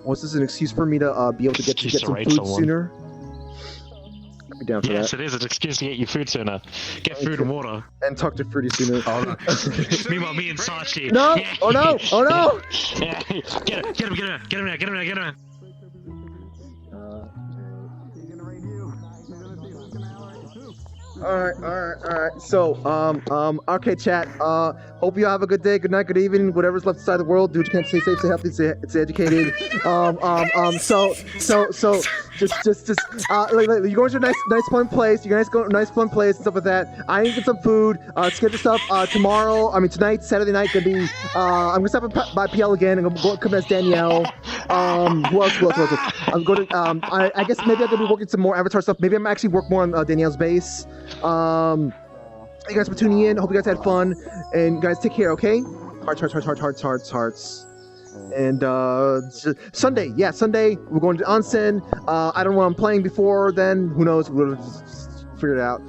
What's this an excuse for me to be able to get some food sooner? I'd be down for Yes, that. it is an excuse to get you food sooner. Get food and water. And talk to Fruity sooner. Meanwhile, me and Sachi. No! Oh no! Oh no! Yeah. Get him now. Alright. So, okay, chat. Hope you have a good day, good night, good evening, whatever's left inside the world. Do what you can to stay safe, stay healthy, stay educated. Just, you're going to a nice fun place. You're going to a nice fun place and stuff like that. I need to get some food. Schedule stuff. Tonight, Saturday night, gonna be. I'm gonna stop by PL again. I'm gonna come as Danielle. Who else? I'm going to. I guess maybe I'm gonna be working some more Avatar stuff. Maybe I'm actually work more on Danielle's base. Thank you guys for tuning in. Hope you guys had fun. And guys, take care, okay? Hearts. And Sunday, we're going to onsen. I don't know what I'm playing before then. Who knows? We'll just figure it out.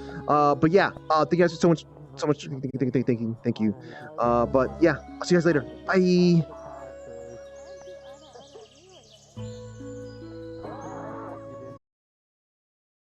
But yeah, thank you guys so much. Thank you. But yeah, I'll see you guys later. Bye.